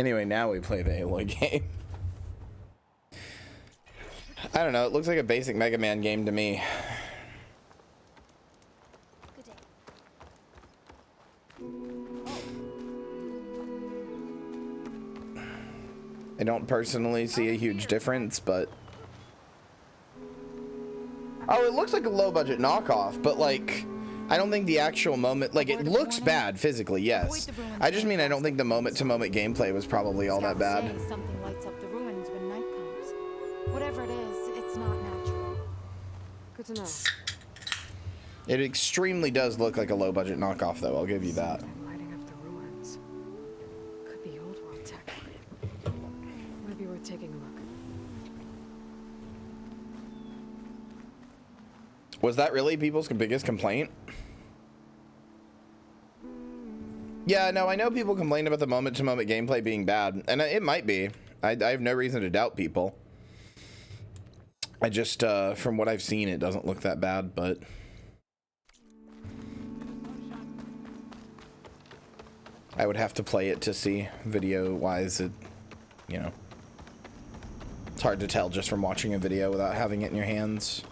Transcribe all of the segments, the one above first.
Anyway, now we play the Aloy game. I don't know, it looks like a basic Mega Man game to me. Good day. I don't personally see a huge difference, but... Oh, it looks like a low-budget knockoff, but, like, I don't think the actual moment... Like, it looks bad physically, yes. I just mean I don't think the moment-to-moment gameplay was probably all that bad. Something lights up the ruins when night comes. Whatever it is, it's not natural. Good to know. It extremely does look like a low-budget knockoff, though. I'll give you that. Lighting up the ruins. Could be old world tech. Might be worth taking a look. Was that really people's biggest complaint? Yeah, no, I know people complain about the moment-to-moment gameplay being bad, and it might be. I have no reason to doubt people. I just, from what I've seen, it doesn't look that bad, but... I would have to play it to see, video-wise, it, you know... It's hard to tell just from watching a video without having it in your hands.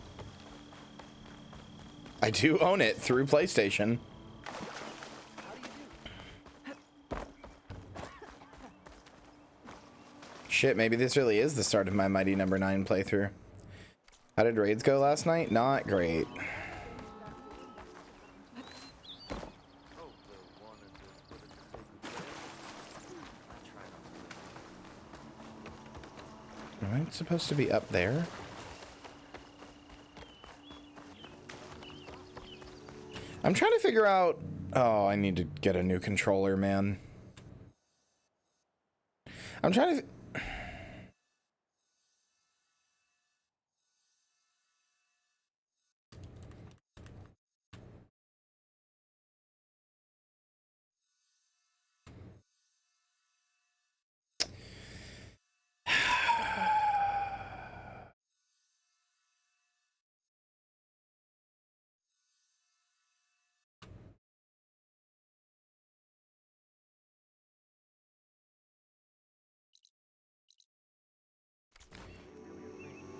I do own it through PlayStation. Shit, maybe this really is the start of my Mighty Number 9 playthrough. How did raids go last night? Not great. Am I supposed to be up there? I'm trying to figure out... Oh, I need to get a new controller, man. I'm trying to...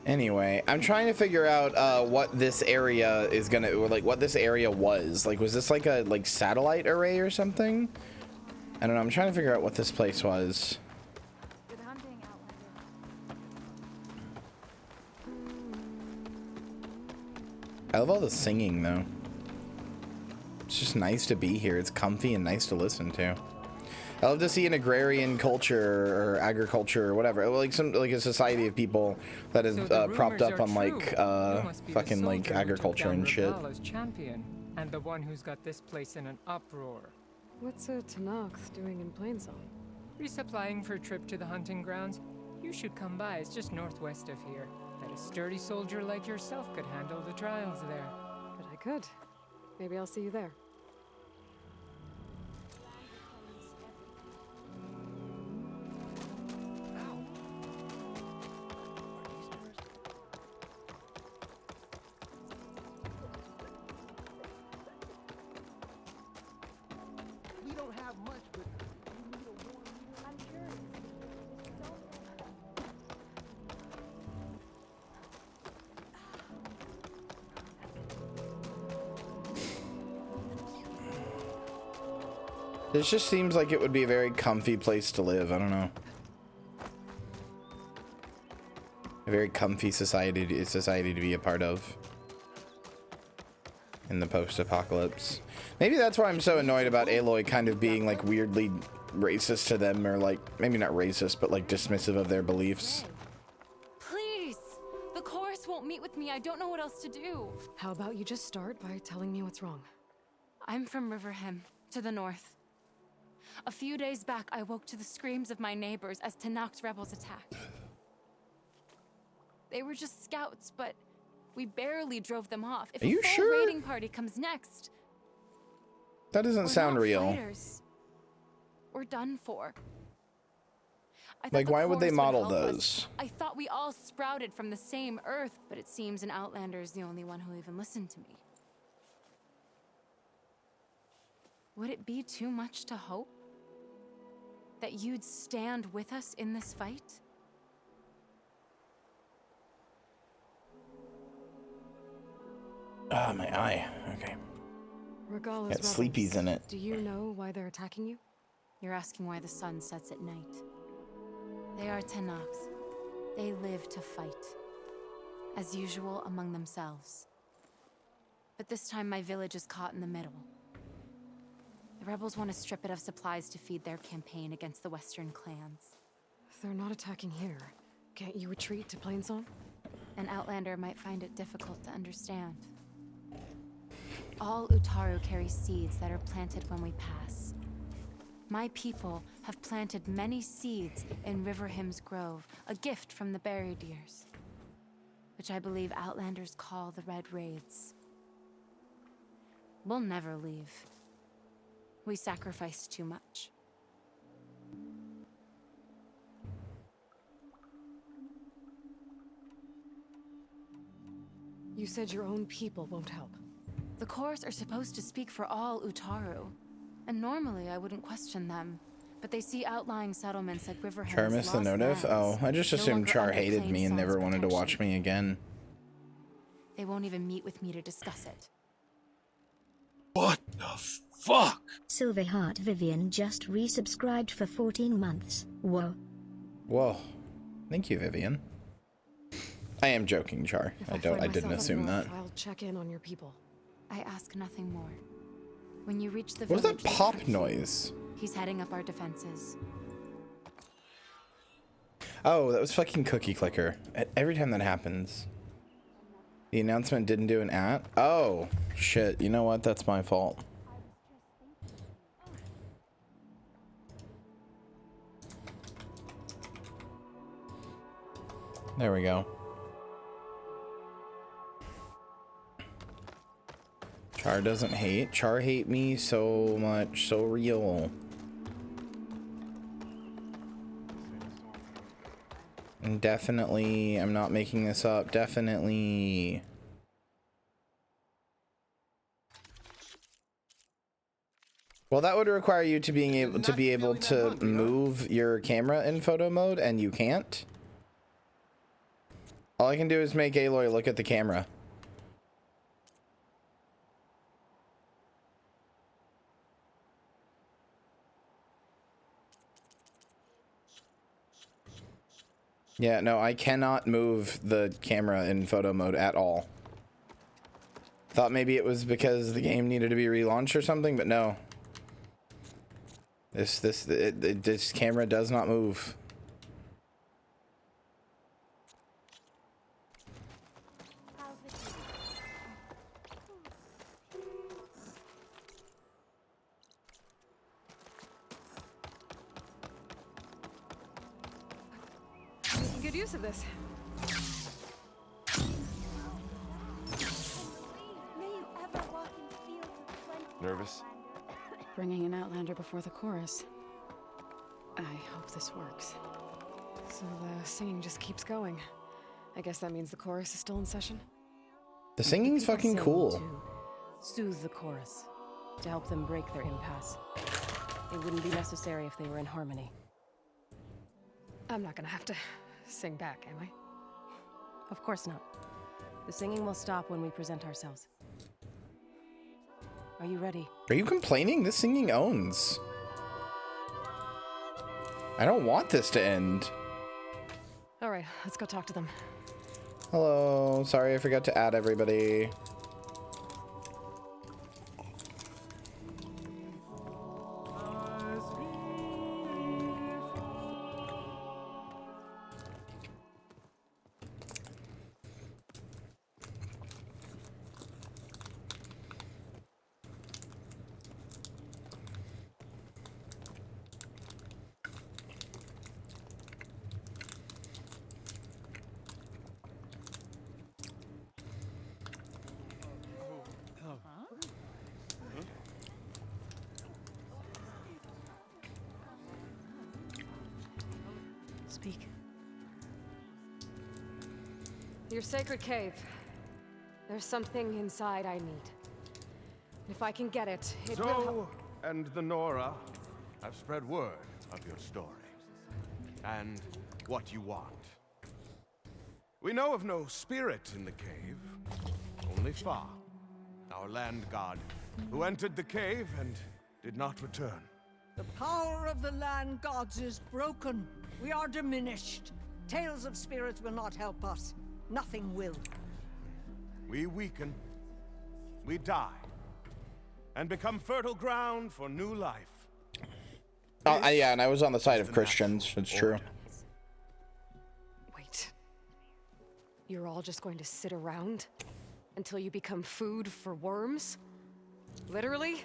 Anyway, I'm trying to figure out what this area is gonna, or like what this area was. Like, was this like a satellite array or something? I don't know. I'm trying to figure out what this place was. Good hunting, Outlander. I love all the singing though. It's just nice to be here. It's comfy and nice to listen to. I love to see an agrarian culture or agriculture or whatever, like a society of people that is propped up on like fucking like agriculture and shit. Champion, and the one who's got this place in an uproar. What's a Thanatos doing in Plainsong? Resupplying for a trip to the hunting grounds. You should come by. It's just northwest of here. Bet a sturdy soldier like yourself could handle the trials there. But I could. Maybe I'll see you there. This just seems like it would be a very comfy place to live. I don't know. A very comfy society to be a part of in the post-apocalypse. Maybe that's why I'm so annoyed about Aloy kind of being like weirdly racist to them, or like maybe not racist, but like dismissive of their beliefs. Please! The chorus won't meet with me. I don't know what else to do. How about you just start by telling me what's wrong? I'm from Riverhem, to the north. A few days back, I woke to the screams of my neighbors as Thanatos rebels attacked. They were just scouts, but we barely drove them off. If Are you a full sure? raiding party comes next, That doesn't we're sound not real. fighters. We're done for. I thought Like, the why would they chorus model help us. those? I thought we all sprouted from the same earth, but it seems an Outlander is the only one who'll even listen to me. Would it be too much to hope? that you'd stand with us in this fight? Ah, my eye. Okay. Regala's Got sleepies in it. Do you know why they're attacking you? You're asking why the sun sets at night. They are Tanatos. They live to fight. As usual, among themselves. But this time my village is caught in the middle. The rebels want to strip it of supplies to feed their campaign against the western clans. They're not attacking here. Can't you retreat to Plainsong? An outlander might find it difficult to understand. All Utaru carry seeds that are planted when we pass. My people have planted many seeds in Riverhymn's Grove, a gift from the buried years, which I believe outlanders call the Red Raids. We'll never leave. We sacrificed too much. You said your own people won't help. The chorus are supposed to speak for all Utaru, and normally I wouldn't question them, but they see outlying settlements like Riverhymn's Char missed the notif? Oh, I just assumed Char hated me and never wanted to watch me again. They won't even meet with me to discuss it. What the fuck? Silverheart Vivian just resubscribed for 14 months. Whoa. Whoa. Thank you, Vivian. I am joking, Char. I didn't assume that. I'll check in on your people. I ask nothing more. When you reach the What is village, that pop noise? he's heading up our defenses. Oh, that was fucking Cookie Clicker. Every time that happens. The announcement didn't do an @ Oh, shit. You know what? That's my fault. There we go. Char doesn't hate. Char hate me so much. So real. And definitely, I'm not making this up. Definitely. Well, that would require you to be able to move your camera in photo mode, and you can't. All I can do is make Aloy look at the camera. Yeah, no, I cannot move the camera in photo mode at all. Thought maybe it was because the game needed to be relaunched or something, but no. This camera does not move. Good use of this. Nervous? Bringing an outlander before the chorus. I hope this works. So the singing just keeps going. I guess that means the chorus is still in session? The singing's fucking cool. To soothe the chorus, to help them break their impasse. It wouldn't be necessary if they were in harmony. I'm not gonna have to sing back, am I? Of course not. The singing will stop when we present ourselves. Are you ready? Are you complaining? This singing owns. I don't want this to end. All right, let's go talk to them. Hello. Sorry, I forgot to add everybody. Speak. Your sacred cave. There's something inside I need. If I can get it, it will help. And the Nora have spread word of your story and what you want. We know of no spirit in the cave, only Fa, our land god, who entered the cave and did not return. The power of the land gods is broken. We are diminished. Tales of spirits will not help us. Nothing will. We weaken, we die, and become fertile ground for new life. Yeah, and I was on the side of Christians. It's true. Wait. You're all just going to sit around until you become food for worms? Literally?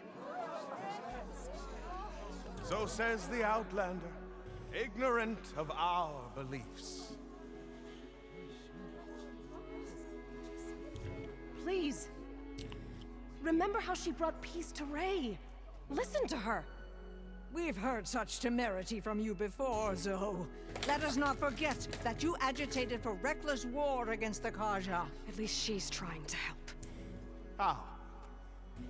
So says the Outlander, ignorant of our beliefs. Please. Remember how she brought peace to Ray. Listen to her. We've heard such temerity from you before, Zoe. Let us not forget that you agitated for reckless war against the Kaja. At least she's trying to help. How?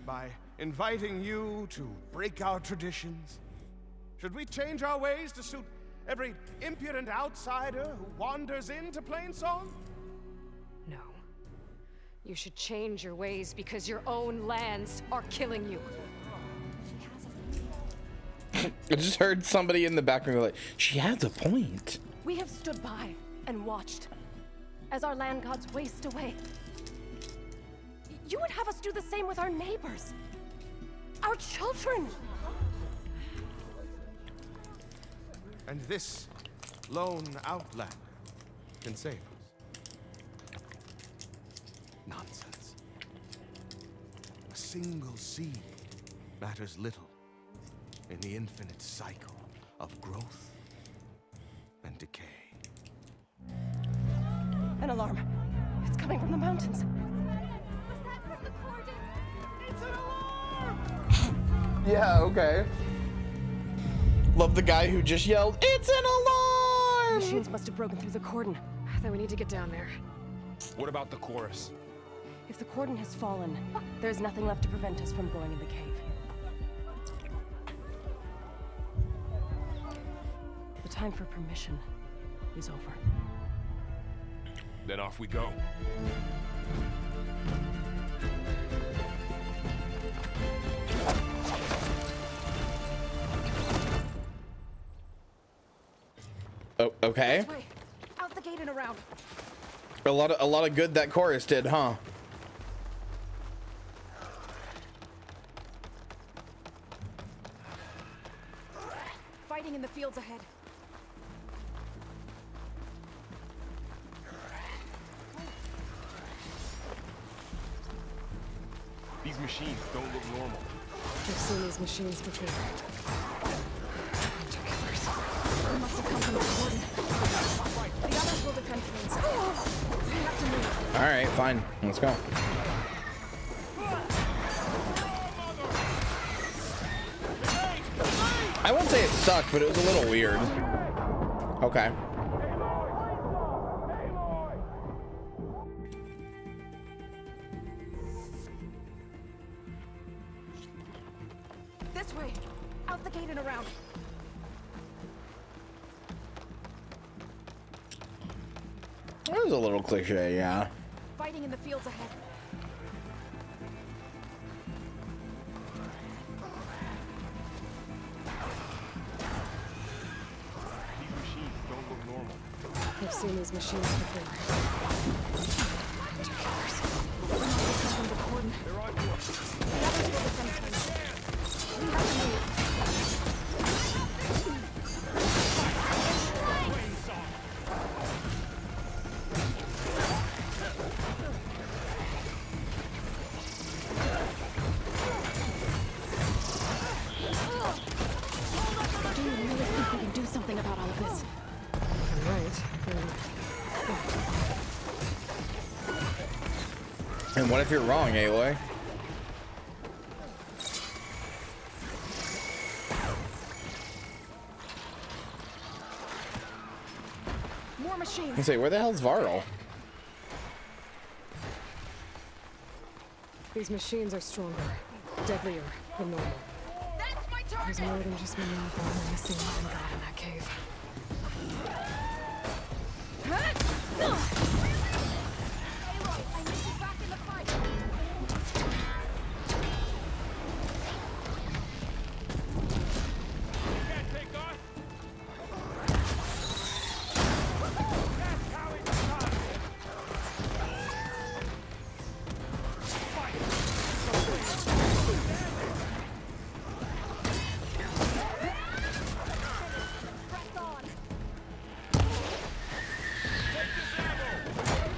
By inviting you to break our traditions? Should we change our ways to suit every impudent outsider who wanders into Plainsong? No. You should change your ways because your own lands are killing you. I just heard somebody in the background go like, she has a point. We have stood by and watched as our land gods waste away. You would have us do the same with our neighbors, our children. And this lone outlander can save us. Nonsense. A single seed matters little in the infinite cycle of growth and decay. An alarm. It's coming from the mountains. Yeah, okay. Love the guy who just yelled, "It's an alarm!" Machines must have broken through the cordon. Then we need to get down there. What about the chorus? If the cordon has fallen, there's nothing left to prevent us from going in the cave. The time for permission is over. Then off we go. Oh, okay. This way. Out the gate and around. A lot of good that chorus did, huh? Fighting in the fields ahead. These machines don't look normal. I've seen these machines before. Hunter killers. They must have come from the cordon. The others will defend things. We have to move. All right, fine. Let's go. I won't say it sucked, but it was a little weird. Okay. This way. Out the gate and around. That was a little cliche, yeah. Fighting in the fields ahead. These machines don't look normal. I've seen these machines before. Hunter killers. They come from the cordon. They're on to us. The others will defend things. We have to move. Do you really think we can do something about all of this? Right. And what if you're wrong, Aloy? More machines. I say, where the hell's Varl? These machines are stronger, deadlier than normal. That's my turn! There's more than just me and the missing land god in that cave.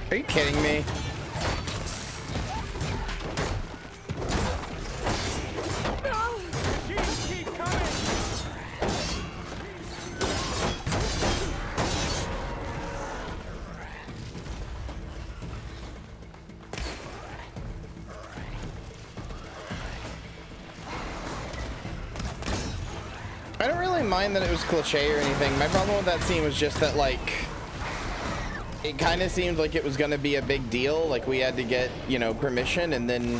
Are you kidding me? I don't really mind that it was cliche or anything. My problem with that scene was just that, like, it kind of seemed like it was going to be a big deal. Like, we had to get, you know, permission, and then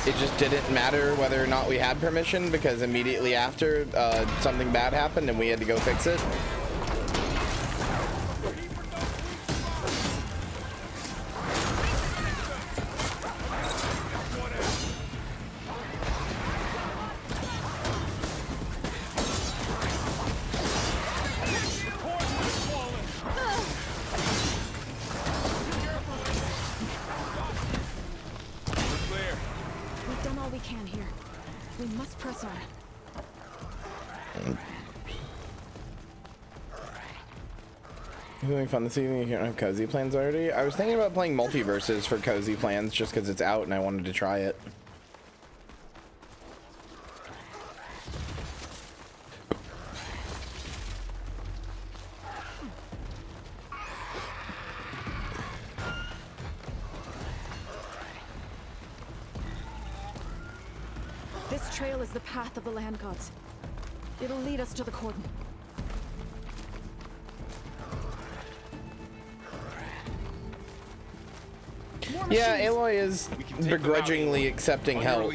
it just didn't matter whether or not we had permission, because immediately after, something bad happened and we had to go fix it. Fun this evening. You don't have cozy plans already? I was thinking about playing multiverses for cozy plans just because it's out and I wanted to try it. This trail is the path of the land gods. It'll lead us to the cordon. Yeah, Aloy is begrudgingly accepting help.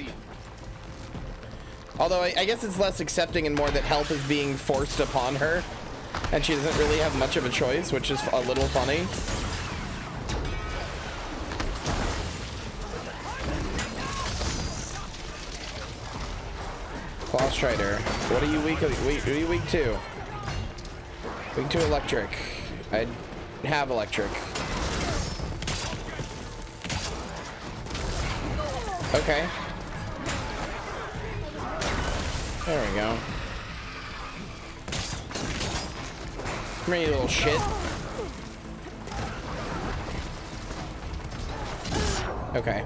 Although I guess it's less accepting and more that help is being forced upon her, and she doesn't really have much of a choice, which is a little funny. Claw Strider, what are you weak? What are you weak to? Weak to electric. I have electric. Okay. There we go. Come here, you little shit. Okay.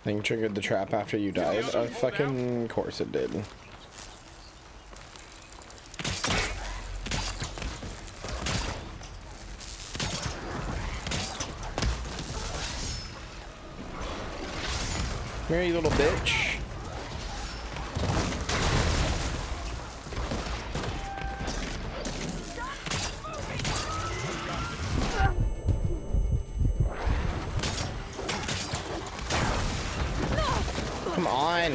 Thing triggered the trap after you died? Of fucking course it did. Come here, you little bitch. Come on.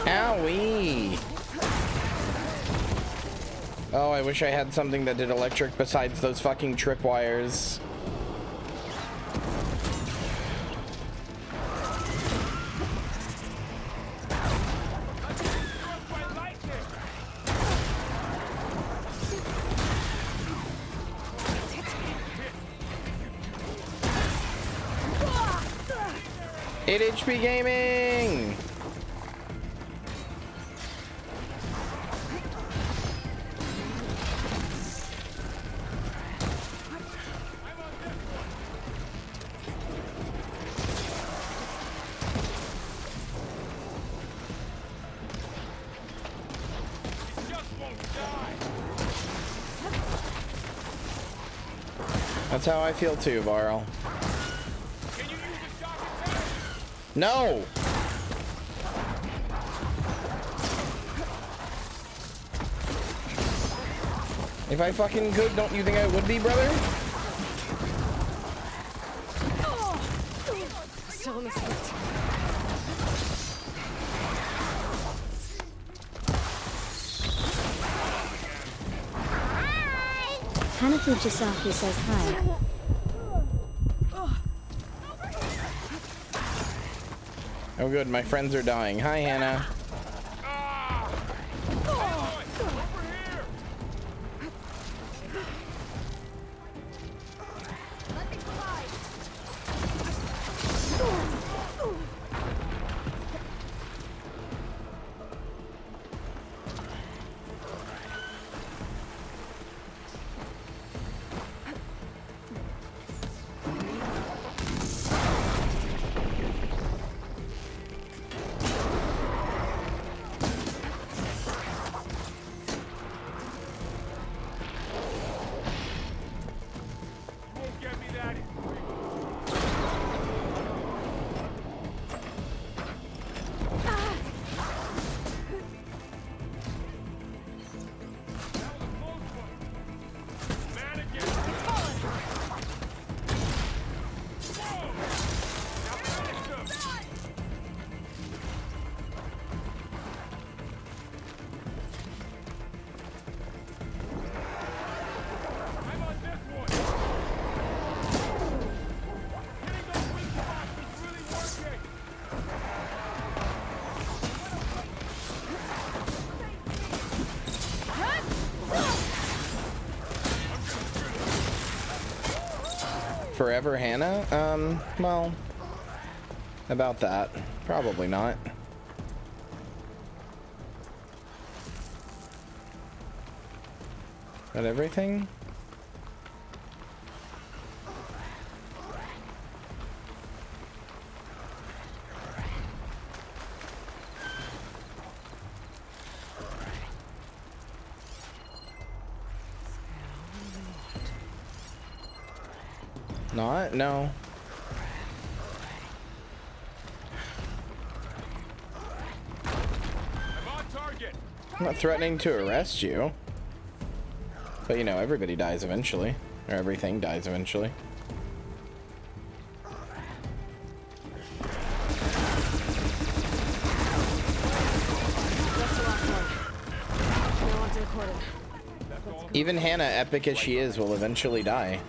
Owie. Oh, I wish I had something that did electric besides those fucking tripwires. 8 HP gaming. That's how I feel too, Varl. No! If I fucking could, don't you think I would be, brother? Still in the street. Hana Fujisaki says hi. Oh good, my friends are dying. Hi, Hannah. Forever Hannah? Well, about that. Probably not. That everything? Not? No. I'm not threatening to arrest you. But you know, everybody dies eventually. Or everything dies eventually. Even Hannah, epic as she is, will eventually die.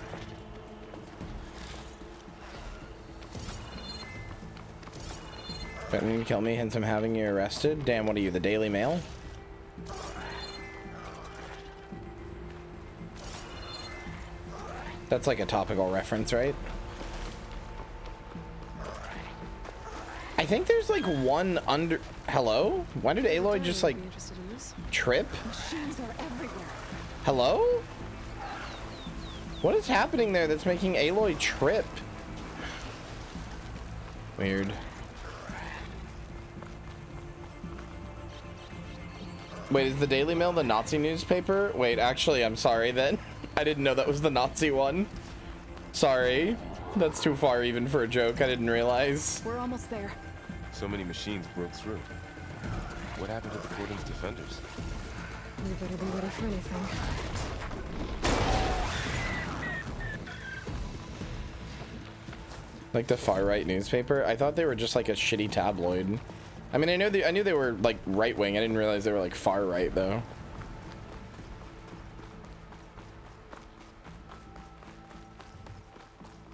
Threatening to kill me, hence I'm having you arrested. Damn, what are you, the Daily Mail? That's like a topical reference, right? I think there's like one under... Hello? Why did Aloy just like trip? Hello? What is happening there that's making Aloy trip? Weird. Wait, is the Daily Mail the Nazi newspaper? Wait, actually, I'm sorry then. I didn't know that was the Nazi one. Sorry. That's too far even for a joke. I didn't realize. We're almost there. So many machines broke through. What happened to the Cordon's defenders? We better be ready for anything. Like the far right newspaper? I thought they were just like a shitty tabloid. I mean, I knew they were like right wing. I didn't realize they were like far right though.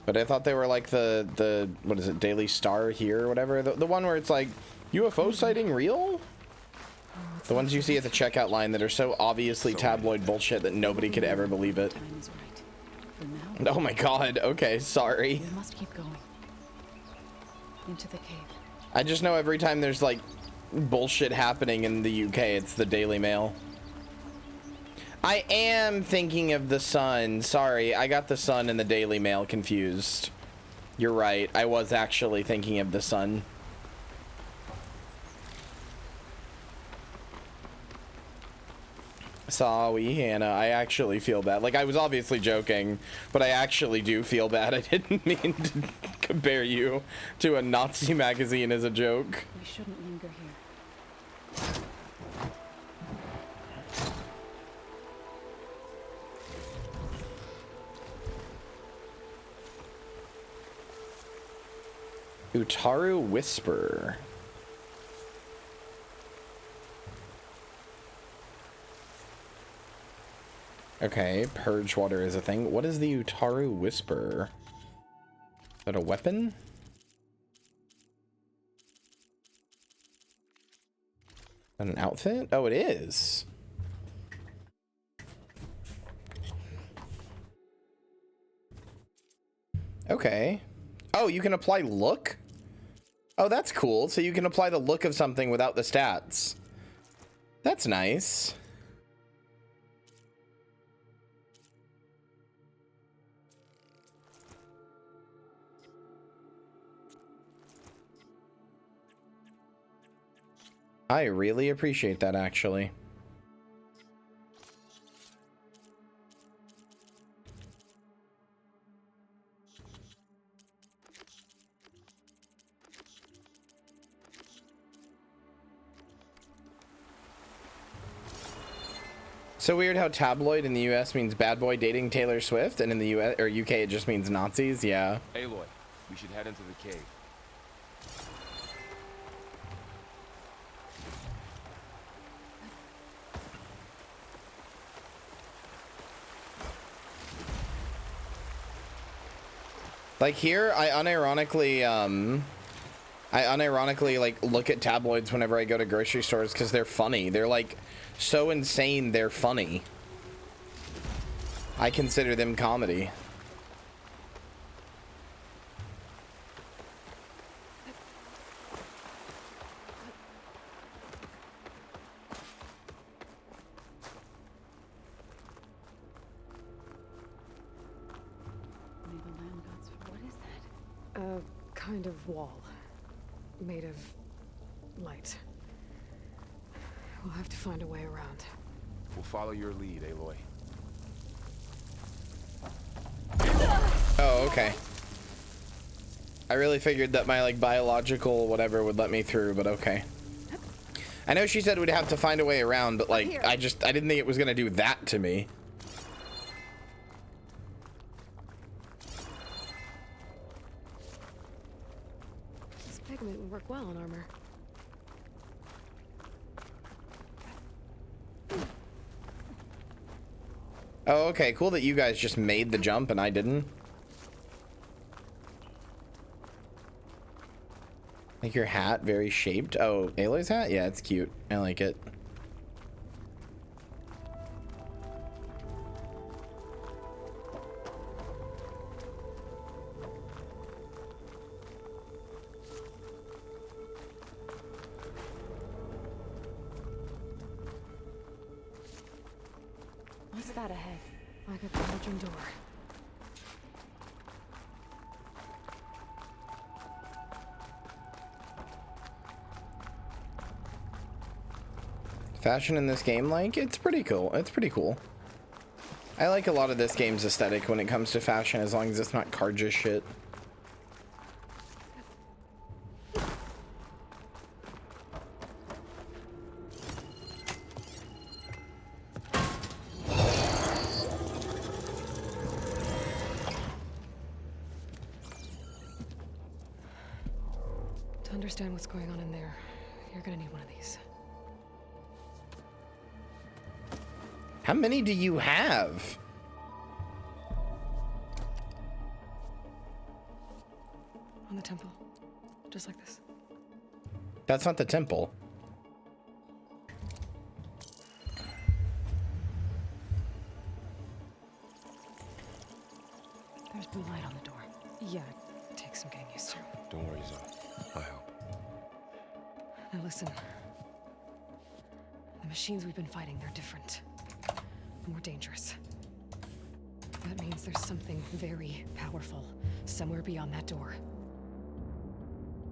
But I thought they were like the what is it, Daily Star here or whatever, the one where it's like UFO sighting real. The ones you see at the checkout line that are so obviously tabloid bullshit that nobody could ever believe it. Oh my god. Okay, sorry. We must keep going. into the cave. I just know every time there's like bullshit happening in the UK, it's the Daily Mail. I am thinking of the Sun. Sorry, I got the Sun and the Daily Mail confused. You're right. I was actually thinking of the Sun. Sorry, Hannah. I actually feel bad. Like, I was obviously joking, but I actually do feel bad. I didn't mean to compare you to a Nazi magazine as a joke. We shouldn't linger here. Utaru Whisper. Okay, purge water is a thing. What is the Utaru Whisper? Is that a weapon? Is that an outfit? Oh, it is. Okay. Oh, you can apply look? Oh, that's cool. So you can apply the look of something without the stats. That's nice. I really appreciate that, actually. So weird how tabloid in the US means bad boy dating Taylor Swift, and in the US or UK it just means Nazis. Yeah. Aloy, we should head into the cave. Like here, I unironically like look at tabloids whenever I go to grocery stores because they're funny. They're like so insane, they're funny. I consider them comedy. Kind of wall. Made of light. We'll have to find a way around. We'll follow your lead, Aloy. Oh, okay. I really figured that my like biological whatever would let me through, but okay. I know she said we'd have to find a way around, but like I didn't think it was gonna do that to me. Pigment would work well on armor. Oh, okay, cool that you guys just made the jump and I didn't. Like your hat, very shaped. Oh, Aloy's hat? Yeah, it's cute. I like it. What's that ahead? Like a cauldron door. Fashion in this game, like, it's pretty cool. It's pretty cool. I like a lot of this game's aesthetic when it comes to fashion, as long as it's not Carja shit. To understand what's going on in there, you're gonna need one of these. How many do you have? On the temple. Just like this. That's not the temple. There's blue light on the door. Yeah, take some getting used to. Don't worry, Zoe. I'll help. Now listen. The machines we've been fighting, they're different. More dangerous. That means there's something very powerful somewhere beyond that door.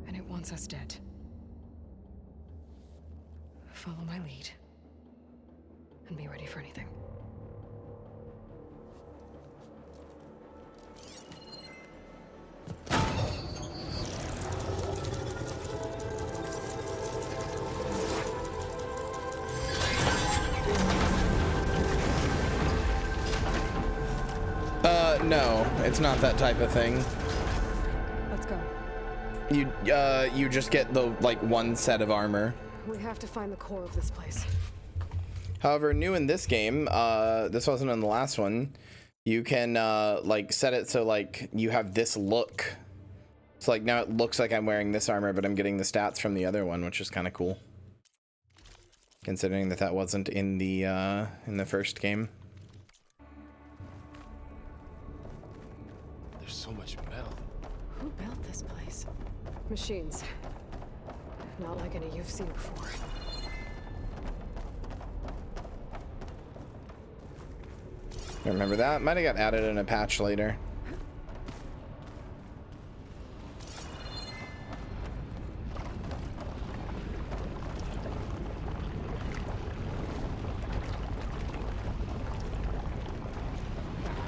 And it wants us dead. Follow my lead. And be ready for anything. No, it's not that type of thing. Let's go. You just get the, like, one set of armor. We have to find the core of this place. However, new in this game, this wasn't in the last one, you can, like, set it so, like, you have this look. So, like, now it looks like I'm wearing this armor, but I'm getting the stats from the other one, which is kind of cool. Considering that that wasn't in the first game. There's so much metal. Who built this place? Machines. Not like any you've seen before. Remember that? Might have got added in a patch later.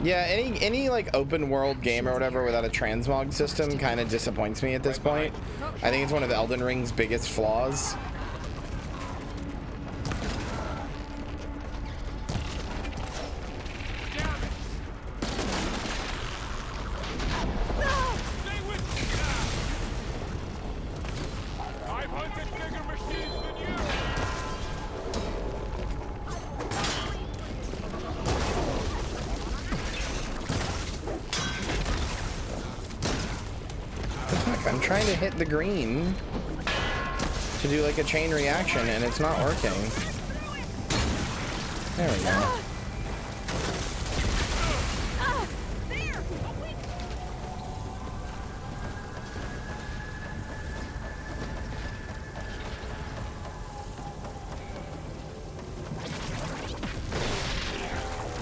Yeah, any like open world game or whatever without a transmog system kind of disappoints me at this point. I think it's one of Elden Ring's biggest flaws. I'm trying to hit the green to do like a chain reaction and it's not working. There we go.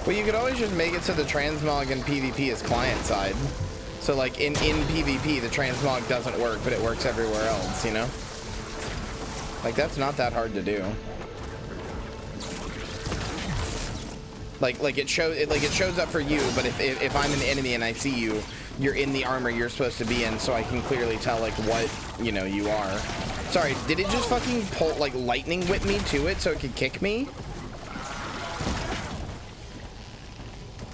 Well, you could always just make it so the transmog in PvP is client side. So like in PvP, the transmog doesn't work, but it works everywhere else, you know? Like that's not that hard to do. Like it shows up for you, but if I'm an enemy and I see you, you're in the armor you're supposed to be in, so I can clearly tell like what, you know, you are. Sorry, did it just fucking pull like lightning whip me to it so it could kick me?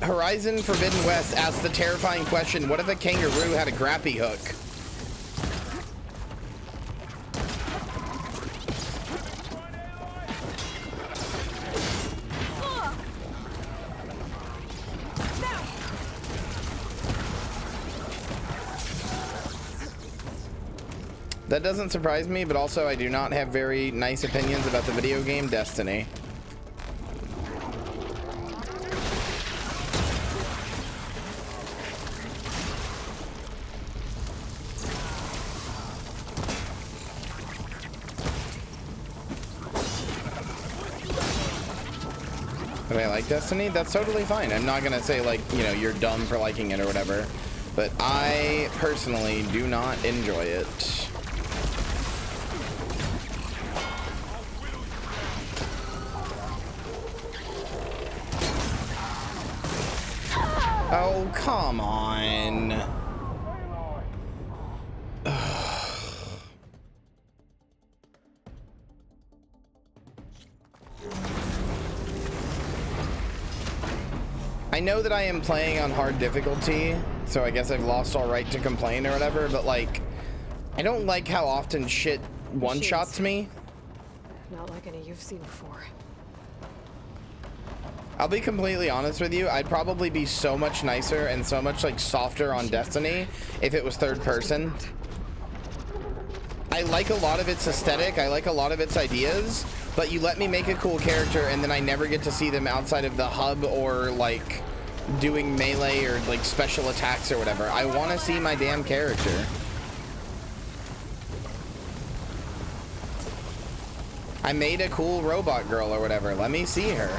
Horizon Forbidden West asks the terrifying question, what if a kangaroo had a grappy hook? That doesn't surprise me, but also I do not have very nice opinions about the video game Destiny. Do I like Destiny? That's totally fine. I'm not gonna say like, you know, you're dumb for liking it or whatever, but I personally do not enjoy it. Oh, come on. I know that I am playing on hard difficulty, so I guess I've lost all right to complain or whatever, but like, I don't like how often shit one-shots me. Not like any you've seen before. I'll be completely honest with you, I'd probably be so much nicer and so much like softer on Destiny if it was third person. I like a lot of its aesthetic, I like a lot of its ideas, but you let me make a cool character and then I never get to see them outside of the hub or like doing melee or like special attacks or whatever. I want to see my damn character. I made a cool robot girl or whatever. Let me see her.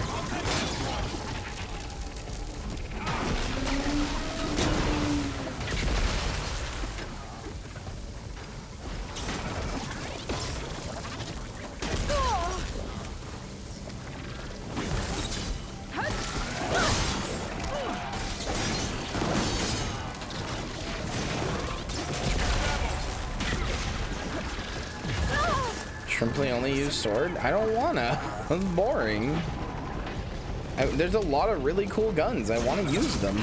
Shrimply only use sword? I don't wanna. That's boring. There's a lot of really cool guns. I want to use them.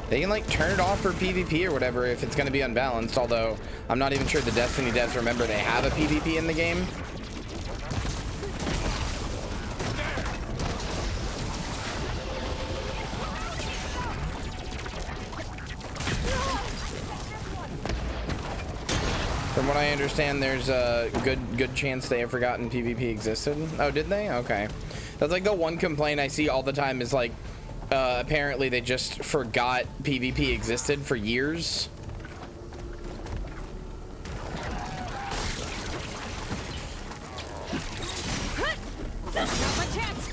They can like turn it off for PvP or whatever if it's going to be unbalanced, although I'm not even sure the Destiny devs remember they have a PvP in the game. From what I understand, there's a good chance they have forgotten PvP existed. Oh, did they? Okay. That's like the one complaint I see all the time is like, apparently they just forgot PvP existed for years. Not my chance.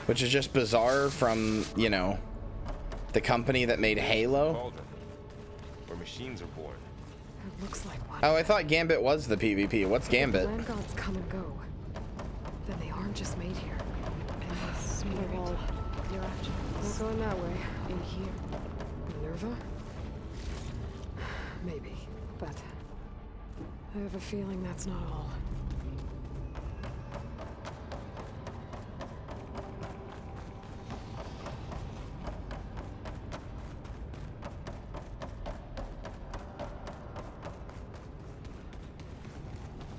Which is just bizarre from, you know, the company that made Halo. Cauldron, where machines are born. It looks like one. Oh, I thought Gambit was the PvP. What's Gambit? Land gods come and go. Then they aren't just made here. And they smear all. You're after. Not going that way. In here. Minerva? Maybe. But I have a feeling that's not all.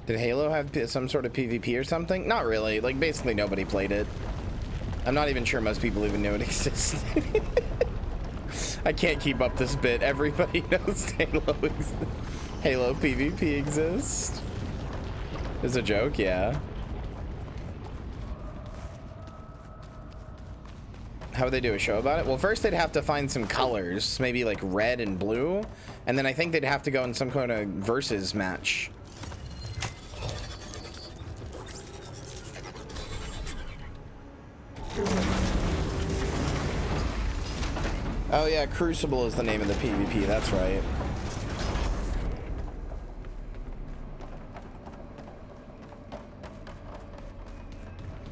Did Halo have some sort of PvP or something? Not really. Like, basically nobody played it. I'm not even sure most people even knew it existed. I can't keep up this bit. Everybody knows Halo PvP exists. It's a joke, yeah. How would they do a show about it? Well, first they'd have to find some colors, maybe like red and blue, and then I think they'd have to go in some kind of versus match. Oh yeah, Crucible is the name of the PvP, that's right.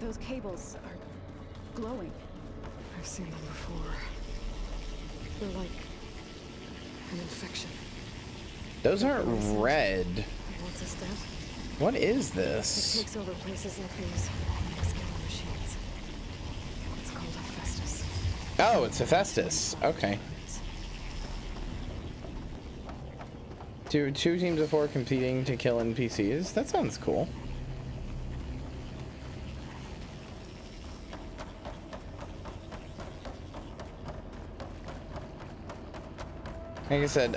Those cables are glowing. I've seen them before. They're like an infection. Those aren't red. It wants us dead. What is It this? takes over places like these. Scanning machines. It's called Hephaestus. Oh, it's Hephaestus. Okay. Two teams of 4 competing to kill NPCs. That sounds cool. Like I said,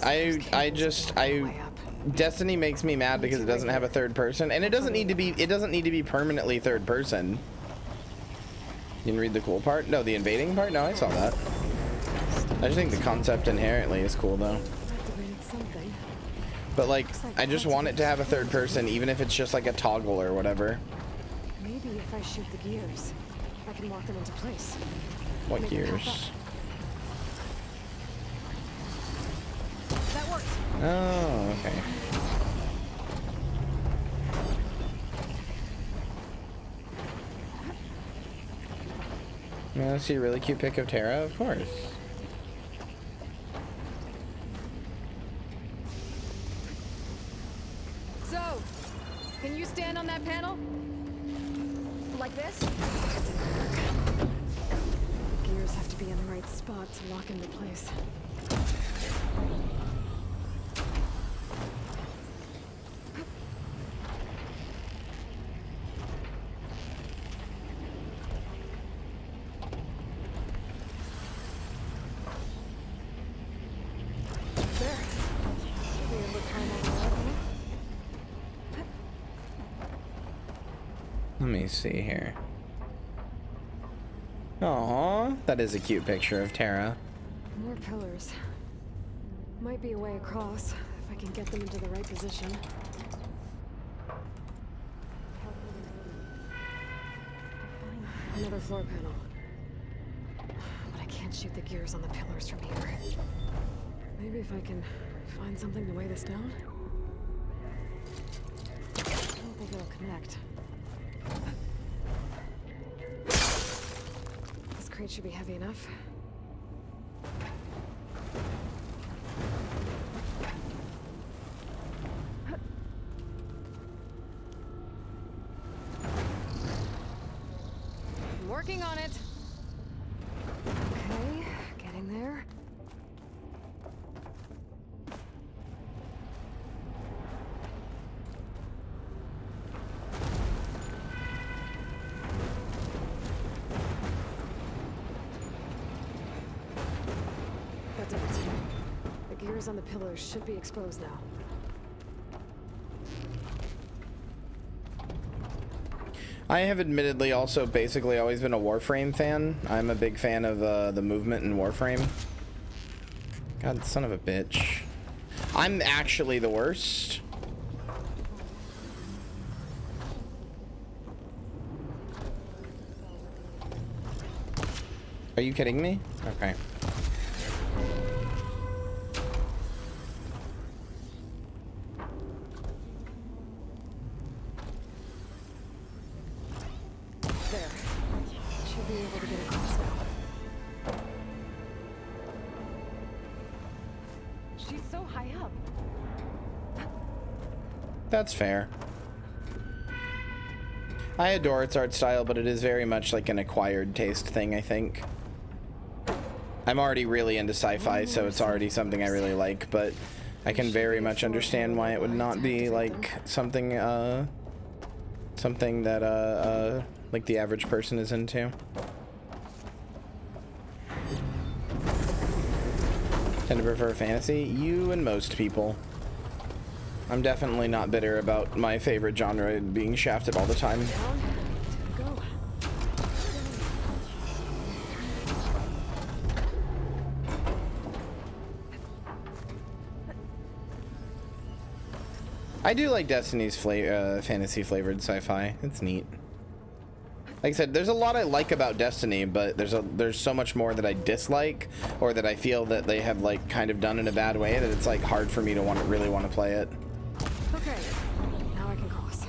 Destiny makes me mad because it doesn't have a third person, and it doesn't need to be permanently third person. You didn't read the cool part? No, the invading part? No, I saw that. I just think the concept inherently is cool though. But like, I just want it to have a third person, even if it's just like a toggle or whatever. Maybe if I shoot the gears, I can lock them into place. What Make it pop gears? That works. Oh, okay. You want to see a really cute pic of Terra? Of course. So, can you stand on that panel? Like this? Gears have to be in the right spot to lock into place. Let me see here. Aw, that is a cute picture of Terra. More pillars. Might be a way across, if I can get them into the right position. Another floor panel. But I can't shoot the gears on the pillars from here. Maybe if I can find something to weigh this down? I don't think it'll connect. This crate should be heavy enough. I'm working on it. Okay, getting there. That's it. The gears on the pillars should be exposed now. I have admittedly also basically always been a Warframe fan. I'm a big fan of the movement in Warframe. God, son of a bitch. I'm actually the worst. Are you kidding me? Okay. There. Should be able to get across now. She's so high up. That's fair. I adore its art style, but it is very much like an acquired taste thing, I think. I'm already really into sci-fi, so it's already something I really like, but I can very much understand why it would not be like something something that like the average person is into. Tend to prefer fantasy? You and most people. I'm definitely not bitter about my favorite genre being shafted all the time. Go. I do like Destiny's fantasy flavored sci-fi. It's neat. Like I said, there's a lot I like about Destiny, but there's so much more that I dislike, or that I feel that they have like kind of done in a bad way, that it's like hard for me to really want to play it. Okay, now I can cross.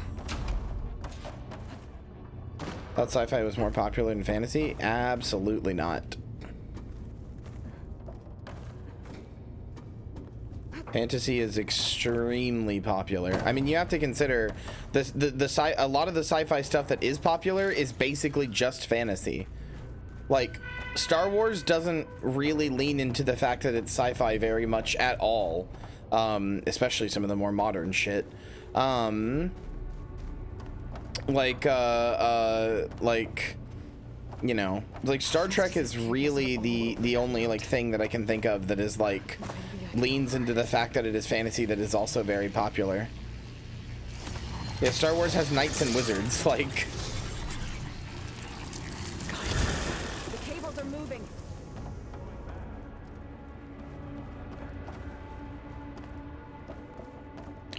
Thought sci-fi was more popular than fantasy? Absolutely not. Fantasy is extremely popular. I mean, you have to consider a lot of the sci-fi stuff that is popular is basically just fantasy. Like, Star Wars doesn't really lean into the fact that it's sci-fi very much at all, especially some of the more modern shit. Like you know, like Star Trek is really the only like thing that I can think of that is like leans into the fact that it is fantasy that is also very popular. Yeah, Star Wars has knights and wizards, like. The cables are moving.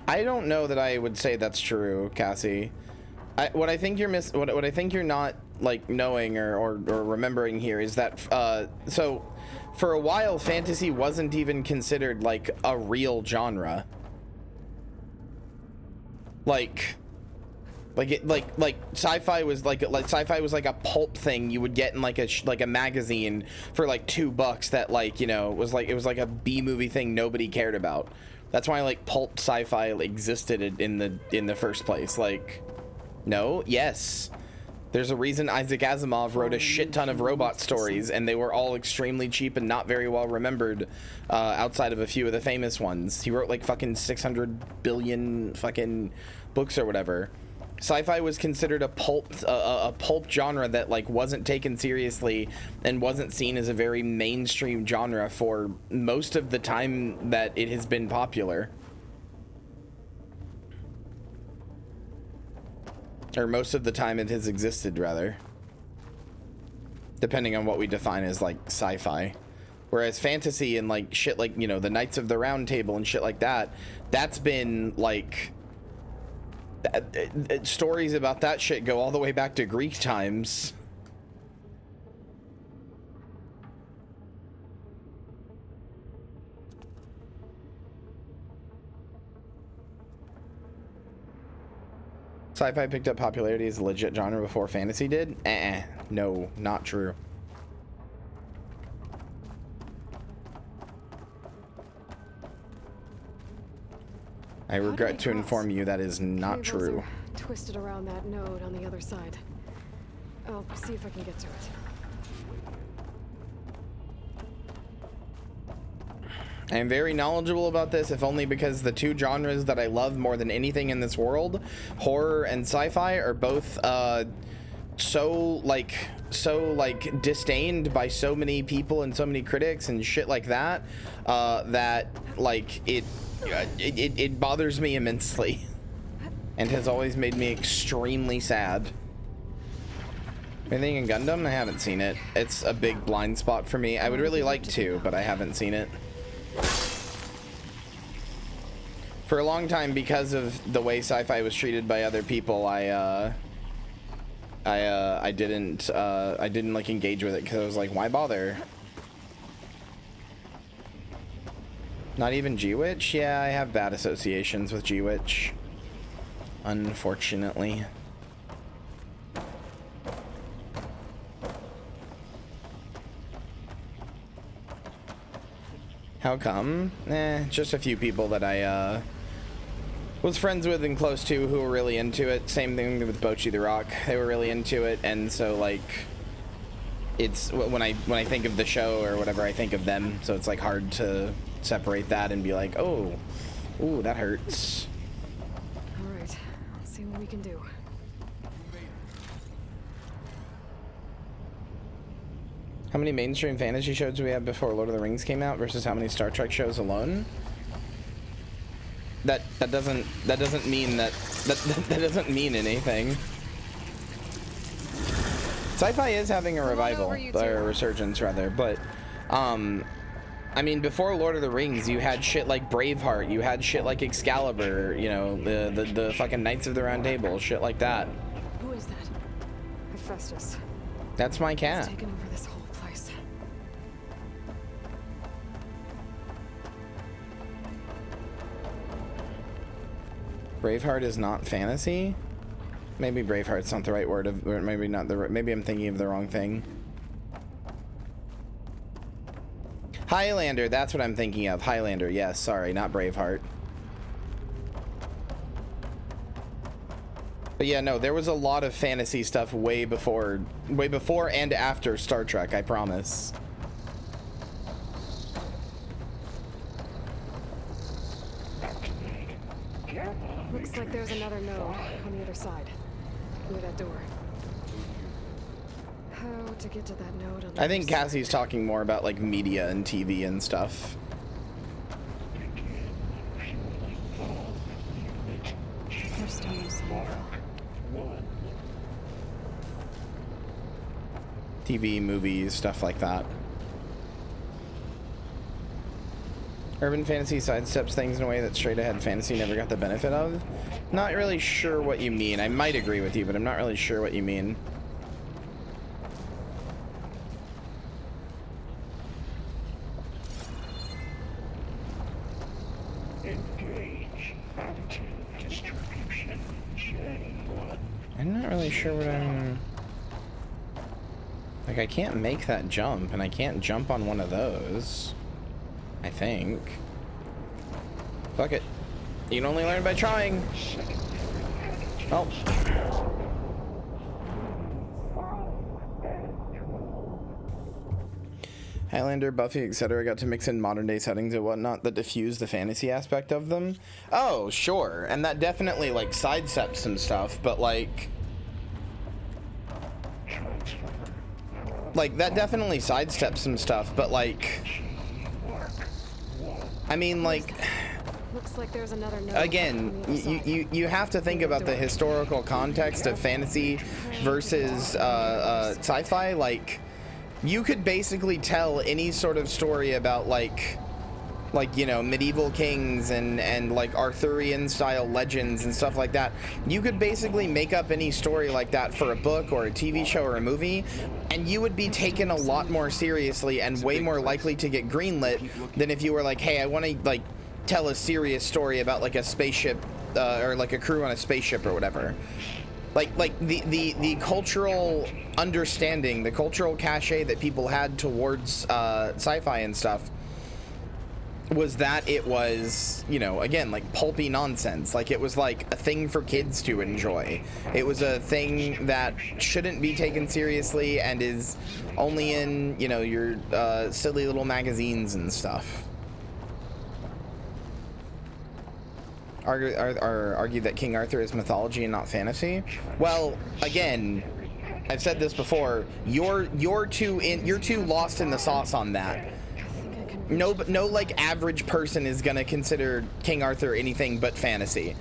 I don't know that I would say that's true, Cassie. What I think you're what I think you're not like knowing or remembering here is that so for a while fantasy wasn't even considered like a real genre. Like sci-fi was like sci-fi was like a pulp thing you would get in like a magazine for like $2 that like, you know, was like, it was like a B movie thing nobody cared about. That's why like pulp sci-fi existed in the first place. Like, no, yes. There's a reason Isaac Asimov wrote a shit ton of robot stories, and they were all extremely cheap and not very well remembered, outside of a few of the famous ones. He wrote like fucking 600 billion fucking books or whatever. Sci-fi was considered a pulp genre that like wasn't taken seriously and wasn't seen as a very mainstream genre for most of the time that it has been popular. Or most of the time it has existed, rather. Depending on what we define as, like, sci-fi. Whereas fantasy and, like, shit like, you know, the Knights of the Round Table and shit like that, that's been, like... stories about that shit go all the way back to Greek times. Sci-fi picked up popularity as a legit genre before fantasy did? No, not true. I regret to inform you that is not true. Twisted around that node on the other side. I'll see if I can get to it. I am very knowledgeable about this, if only because the two genres that I love more than anything in this world, horror and sci-fi, are both so disdained by so many people and so many critics and shit like that, that like it bothers me immensely and has always made me extremely sad. Anything in Gundam? I haven't seen it. It's a big blind spot for me. I would really like to, but I haven't seen it. For a long time, because of the way sci-fi was treated by other people, I didn't like engage with it because I was like, why bother? Not even G-Witch? Yeah, I have bad associations with G-Witch, unfortunately. How come? Just a few people that I was friends with and close to who were really into it. Same thing with Bochi the Rock. They were really into it, and so like it's when I think of the show or whatever, I think of them. So it's like hard to separate that and be like, oh, ooh, that hurts. All right, let's see what we can do. How many mainstream fantasy shows do we have before Lord of the Rings came out versus how many Star Trek shows alone? That doesn't mean that doesn't mean anything. Sci-fi is having a revival, or a resurgence rather, but I mean, before Lord of the Rings, you had shit like Braveheart, you had shit like Excalibur, you know, the fucking Knights of the Round Table, shit like that. Who is that? Hephaestus. That's my cat. It's taken over this whole place. Braveheart is not fantasy? Maybe Braveheart's not the right word, or maybe not the. Maybe I'm thinking of the wrong thing. Highlander, that's what I'm thinking of. Highlander, yes, sorry, not Braveheart. But yeah, no, there was a lot of fantasy stuff way before and after Star Trek, I promise. Looks like there's another node on the other side, near that door. How to get to that node on the I think other side? Cassie's talking more about like media and TV and stuff. There's still no sign. TV, movies, stuff like that. Urban fantasy sidesteps things in a way that straight ahead fantasy never got the benefit of. Not really sure what you mean. I might agree with you, but I'm not really sure what you mean. I'm not really sure what I'm... Like, I can't make that jump, and I can't jump on one of those. I think. Fuck it. You can only learn by trying. Oh. Highlander, Buffy, etc. got to mix in modern day settings and whatnot that diffuse the fantasy aspect of them. Oh, sure. And that definitely, like, sidesteps some stuff, but, like... Like, that definitely sidesteps some stuff, but, like... I mean, like... Looks like there's another note. Again, you have to think about the historical context of fantasy versus sci-fi. Like, you could basically tell any sort of story about like you know, medieval kings and like Arthurian style legends and stuff like that. You could basically make up any story like that for a book or a TV show or a movie, and you would be taken a lot more seriously and way more likely to get greenlit than if you were like, hey, I want to like tell a serious story about like a spaceship or like a crew on a spaceship or whatever. Like the cultural understanding, the cultural cachet that people had towards sci-fi and stuff was that it was, you know, again, like pulpy nonsense. Like it was like a thing for kids to enjoy. It was a thing that shouldn't be taken seriously and is only in, you know, your silly little magazines and stuff. Argue that King Arthur is mythology and not fantasy. Well, again, I've said this before. You're too lost in the sauce on that. No like average person is gonna consider King Arthur anything but fantasy.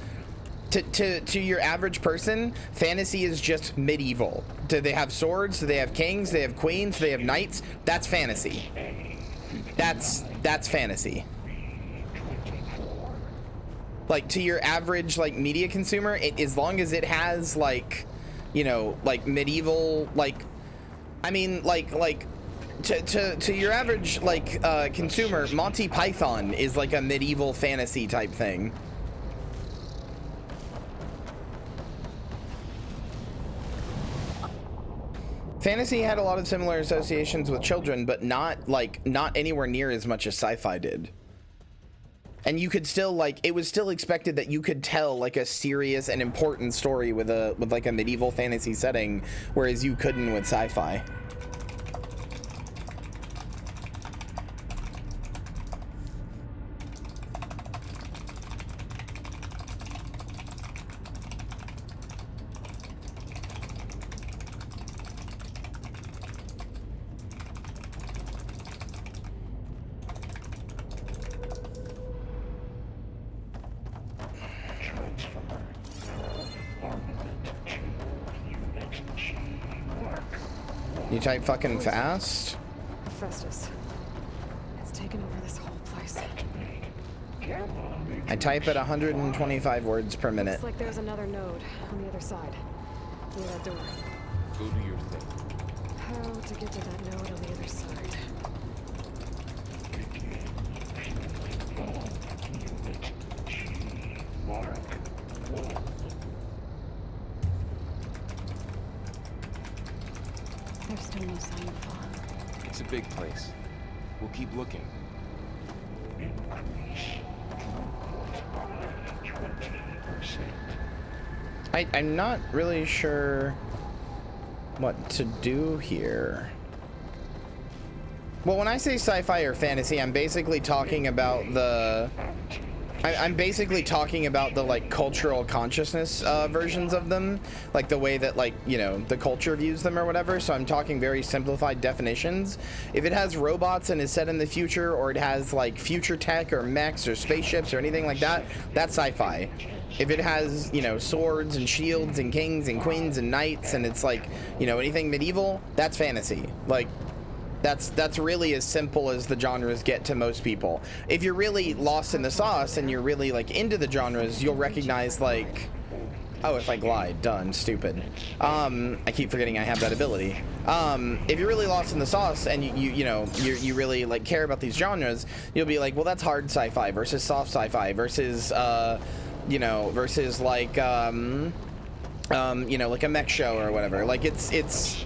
To your average person, fantasy is just medieval. Do they have swords? Do they have kings? Do they have queens? Do they have knights? That's fantasy. That's fantasy. Like, to your average like media consumer, as long as it has like, you know, like medieval, like, I mean, like to your average like consumer, Monty Python is like a medieval fantasy type thing. Fantasy had a lot of similar associations with children, but not anywhere near as much as sci-fi did. And you could still like, it was still expected that you could tell like a serious and important story with like a medieval fantasy setting, whereas you couldn't with sci-fi. You type fucking fast? Festus. It's taken over this whole place. I type at 125 words per minute. Looks like there's another node on the other side. Near that door. Go do your thing. How to get to that node on the other side? There's still no sign of fog. It's a big place. We'll keep looking. I'm not really sure what to do here. Well, when I say sci-fi or fantasy, I'm basically talking about the like cultural consciousness versions of them, like the way that like, you know, the culture views them or whatever. So I'm talking very simplified definitions. If it has robots and is set in the future, or it has like future tech or mechs or spaceships or anything like that, that's sci-fi. If it has, you know, swords and shields and kings and queens and knights, and it's like, you know, anything medieval, that's fantasy. Like, that's really as simple as the genres get to most people. If you're really lost in the sauce and you're really like into the genres, you'll recognize like, oh, if I glide, done, stupid. I keep forgetting I have that ability. If you're really lost in the sauce and you really like care about these genres, you'll be like, well, that's hard sci-fi versus soft sci-fi versus versus like like a mech show or whatever. Like it's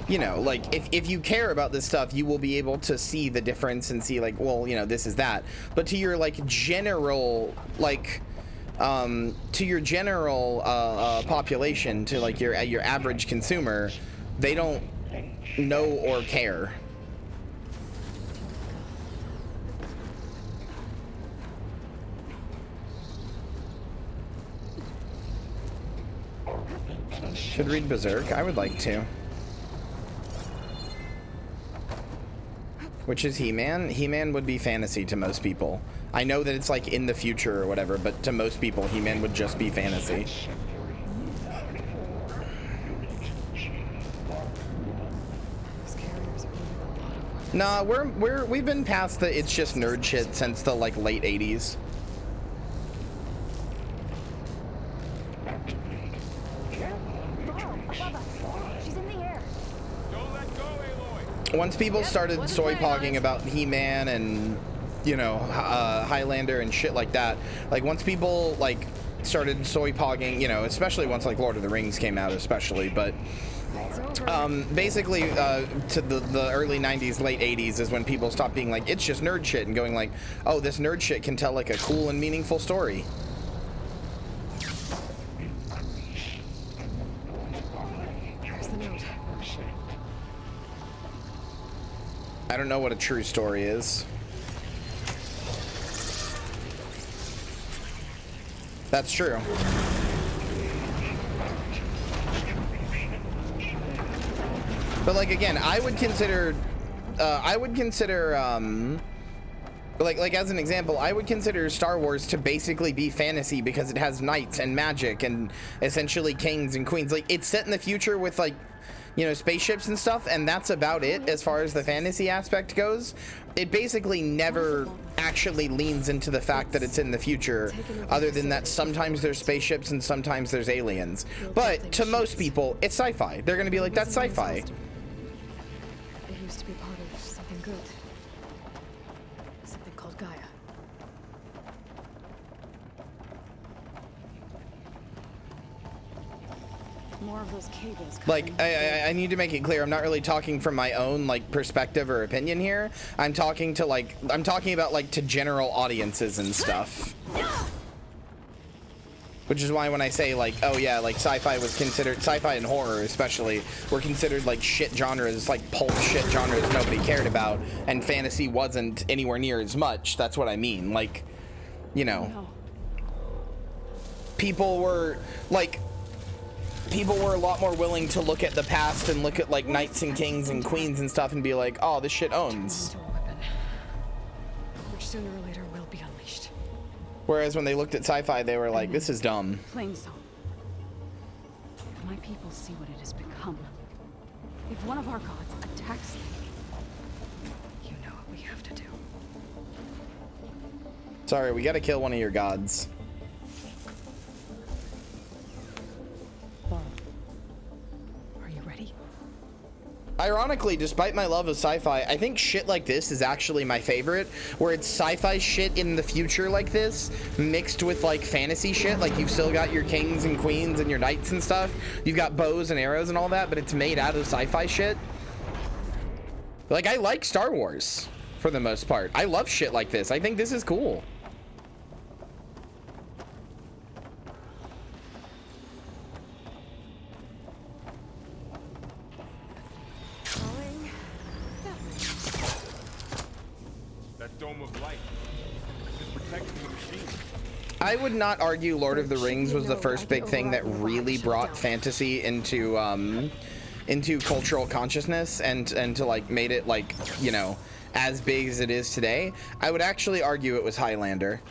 you know, like if you care about this stuff, you will be able to see the difference and see like, well, you know, this is that. But to your like general like population, to like your average consumer, they don't know or care. Should read Berserk. I would like to. Which is He-Man. He-Man would be fantasy to most people. I know that it's like in the future or whatever, but to most people, He-Man would just be fantasy. Nah, we've been past the it's just nerd shit since the like late 80s. Once people started soy pogging about He-Man and, you know, Highlander and shit like that, like once people like started soy pogging, you know, especially once like Lord of the Rings came out, especially, but basically to the early 90s, late 80s is when people stopped being like, it's just nerd shit, and going like, oh, this nerd shit can tell like a cool and meaningful story. Here's the note. I don't know what a true story is. That's true. But like again, I would consider like as an example, I would consider Star Wars to basically be fantasy because it has knights and magic and essentially kings and queens. Like it's set in the future with like, you know, spaceships and stuff, and that's about it as far as the fantasy aspect goes. It basically never actually leans into the fact that it's in the future, other than that sometimes there's spaceships and sometimes there's aliens. But to most people, it's sci-fi. They're gonna be like, that's sci-fi. It used to be part of something good. Something called Gaia. More of those cables. Like, I need to make it clear, I'm not really talking from my own like perspective or opinion here. I'm talking about like to general audiences and stuff. Which is why when I say like, oh yeah, like sci-fi was considered, sci-fi and horror especially, were considered like shit genres, like pulp shit genres nobody cared about, and fantasy wasn't anywhere near as much. That's what I mean. Like, you know, people were a lot more willing to look at the past and look at like knights and kings and queens and stuff and be like, oh, this shit owns. Which sooner or later will be unleashed. Whereas when they looked at sci-fi, they were like, this is dumb. Plain zone. If my people see what it has become, if one of our gods attacks them, you know what we have to do. Sorry, we gotta kill one of your gods. Are you ready? Ironically, despite my love of sci-fi, I think shit like this is actually my favorite, where it's sci-fi shit in the future like this, mixed with like fantasy shit. Like you've still got your kings and queens and your knights and stuff. You've got bows and arrows and all that, but it's made out of sci-fi shit. Like I like Star Wars for the most part. I love shit like this. I think this is cool. I would not argue Lord of the Rings was the first big thing that really brought fantasy into cultural consciousness and to like made it like, you know, as big as it is today. I would actually argue it was Highlander.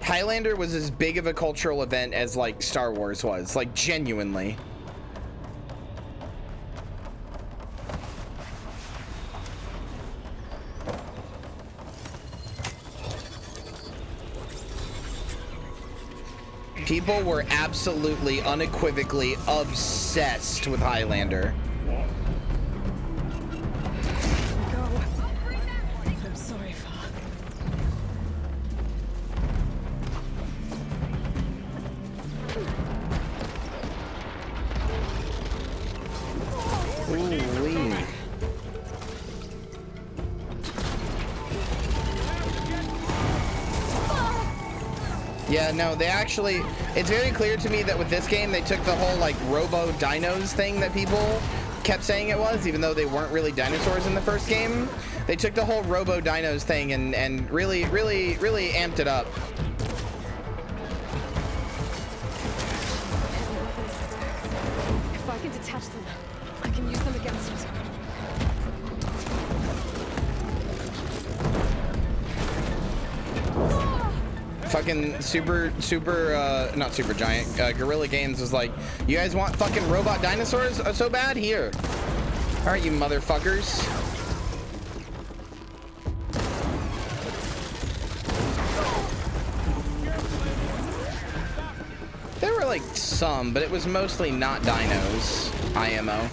Highlander was as big of a cultural event as like Star Wars was, like genuinely. People were absolutely, unequivocally obsessed with Highlander. I'm sorry, Fa. Ooh-wee. Yeah, no, they actually, it's very clear to me that with this game, they took the whole like robo dinos thing that people kept saying it was, even though they weren't really dinosaurs in the first game. They took the whole robo dinos thing and really amped it up. If I can detach them, I can use them against us. fucking not super giant, Guerrilla Games was like, you guys want fucking robot dinosaurs so bad? Here. All right, you motherfuckers. There were like some, but it was mostly not dinos, IMO.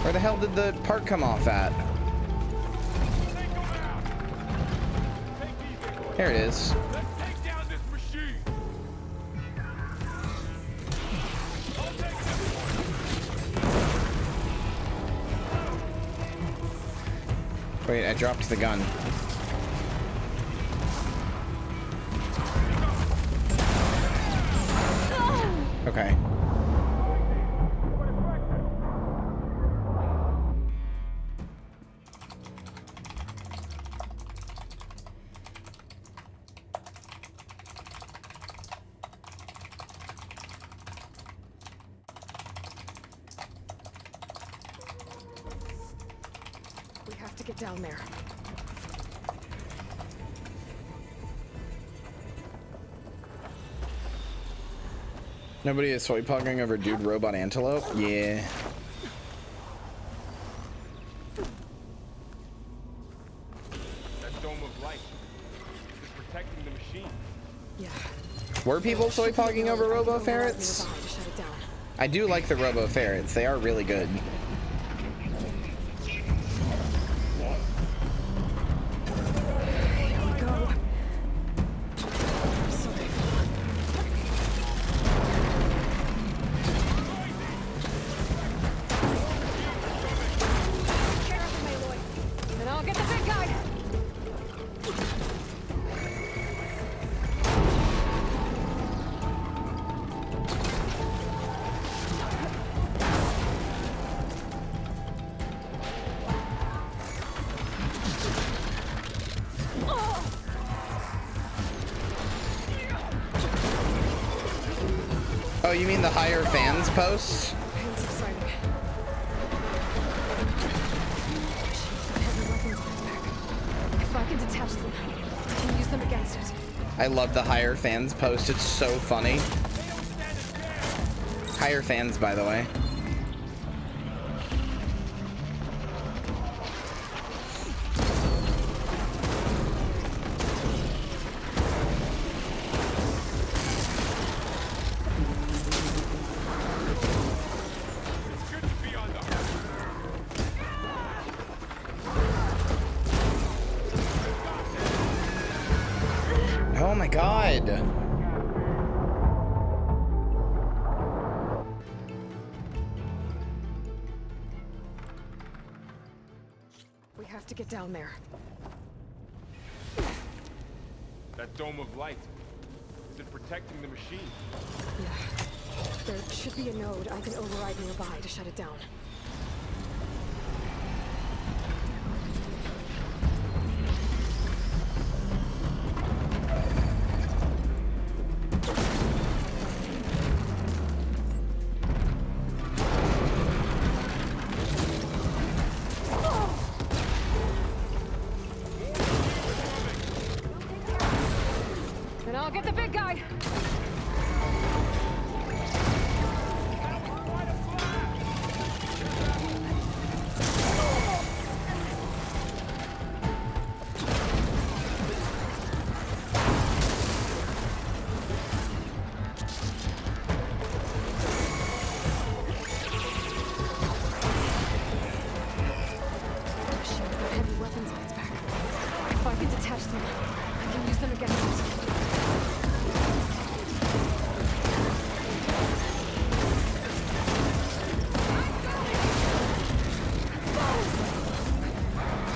Where the hell did the part come off at? There it is. Wait, I dropped the gun. Okay. Down there. Nobody is soy pugging over dude robot antelope? Yeah. That dome of light is protecting the machine. Yeah. Were people soy pugging over robo ferrets? I do like the robo ferrets. They are really good. Oh, you mean the higher fans posts? If I can detach them, I can use them against it. I love the higher fans post. It's so funny. Higher fans, by the way. Oh my god. We have to get down there. That dome of light, is it protecting the machine? Yeah. There should be a node I can override nearby to shut it down. And I'll get the big guy.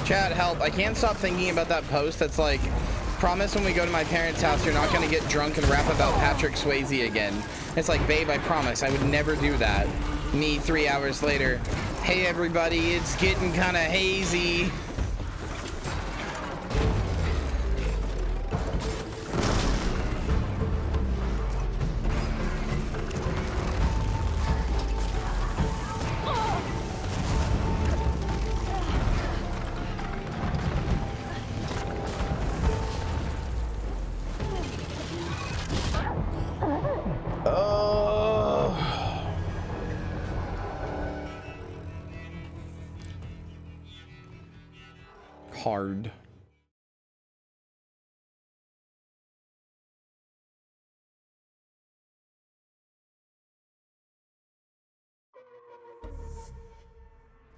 Chat, help. I can't stop thinking about that post that's like, promise when we go to my parents' house you're not going to get drunk and rap about Patrick Swayze again. It's like, babe, I promise I would never do that. Me 3 hours later, hey everybody, it's getting kind of hazy. hard.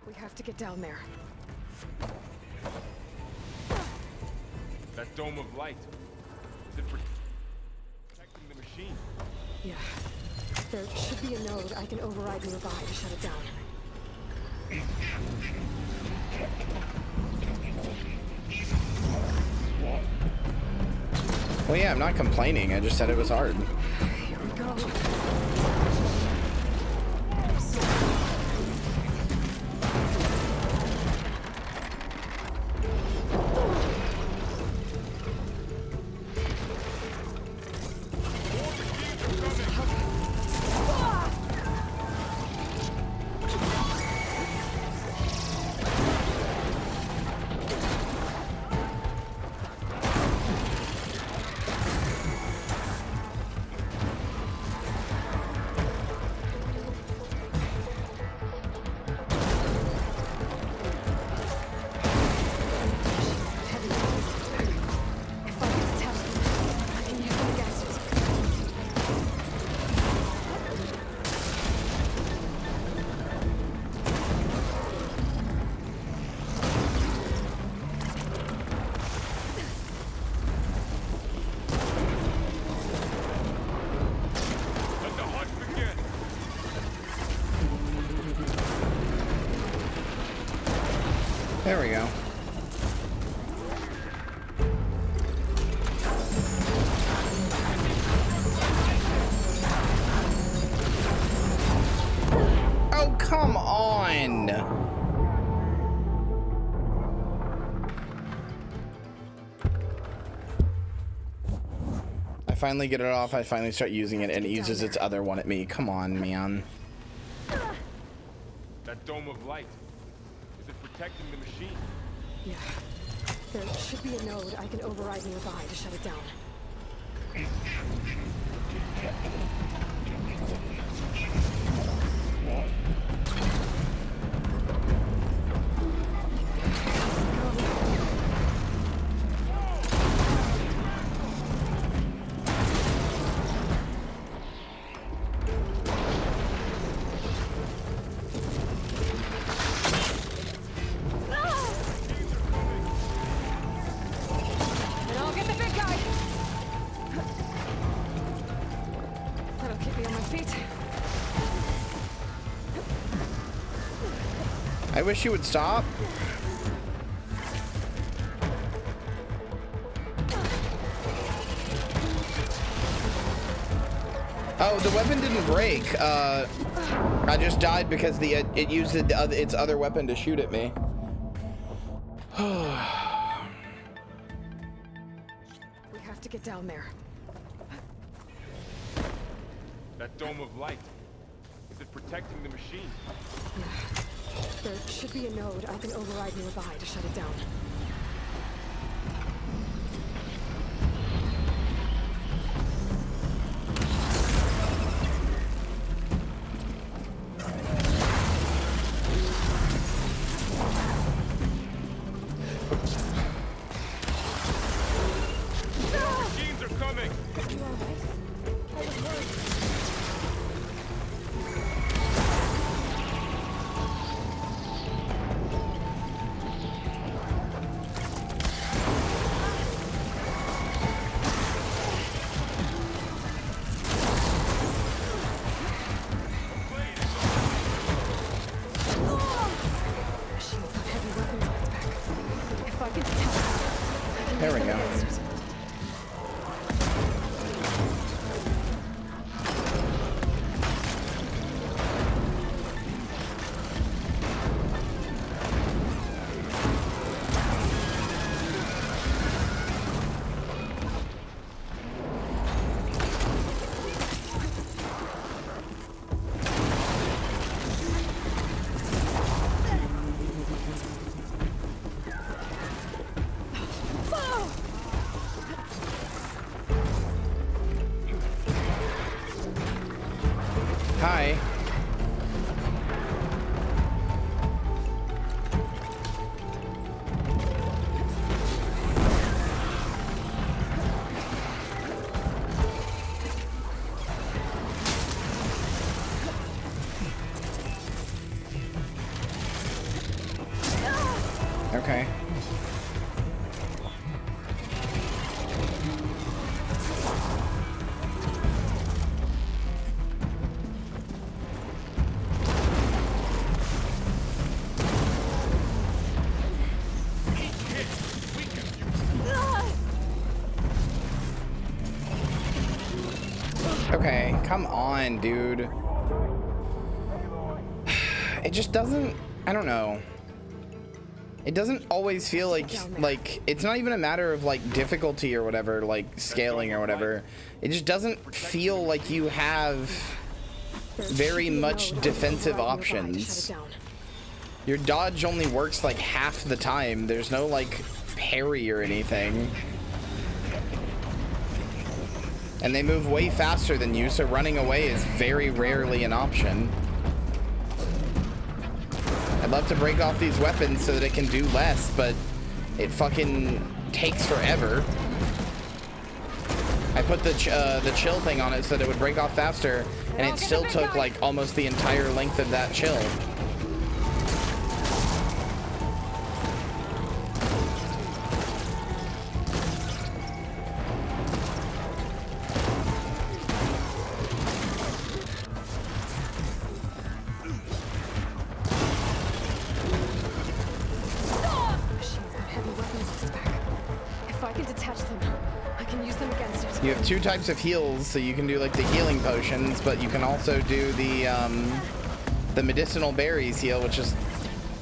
We have to get down there. That dome of light. Is it protecting the machine? Yeah. There should be a node I can override nearby to shut it down. Well, yeah, I'm not complaining. I just said it was hard. Here we go. There we go. Oh, come on. I finally get it off. I finally start using it, and it uses its other one at me. Come on, man. That dome of light. Is it protecting the machine? Yeah. There should be a node I can override nearby to shut it down. I wish you would stop. Oh, the weapon didn't break. I just died because it used its other weapon to shoot at me. We have to get down there. That dome of light. Is it protecting the machine? Yeah. There should be a node I can override nearby to shut it down. Machines are coming! You all right? I was worried. There we go. Hi. Okay. Okay, come on, dude. It just doesn't, I don't know. It doesn't always feel like it's not even a matter of like difficulty or whatever, like scaling or whatever. It just doesn't feel like you have very much defensive options. Your dodge only works like half the time. There's no like parry or anything. And they move way faster than you, so running away is very rarely an option. I'd love to break off these weapons so that it can do less, but it fucking takes forever. I put the chill thing on it so that it would break off faster, and it still took like almost the entire length of that chill. You have two types of heals, so you can do like the healing potions, but you can also do the medicinal berries heal, which is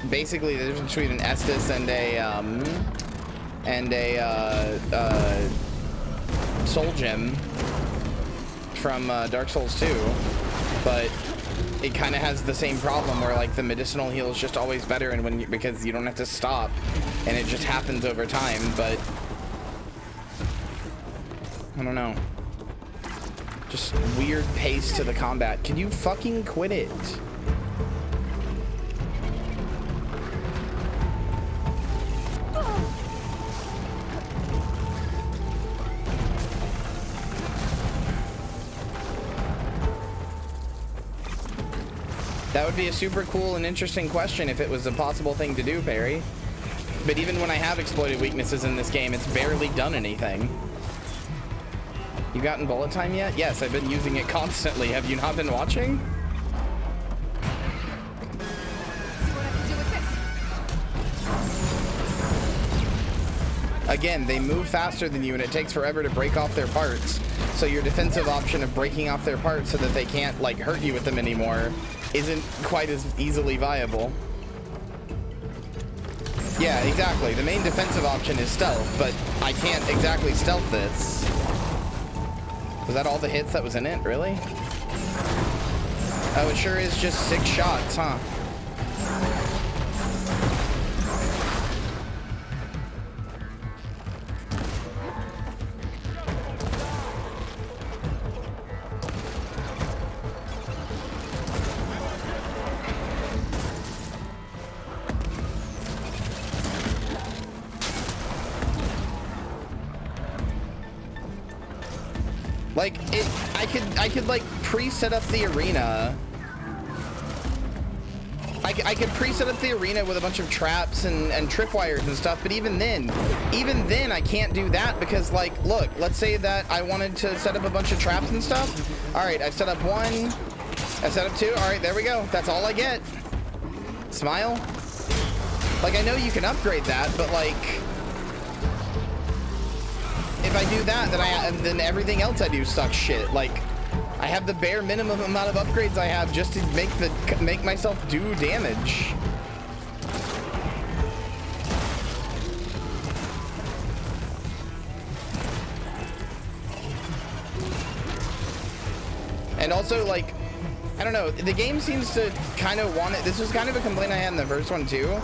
basically the difference between an Estus and a soul gem from Dark Souls 2, but it kind of has the same problem where like the medicinal heal is just always better, and because you don't have to stop, and it just happens over time, but. I don't know. Just weird pace to the combat. Can you fucking quit it? That would be a super cool and interesting question if it was a possible thing to do, Perry. But even when I have exploited weaknesses in this game, it's barely done anything. You gotten bullet time yet? Yes, I've been using it constantly. Have you not been watching? Again, they move faster than you, and it takes forever to break off their parts. So your defensive option of breaking off their parts so that they can't like hurt you with them anymore isn't quite as easily viable. Yeah, exactly. The main defensive option is stealth, but I can't exactly stealth this. Was that all the hits that was in it? Really? Oh, it sure is just 6 shots, huh? Like, I could like pre-set up the arena. I could pre-set up the arena with a bunch of traps and tripwires and stuff, but even then I can't do that because, like, look, let's say that I wanted to set up a bunch of traps and stuff. All right, I've set up 1, I've set up 2. All right, there we go. That's all I get. Smile. Like, I know you can upgrade that, but like, if I do that, then everything else I do sucks shit. Like, I have the bare minimum amount of upgrades I have just to make myself do damage. And also, like, I don't know, the game seems to kind of want it. This was kind of a complaint I had in the first one too.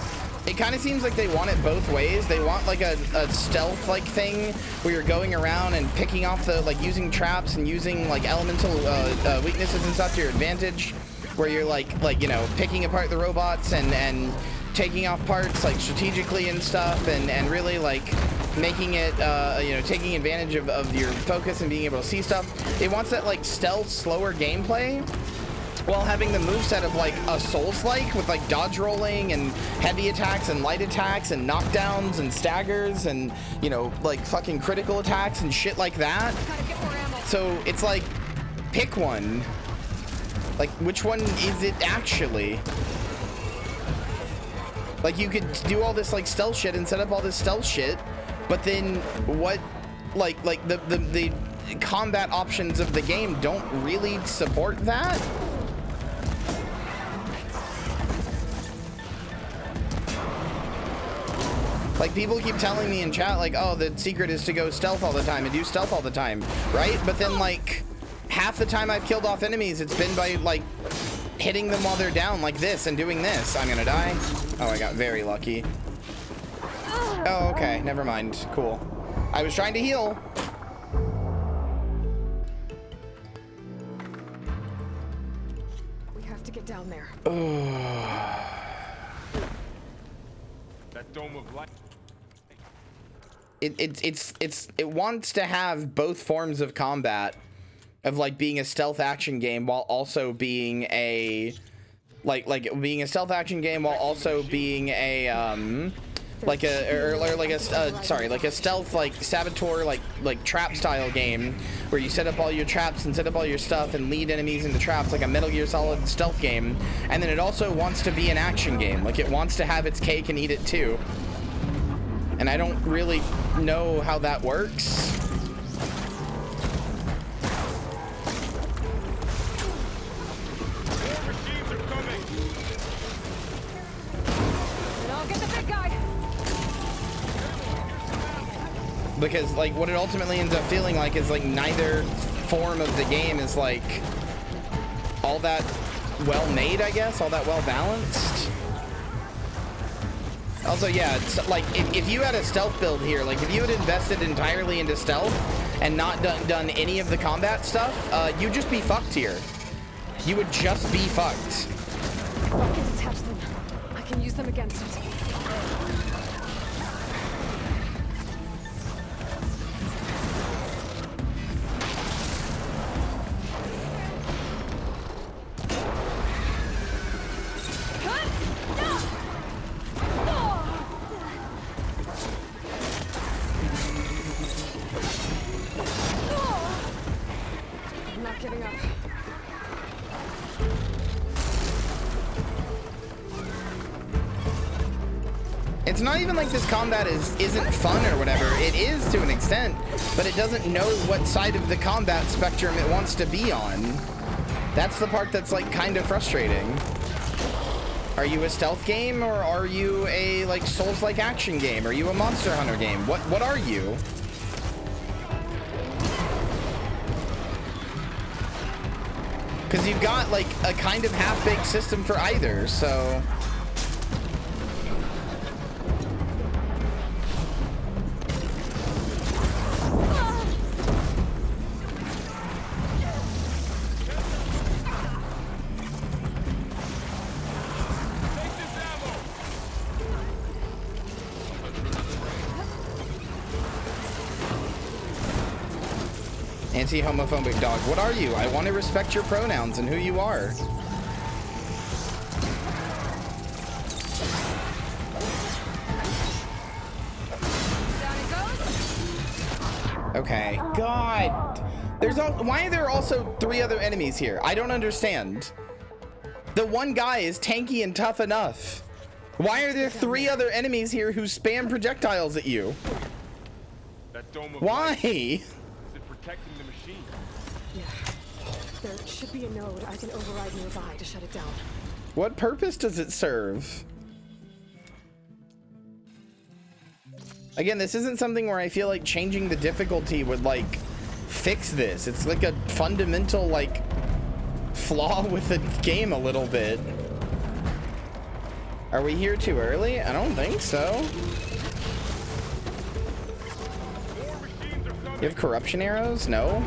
It kind of seems like they want it both ways. They want like a stealth-like thing where you're going around and picking off the, like, using traps and using like elemental weaknesses and stuff to your advantage, where you're like you know, picking apart the robots and taking off parts like strategically and stuff, and really like making it you know, taking advantage of your focus and being able to see stuff. It wants that like stealth, slower gameplay. while having the moveset of like a Souls-like with like dodge rolling and heavy attacks and light attacks and knockdowns and staggers and, you know, like fucking critical attacks and shit like that. So it's like, pick one. Like, which one is it actually? Like, you could do all this like stealth shit and set up all this stealth shit, but then what, like the combat options of the game don't really support that? Like, people keep telling me in chat, like, oh, the secret is to go stealth all the time and do stealth all the time, right? But then, like, half the time I've killed off enemies, it's been by, like, hitting them while they're down like this and doing this. I'm gonna die. Oh, I got very lucky. Oh, okay. Never mind. Cool. I was trying to heal. We have to get down there. That dome of light. It wants to have both forms of combat, of like being a stealth action game while also being a like being a stealth action game while also being a like a stealth like saboteur like trap style game where you set up all your traps and set up all your stuff and lead enemies into traps, like a Metal Gear Solid stealth game. And then it also wants to be an action game, like it wants to have its cake and eat it too. And I don't really know how that works. Because like what it ultimately ends up feeling like is like neither form of the game is like all that well made, I guess, all that well balanced. Also, yeah, it's like if you had a stealth build here, like if you had invested entirely into stealth and not done any of the combat stuff, you'd just be fucked here. You would just be fucked. I can detach them. I can use them against it. It's not even like this combat isn't fun or whatever. It is to an extent, but it doesn't know what side of the combat spectrum it wants to be on. That's the part that's like kind of frustrating. Are you a stealth game or are you a like Souls-like action game? Are you a Monster Hunter game? What are you? Because you've got like a kind of half-baked system for either, so. Anti-homophobic dog. What are you? I want to respect your pronouns and who you are. Okay. God. Why are there also 3 other enemies here? I don't understand. The one guy is tanky and tough enough. Why are there 3 other enemies here who spam projectiles at you? That dome of Why? light. Is it protecting the machine? Yeah. There should be a node I can override nearby to shut it down. What purpose does it serve? Again, this isn't something where I feel like changing the difficulty would like fix this. It's like a fundamental like flaw with the game a little bit. Are we here too early? I don't think so. You have corruption arrows? No.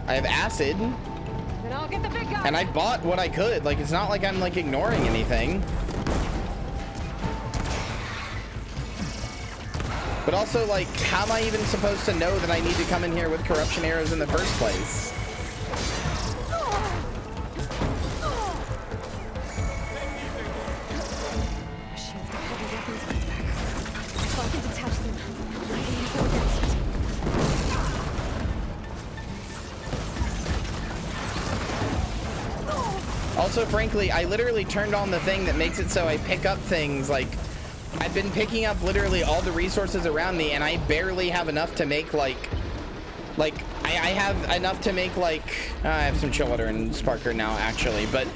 I have acid. Then I'll get the big guy. And I bought what I could. Like, it's not like I'm like ignoring anything. But also, like, how am I even supposed to know that I need to come in here with corruption arrows in the first place? Also, frankly, I literally turned on the thing that makes it so I pick up things. Like, I've been picking up literally all the resources around me, and I barely have enough to make, like I have enough to make, like, I have some chill water and sparker now, actually, but,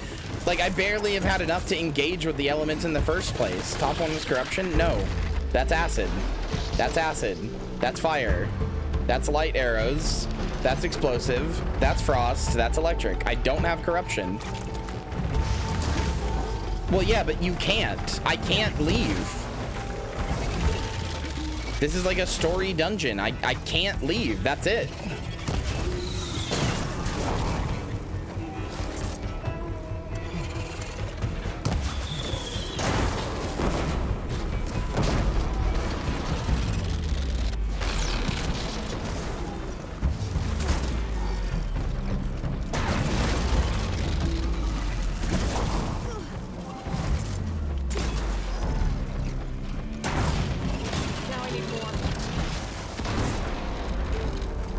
like, I barely have had enough to engage with the elements in the first place. Top one was corruption? No. That's acid. That's acid. That's fire. That's light arrows. That's explosive. That's frost. That's electric. I don't have corruption. Well, yeah, but you can't. I can't leave. This is like a story dungeon. I can't leave. That's it.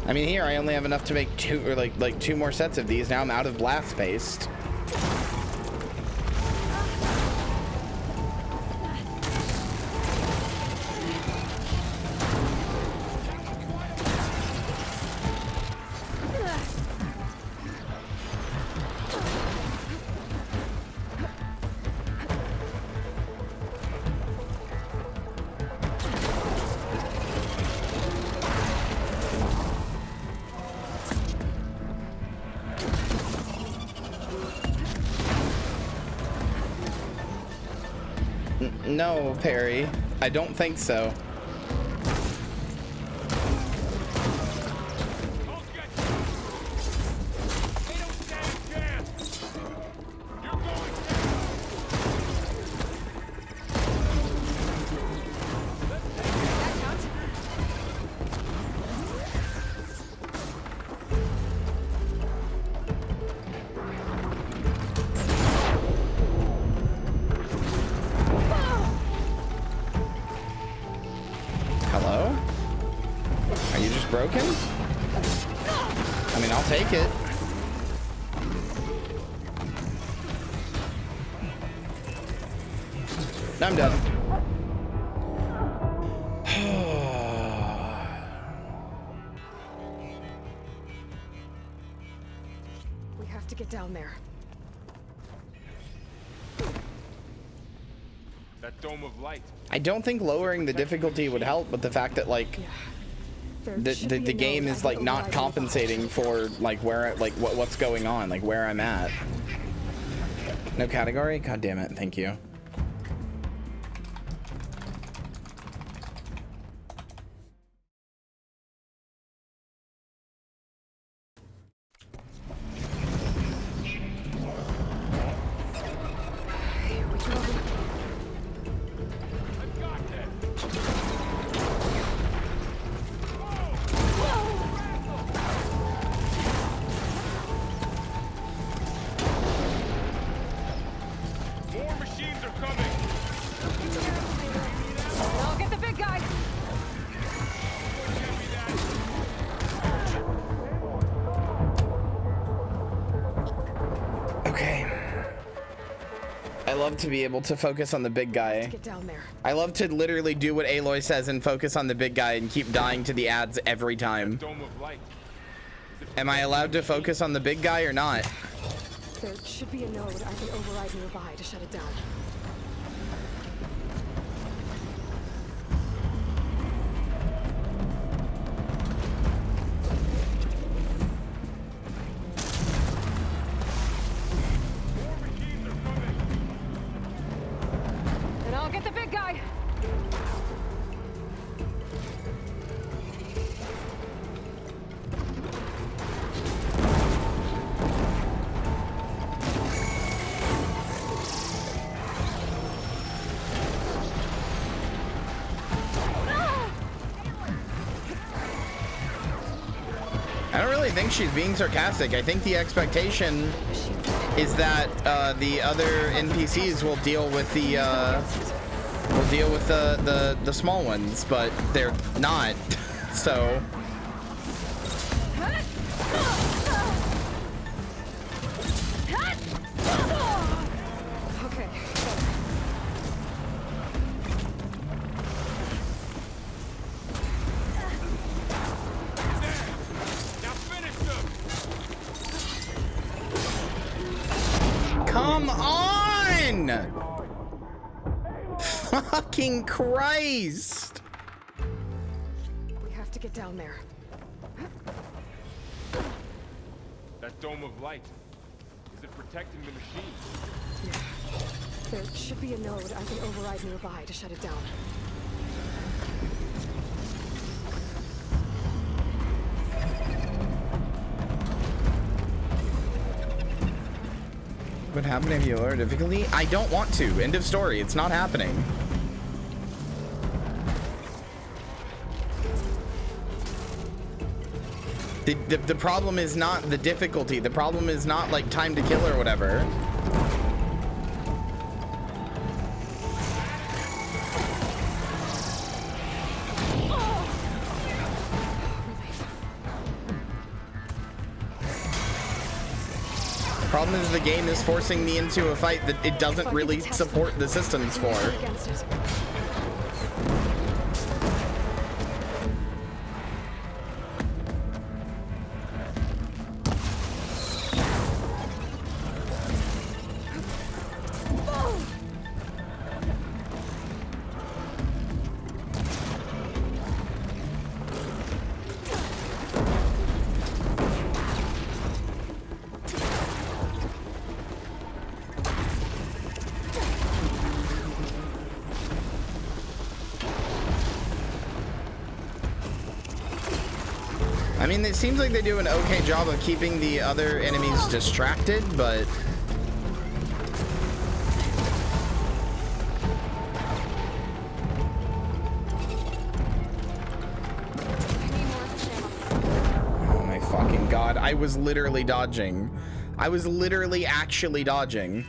I mean, here I only have enough to make two, or like two more sets of these. Now I'm out of blast paste. No, Perry. I don't think so. Hello? Are you just broken? I mean, I'll take it. I'm done. We have to get down there. That dome of light. I don't think lowering the difficulty would help, but the fact that, like, the game is, like, not compensating for, like, where, like, what's going on, like, where I'm at. No category? God damn it. Thank you. More machines are coming. I'll get the big guy. Okay. I love to be able to focus on the big guy. Get down there. I love to literally do what Aloy says and focus on the big guy and keep dying to the ads every time. Dome of light. Am I allowed to focus on the big guy or not? There should be a node I can override nearby to shut it down. And I'll get the big guy. I don't really think she's being sarcastic. I think the expectation is that the other NPCs will deal with the small ones, but they're not. So Come on! Fucking Christ! We have to get down there. That dome of light. Is it protecting the machine? Yeah. There should be a node I can override nearby to shut it down. What happened if you lower difficulty? I don't want to. End of story. It's not happening. The problem is not the difficulty. The problem is not like time to kill or whatever. The problem is the game is forcing me into a fight that it doesn't really support the systems for. I mean, it seems like they do an okay job of keeping the other enemies distracted, but... Oh my fucking god, I was literally dodging. I was literally actually dodging.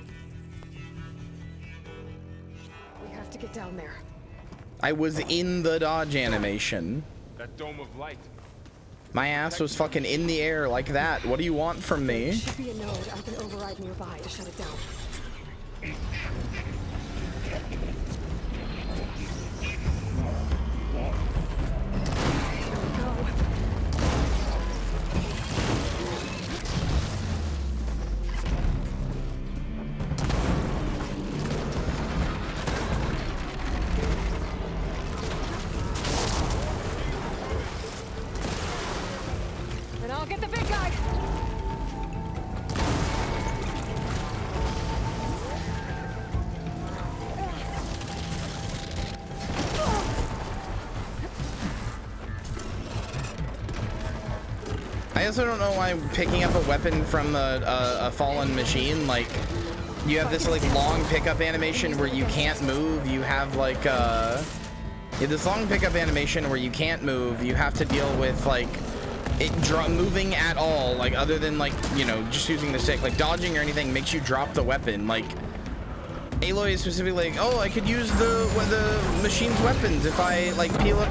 We have to get down there. I was in the dodge animation. That dome of light. My ass was fucking in the air like that. What do you want from me? There should be a node I can override nearby to shut it down. And I'll get the big guy. I also don't know why picking up a weapon from a fallen machine, like, you have this like long pickup animation where you can't move. You have like this long pickup animation where you can't move. You have to deal with like moving at all, like other than like, you know, just using the stick. Like dodging or anything makes you drop the weapon. Like Aloy is specifically like, oh, I could use the machine's weapons if I like peel it,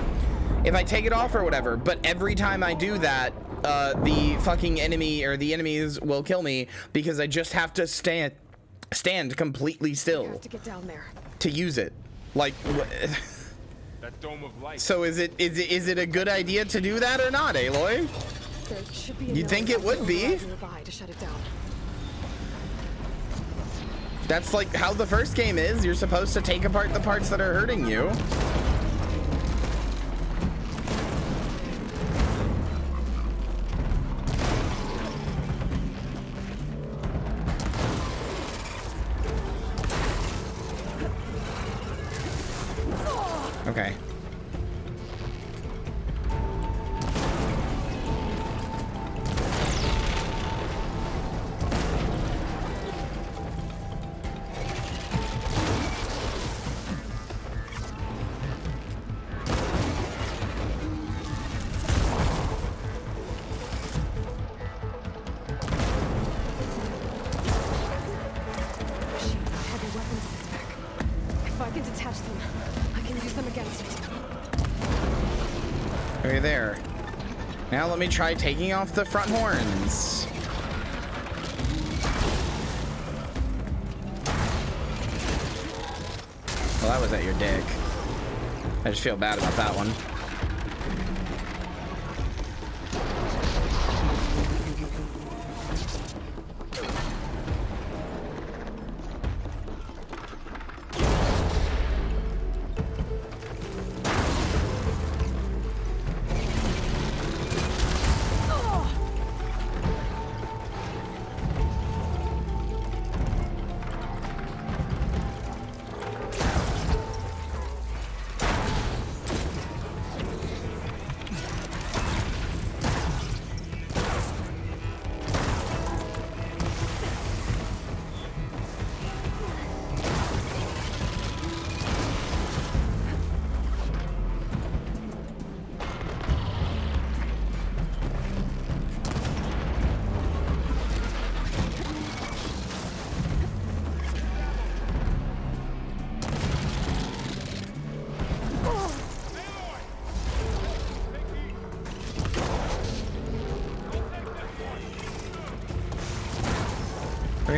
if I take it off or whatever. But every time I do that, the fucking enemy or the enemies will kill me because I just have to stand completely still have to get down there to use it. Like, That dome of light. so is it a good idea to do that or not, Aloy? There should be a You'd think it would be. nearby to shut it down. That's like how the first game is. You're supposed to take apart the parts that are hurting you. Okay. Machines have heavy weapons in its back. If I can detach them, I can use them against it. Okay, there. Now let me try taking off the front horns. Well, that was at your dick. I just feel bad about that one.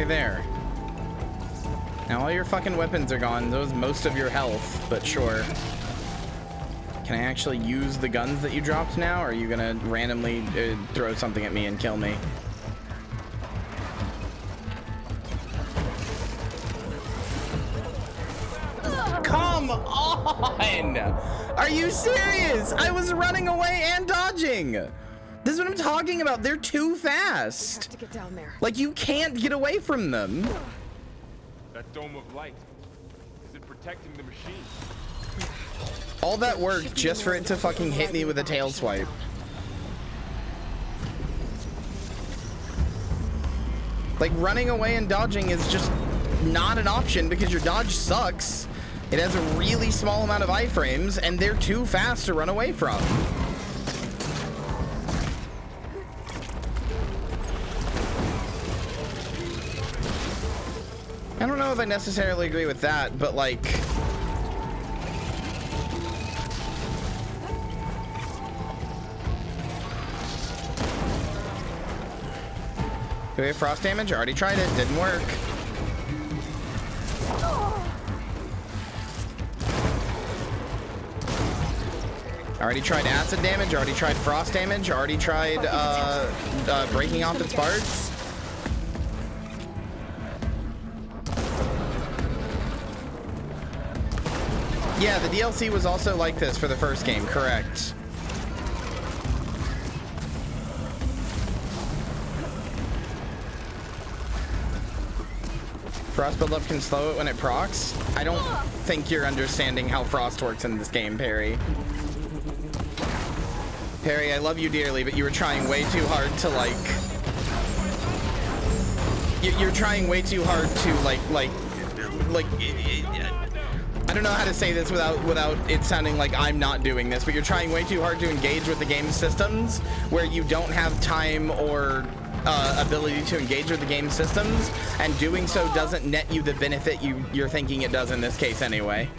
they're there. Now all your fucking weapons are gone. Those most of your health, but sure. Can I actually use the guns that you dropped now, or are you gonna randomly throw something at me and kill me? Come on! Are you serious? I was running away and dodging! This is what I'm talking about. They're too fast. Have to get down there. Like, you can't get away from them. That dome of light. Is it protecting the machine? All that work just for it to fucking hit me with a tail swipe. Like, running away and dodging is just not an option because your dodge sucks. It has a really small amount of iframes and they're too fast to run away from. I don't know if I necessarily agree with that, but like... Do we have frost damage? I already tried it, didn't work. Already tried acid damage, already tried frost damage, already tried breaking off its parts. Yeah, the DLC was also like this for the first game, correct. Frost buildup can slow it when it procs. I don't think you're understanding how frost works in this game, Perry. Perry, I love you dearly, but you were trying way too hard to like... You're trying way too hard to I don't know how to say this without it sounding like I'm not doing this, but you're trying way too hard to engage with the game systems where you don't have time or ability to engage with the game systems, and doing so doesn't net you the benefit you're thinking it does in this case anyway.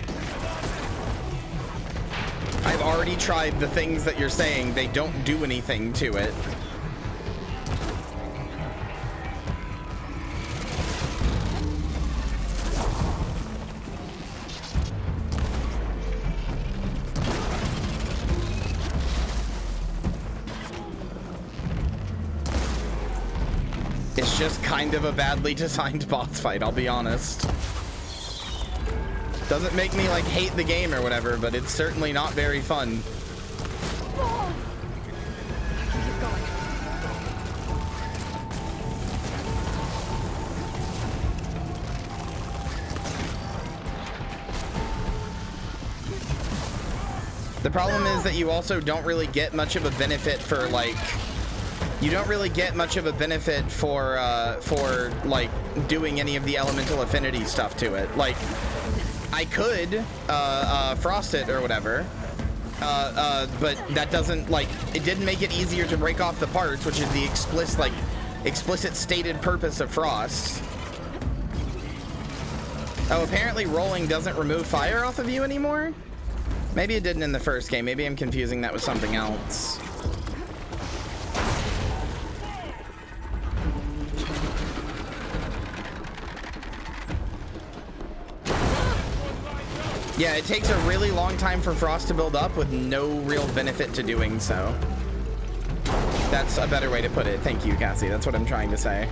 I've already tried the things that you're saying. They don't do anything to it. It's just kind of a badly designed boss fight, I'll be honest. Doesn't make me like hate the game or whatever, but it's certainly not very fun. The problem is that you also don't really get much of a benefit for like... You don't really get much of a benefit for like doing any of the elemental affinity stuff to it. Like, I could frost it or whatever, but that doesn't like, it didn't make it easier to break off the parts, which is the explicit stated purpose of frost. Oh, apparently rolling doesn't remove fire off of you anymore? Maybe it didn't in the first game. Maybe I'm confusing that with something else. Yeah, it takes a really long time for frost to build up with no real benefit to doing so. That's a better way to put it. Thank you, Cassie. That's what I'm trying to say.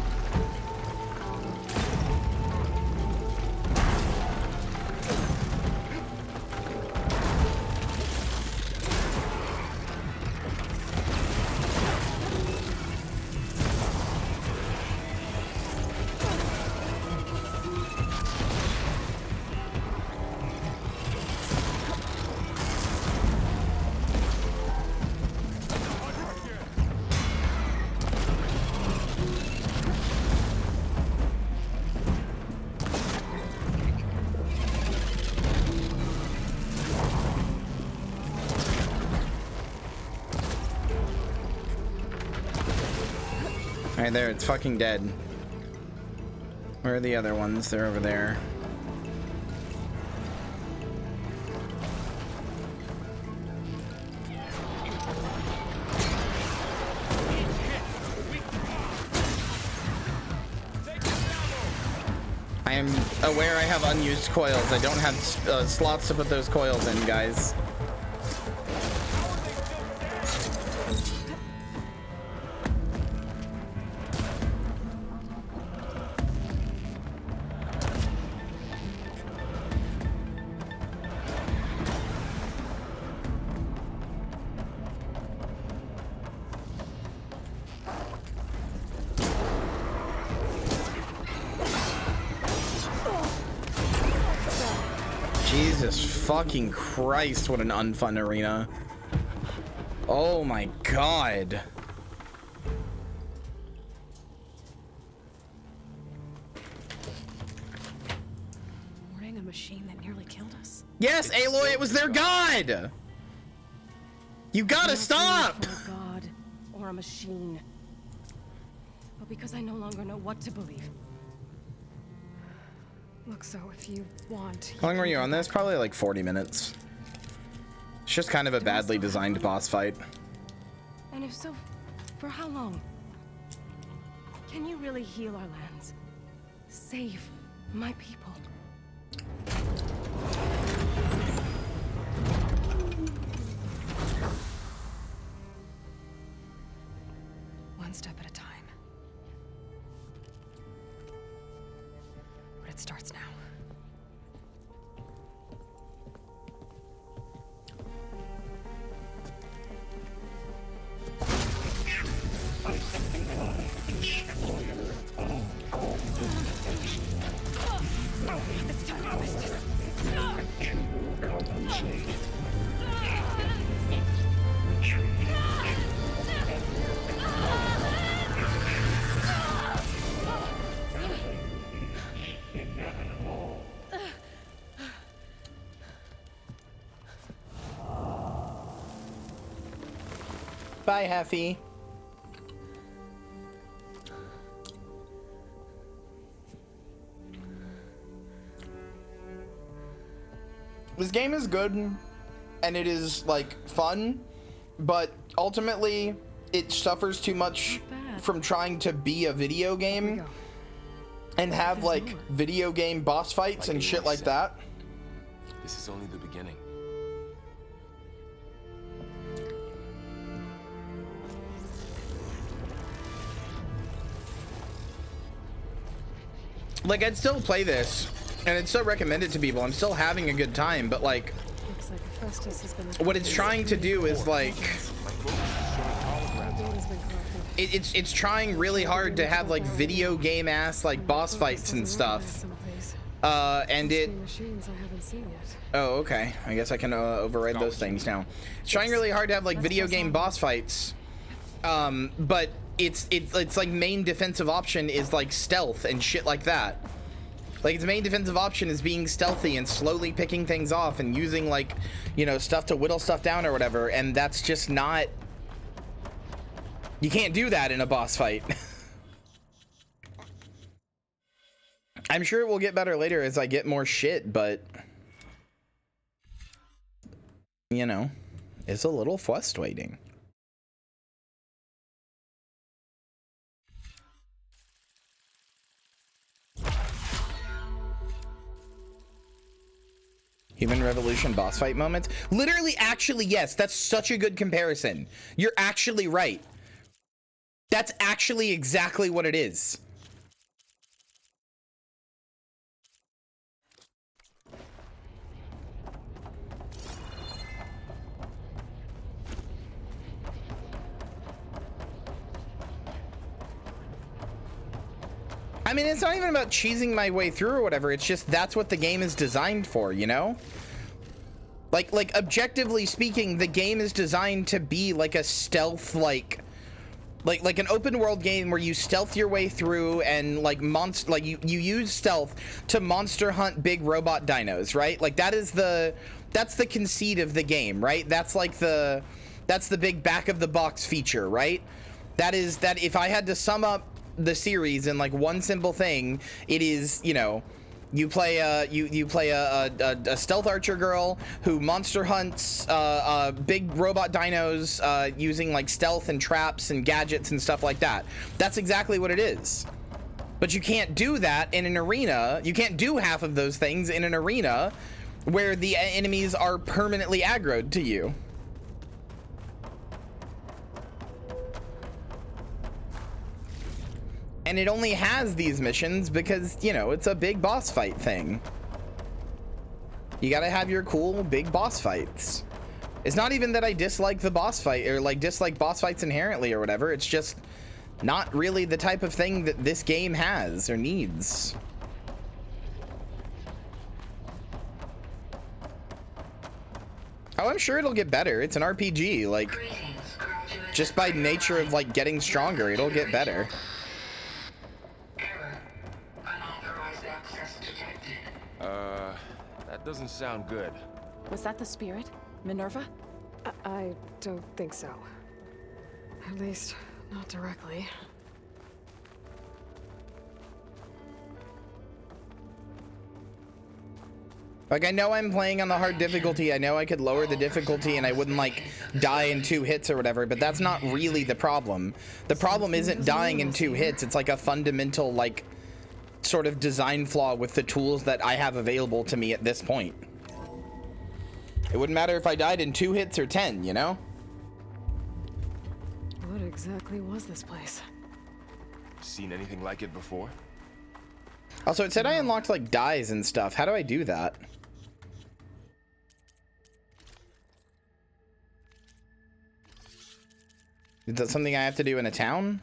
Right there, it's fucking dead. Where are the other ones? They're over there. aware I have unused coils. I don't have slots to put those coils in, guys. Jesus fucking Christ, what an unfun arena. Oh my god. Warning a machine that nearly killed us. Yes, Aloy, it was their god! You gotta stop! For a god or a machine. But because I no longer know what to believe. Look, so if you want... How long were you on this? Probably like 40 minutes. It's just kind of a badly designed boss fight. And if so, for how long? Can you really heal our lands? Save my people? One step at a time. But it starts now. Bye, Heffy. This game is good, and it is, like, fun, but ultimately, it suffers too much from trying to be a video game and have, like, video game boss fights and shit like that. This is only the beginning. Like, I'd still play this, and I'd still recommend it to people. I'm still having a good time, but, like, what it's trying to do is, like, it's trying really hard to have, like, video game ass, like, boss fights and stuff. And it... Oh, okay. I guess I can override those things now. It's trying really hard to have, like, video game boss fights. But it's like main defensive option is like stealth and shit like that. Like its main defensive option is being stealthy and slowly picking things off and using, like, you know, stuff to whittle stuff down or whatever, and that's just not... You can't do that in a boss fight. I'm sure it will get better later as I get more shit, but you know, it's a little frustrating. Human Revolution boss fight moments? Literally, actually, yes. That's such a good comparison. You're actually right. That's actually exactly what it is. I mean, it's not even about cheesing my way through or whatever. It's just that's what the game is designed for, you know? Like objectively speaking, the game is designed to be like a stealth, like an open world game where you stealth your way through and like you use stealth to monster hunt big robot dinos, right? Like that's the conceit of the game, right? That's the big back of the box feature, right? That if I had to sum up the series in like one simple thing, it is, you know, you play a stealth archer girl who monster hunts big robot dinos using like stealth and traps and gadgets and stuff like that. That's exactly what it is. But you can't do that in an arena. You can't do half of those things in an arena where the enemies are permanently aggroed to you. And it only has these missions because, you know, it's a big boss fight thing. You gotta have your cool big boss fights. It's not even that I dislike the boss fight or like dislike boss fights inherently or whatever. It's just not really the type of thing that this game has or needs. Oh, I'm sure it'll get better. It's an RPG. Like, just by nature of like getting stronger, it'll get better. That doesn't sound good. Was that the spirit? Minerva? I don't think so. At least, not directly. Like, I know I'm playing on the hard difficulty. I know I could lower the difficulty and I wouldn't like die in 2 hits or whatever, but that's not really the problem. The problem isn't dying in 2 hits. It's like a fundamental like sort of design flaw with the tools that I have available to me at this point. It wouldn't matter if I died in 2 hits or 10, you know? What exactly was this place? Seen anything like it before? Also, it said I unlocked like dyes and stuff. How do I do that? Is that something I have to do in a town?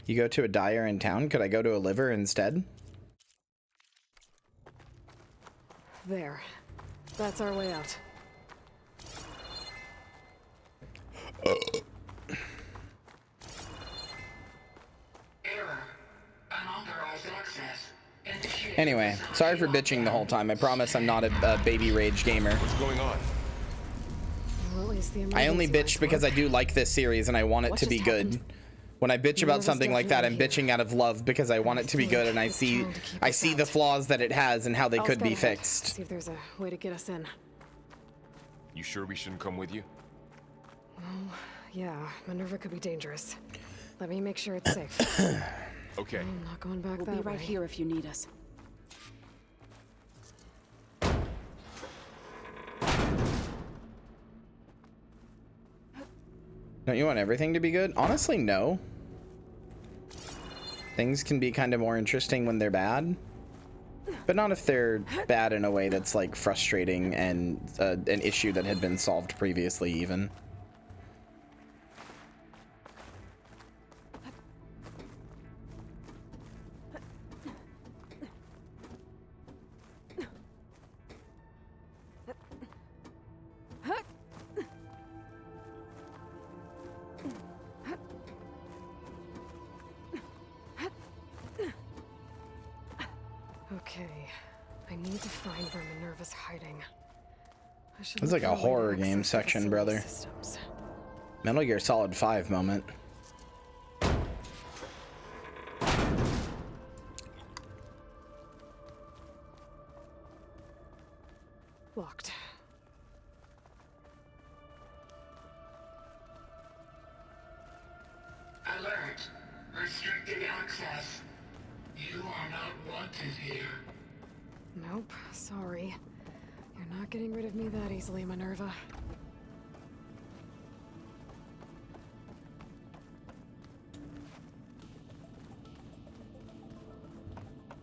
You go to a dyer in town? Could I go to a liver instead? There. That's our way out. Anyway, sorry for bitching the whole time. I promise I'm not a baby rage gamer. What's going on? Well, at least the I only emergency bitch because I lights do like this series and I want it to be good. When I bitch about something like that, I'm bitching out of love because I want it to be good and I see the flaws that it has and how they could be fixed. See if there's a way to get us in. You sure we shouldn't come with you? Well, yeah, Minerva could be dangerous. Let me make sure it's safe. Okay. I'm not going back We'll that be right way. here if you need us. Don't you want everything to be good? Honestly, no. Things can be kind of more interesting when they're bad. But not if they're bad in a way that's like frustrating and an issue that had been solved previously even. Okay, I need to find where Minerva's hiding. It's like a horror game section, brother. Metal Gear Solid 5 moment. Locked. Alert! Restricted access. You are not wanted here. Nope, sorry. You're not getting rid of me that easily, Minerva.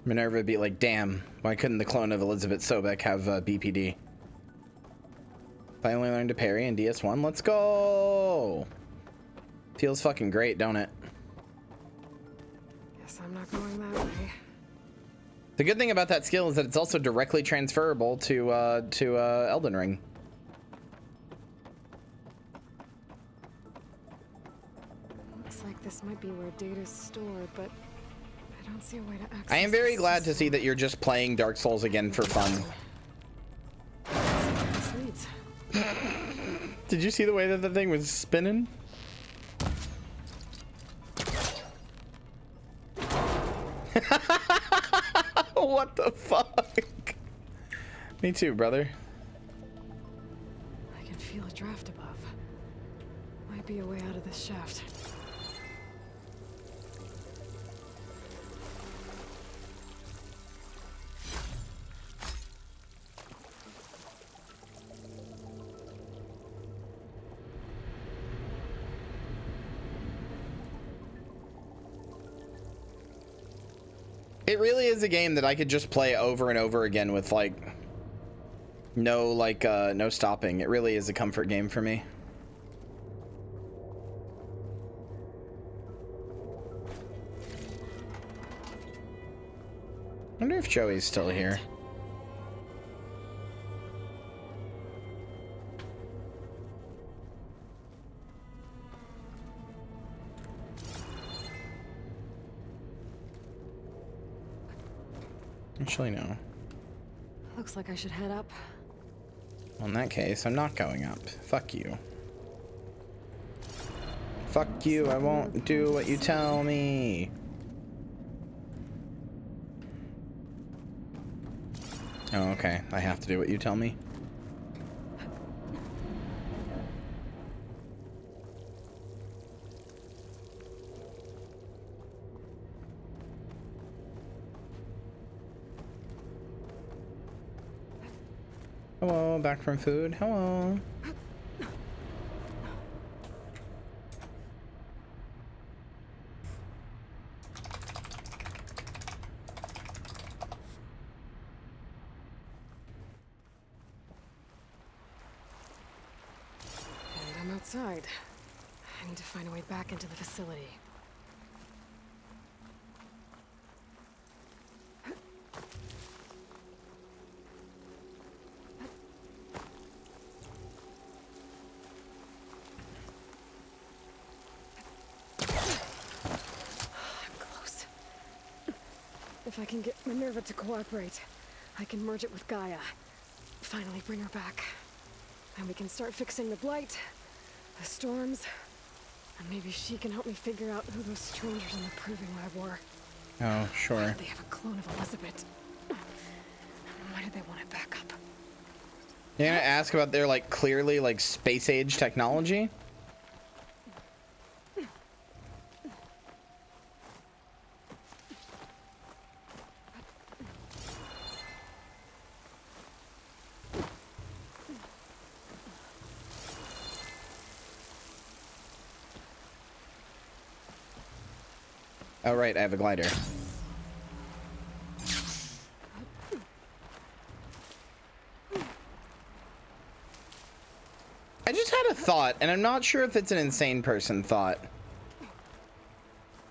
Minerva would be like, damn, why couldn't the clone of Elizabeth Sobek have BPD? Finally learned to parry in DS1. Let's go! Feels fucking great, don't it? Guess I'm not going that way. The good thing about that skill is that it's also directly transferable to Elden Ring. Looks like this might be where data's stored, but I don't see a way to access. I am very glad to see that you're just playing Dark Souls again for fun. This leads. Did you see the way that the thing was spinning? What the fuck? Me too, brother. love. Might be a way out of this shaft. It really is a game that I could just play over and over again with like no stopping. It really is a comfort game for me. I wonder if Joey's still here. Actually, no. Looks like I should head up. Well, in that case, I'm not going up. Fuck you. Fuck you, I won't do what you tell me. Oh, okay. I have to do what you tell me. Hello, back from food. Hello. And I'm outside. I need to find a way back into the facility. If I can get Minerva to cooperate, I can merge it with Gaia. Finally bring her back. And we can start fixing the blight, the storms, and maybe she can help me figure out who those strangers in the proving lab were. Oh, sure. Why did they have a clone of Elizabeth? Why did they want it back up? You're gonna ask about their like clearly like space age technology? Oh, right, I have a glider. I just had a thought, and I'm not sure if it's an insane person thought.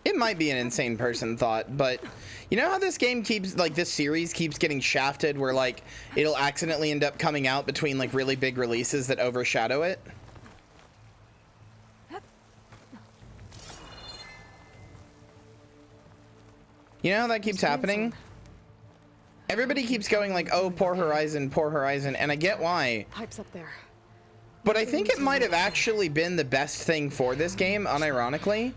It might be an insane person thought, but you know how this game keeps, like this series keeps getting shafted where like it'll accidentally end up coming out between like really big releases that overshadow it? You know how that keeps happening? Everybody keeps going like, oh, poor Horizon, and I get why. Pipes up there. But I think it might have actually been the best thing for this game, unironically.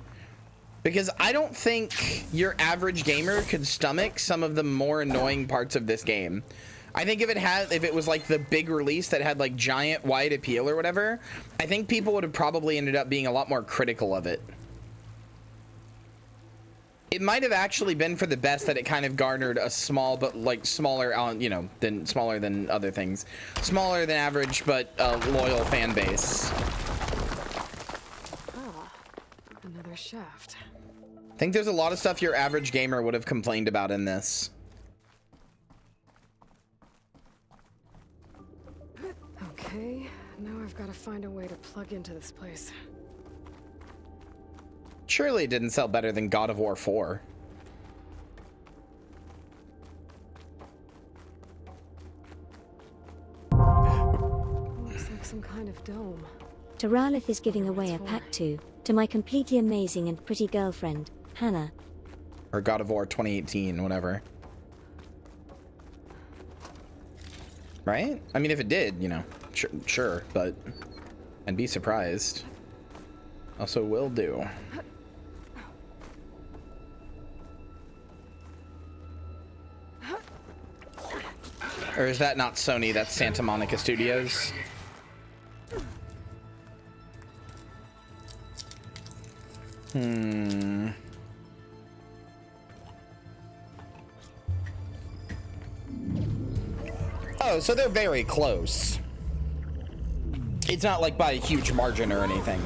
Because I don't think your average gamer could stomach some of the more annoying parts of this game. I think if it was like the big release that had like giant wide appeal or whatever, I think people would have probably ended up being a lot more critical of it. It might have actually been for the best that it kind of garnered a small, but like smaller, you know, smaller than other things. Smaller than average, but loyal fan base. Ah, another shaft. I think there's a lot of stuff your average gamer would have complained about in this. Okay, now I've got to find a way to plug into this place. Surely it didn't sell better than God of War 4. Looks like some kind of dome. Torralith is giving away a pack to my completely amazing and pretty girlfriend, Hannah. Or God of War 2018, whatever. Right? I mean, if it did, you know, sure, but I'd be surprised. Also will do. Or is that not Sony? That's Santa Monica Studios. Oh, so they're very close. It's not like by a huge margin or anything.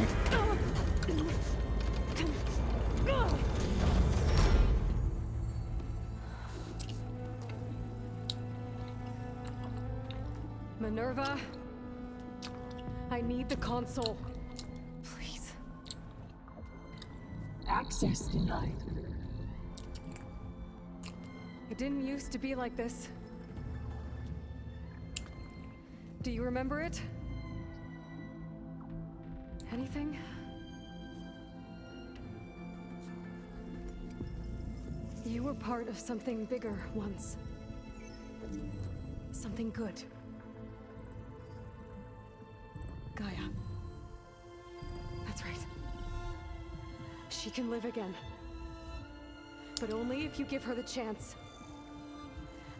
Minerva, I need the console. Please. Access denied. It didn't used to be like this. Do you remember it? Anything? You were part of something bigger once. Something good. Gaia. That's right. She can live again. But only if you give her the chance.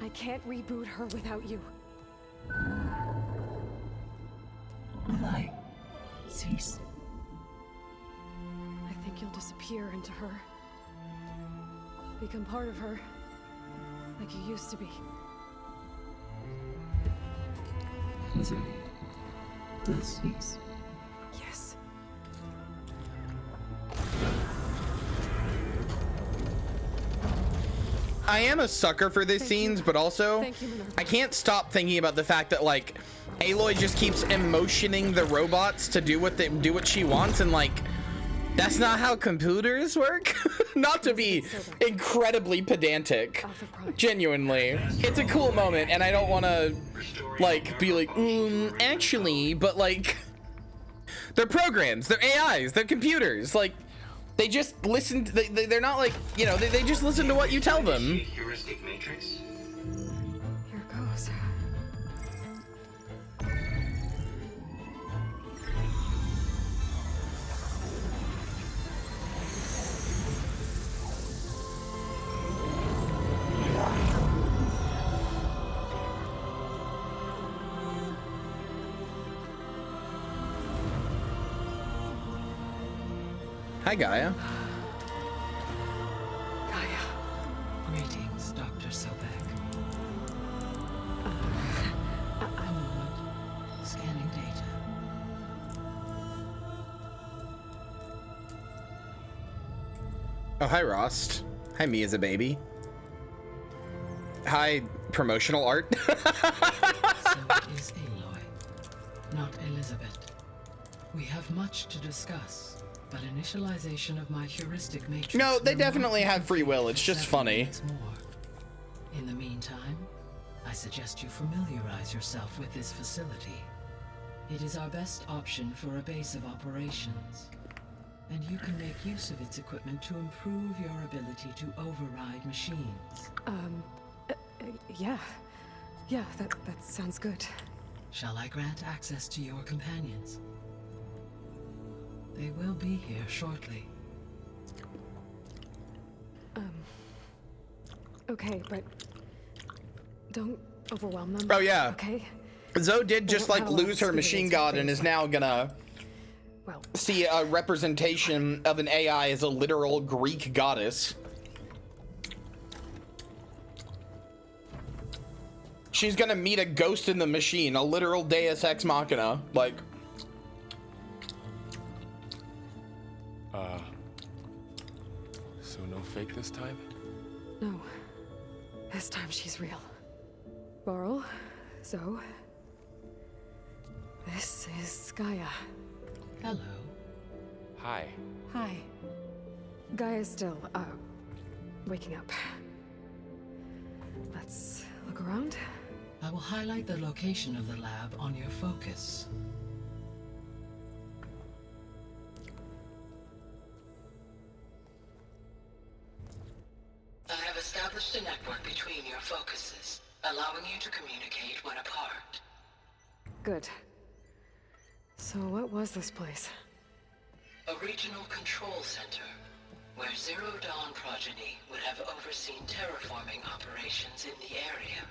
I can't reboot her without you. Aloy, cease. I think you'll disappear into her. Become part of her. Like you used to be. Misery. Will cease. Yes. I am a sucker for these scenes, but also I can't stop thinking about the fact that like Aloy just keeps emotioning the robots to do what she wants, and like that's not how computers work. Not to be incredibly pedantic, genuinely, it's a cool moment, and I don't want to like be like actually, but like they're programs, they're AIs, they're computers, like they just listen to, they're not like, you know, they just listen to what you tell them. Heuristic matrix. Here goes. Hi, Gaia. Gaia. Greetings, Dr. Sobek. A moment. Scanning data. Oh, hi, Rost. Hi, me as a baby. Hi, promotional art. So it is Aloy, not Elizabeth. We have much to discuss. But initialization of my heuristic matrix. No, they definitely have free will. It's just funny. In the meantime, I suggest you familiarize yourself with this facility. It is our best option for a base of operations, and you can make use of its equipment to improve your ability to override machines. Yeah. Yeah, that sounds good. Shall I grant access to your companions? They will be here shortly. Okay, but don't overwhelm them. Oh yeah. Okay. Zoe did just like lose her machine god and is now gonna see a representation of an AI as a literal Greek goddess. She's gonna meet a ghost in the machine, a literal Deus Ex Machina, like. So no fake this time? No. This time she's real. Laurel, Zoe. This is Gaia. Hello. Hi. Hi. Gaia's still, waking up. Let's look around. I will highlight the location of the lab on your focus. I have established a network between your focuses, allowing you to communicate when apart. Good. So what was this place? A regional control center, where Zero Dawn progeny would have overseen terraforming operations in the area.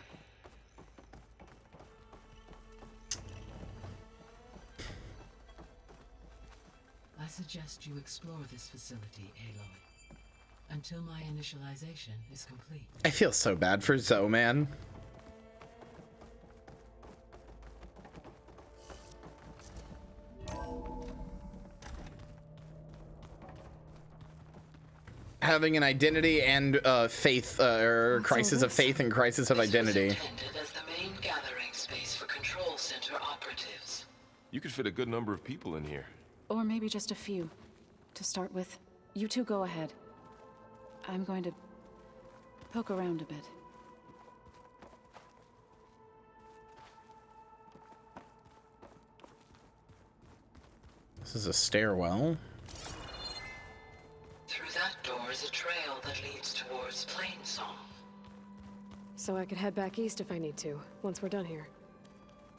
I suggest you explore this facility, Aloy, until my initialization is complete. I feel so bad for Zoe, man. Having an identity and faith, or crisis of faith and crisis of identity. This was intended as the main gathering space for control center operatives. You could fit a good number of people in here. Or maybe just a few. To start with, you two go ahead. I'm going to poke around a bit. This is a stairwell. Through that door is a trail that leads towards Plainsong. So I could head back east if I need to, once we're done here.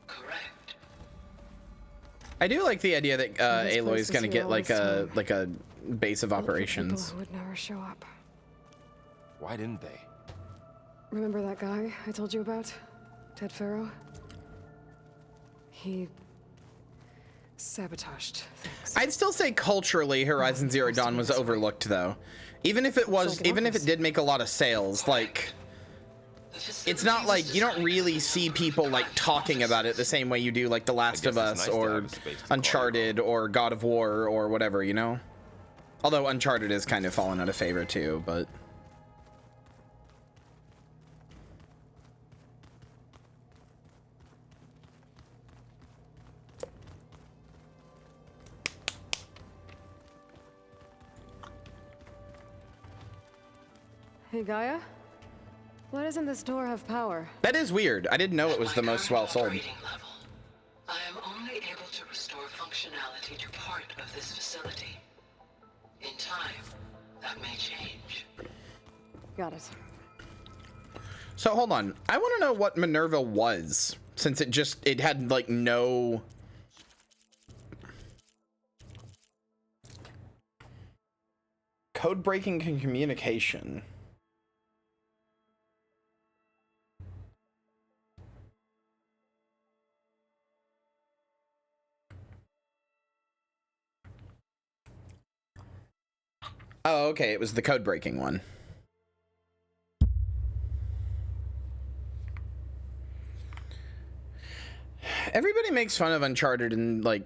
Correct. I do like the idea that This Aloy place is gonna is get here like all a this base of People operations. who would never show up. Why didn't they? Remember that guy I told you about? Ted Farrow? He sabotaged things. I'd still say culturally Horizon Zero Dawn was overlooked though. Even if it was, even if it did make a lot of sales, like it's not like you don't really see people like talking about it the same way you do like The Last of Us or Uncharted or God of War or whatever, you know? Although Uncharted is kind of fallen out of favor too, but Hey, Gaia? Why doesn't this door have power? that is weird. I didn't know it was the most well sold. I am only able to restore functionality to part of this facility. In time, that may change. Got it. So hold on. I want to know what Minerva was, since it had like no code breaking and communication. Oh, okay. It was the code breaking one. Everybody makes fun of Uncharted and like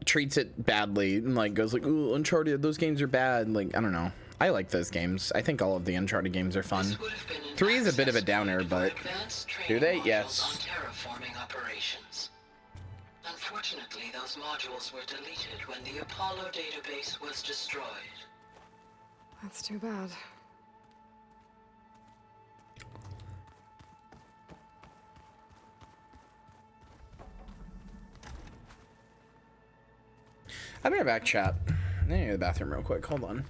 treats it badly and like goes like, "Ooh, Uncharted, those games are bad." Like, I don't know. I like those games. I think all of the Uncharted games are fun. 3 is a bit of a downer, but do they? Yes. Terraforming operations. Unfortunately, those modules were deleted when the Apollo database was destroyed. That's too bad. I'll be right back, chat. I need to go to the bathroom real quick. Hold on.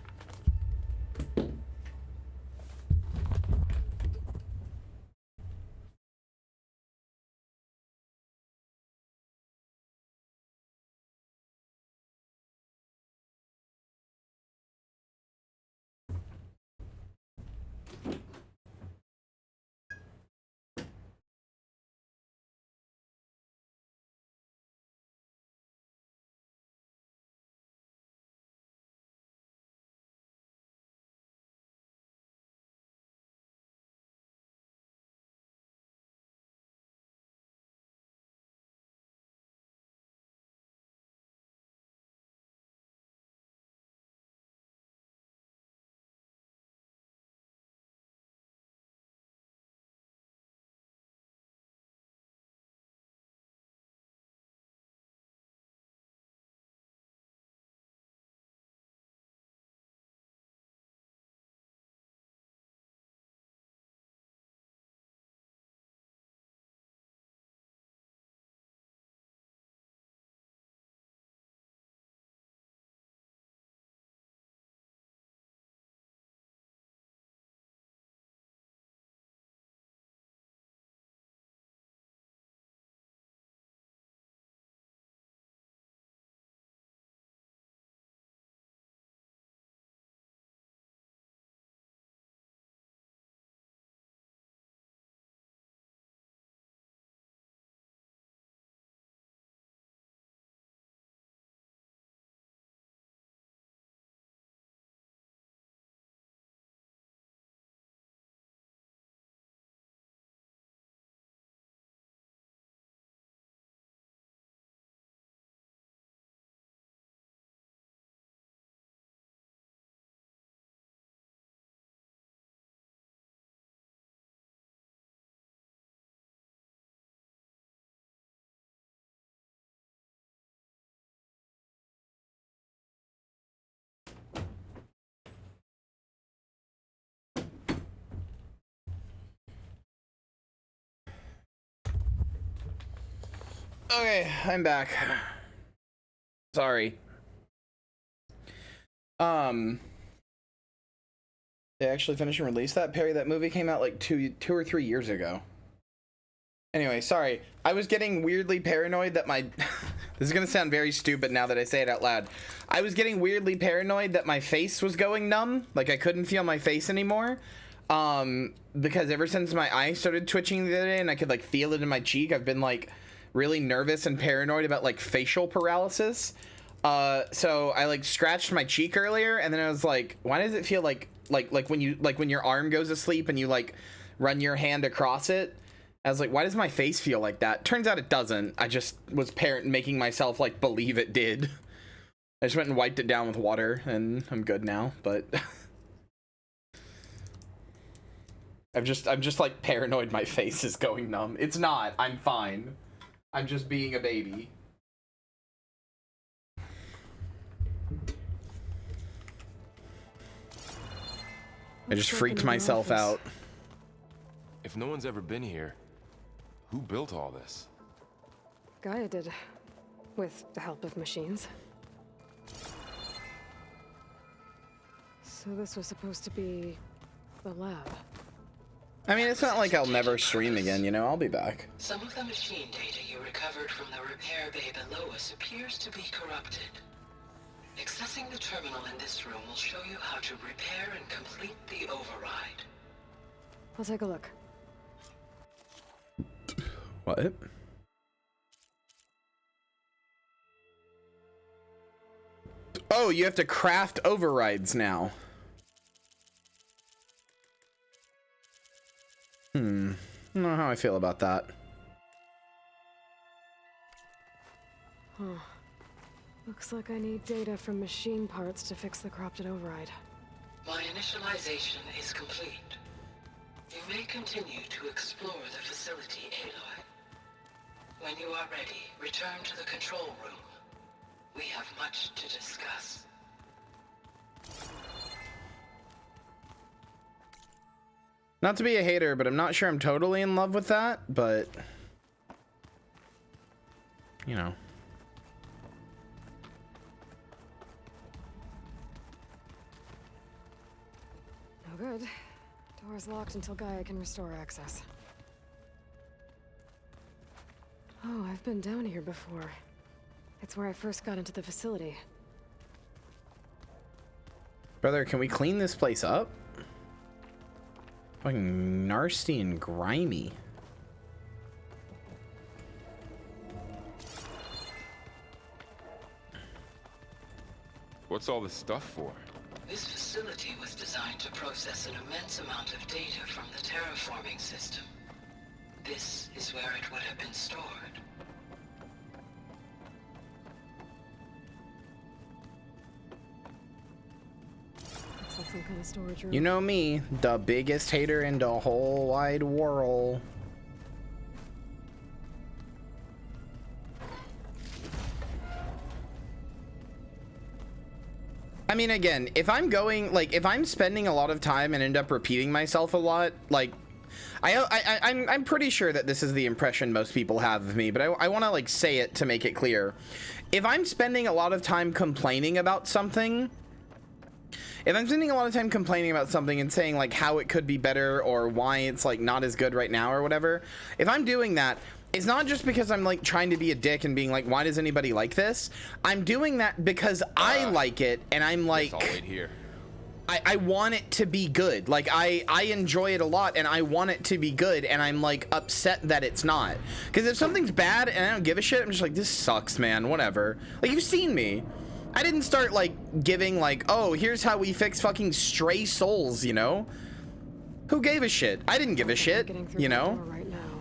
Okay, I'm back. Sorry. They actually finished and released that? Perry, that movie came out like two or 3 years ago. Anyway, sorry. I was getting weirdly paranoid that my... This is gonna sound very stupid now that I say it out loud. I was getting weirdly paranoid that my face was going numb. Like I couldn't feel my face anymore. Because ever since my eye started twitching the other day and I could like feel it in my cheek, I've been like really nervous and paranoid about like facial paralysis. So I like scratched my cheek earlier and then I was like, why does it feel like when your arm goes asleep and you like run your hand across it? I was like, why does my face feel like that? Turns out it doesn't. I just was making myself like believe it did. I just went and wiped it down with water and I'm good now, but I'm just like paranoid my face is going numb. It's not. I'm fine. I'm just being a baby. I just freaked myself out. If no one's ever been here, who built all this? Gaia did, with the help of machines. So this was supposed to be the lab. I mean, it's not like I'll never stream again, you know? I'll be back. Some of the machine data you recovered from the repair bay below us appears to be corrupted. Accessing the terminal in this room will show you how to repair and complete the override. I'll take a look. What? Oh, you have to craft overrides now. I don't know how I feel about that. Huh. Looks like I need data from machine parts to fix the corrupted override. My initialization is complete. You may continue to explore the facility, Aloy. When you are ready, return to the control room. We have much to discuss. Not to be a hater, but I'm not sure I'm totally in love with that, but... You know. No good. Door's locked until Gaia can restore access. Oh, I've been down here before. It's where I first got into the facility. Brother, can we clean this place up? Fucking nasty and grimy. What's all this stuff for? This facility was designed to process an immense amount of data from the terraforming system. This is where it would have been stored. Looks like some kind of storage room. You know me, the biggest hater in the whole wide world. I mean, again, if I'm going, like, if I'm spending a lot of time and end up repeating myself a lot, like, I'm pretty sure that this is the impression most people have of me, but I want to, like, say it to make it clear. If I'm spending a lot of time complaining about something, and saying, like, how it could be better or why it's, like, not as good right now or whatever, if I'm doing that, it's not just because I'm like trying to be a dick and being like, why does anybody like this? I'm doing that because I like it and I'm like, I'll wait here. I want it to be good. Like I enjoy it a lot and I want it to be good and I'm like upset that it's not. Because if something's bad and I don't give a shit, I'm just like, this sucks, man, whatever. Like, you've seen me. I didn't start like giving like, oh, here's how we fix fucking stray souls, you know? Who gave a shit? I didn't give a shit, you know?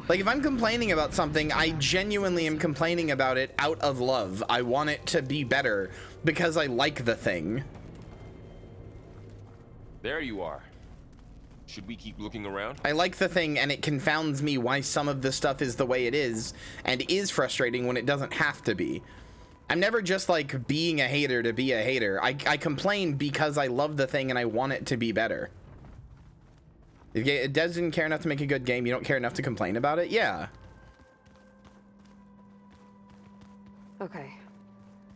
Like, if I'm complaining about something, I genuinely am complaining about it out of love. I want it to be better because I like the thing. There you are. Should we keep looking around? I like the thing, and it confounds me why some of the stuff is the way it is, and is frustrating when it doesn't have to be. I'm never just, like, being a hater to be a hater. I complain because I love the thing and I want it to be better. If it doesn't care enough to make a good game, you don't care enough to complain about it? Yeah. Okay.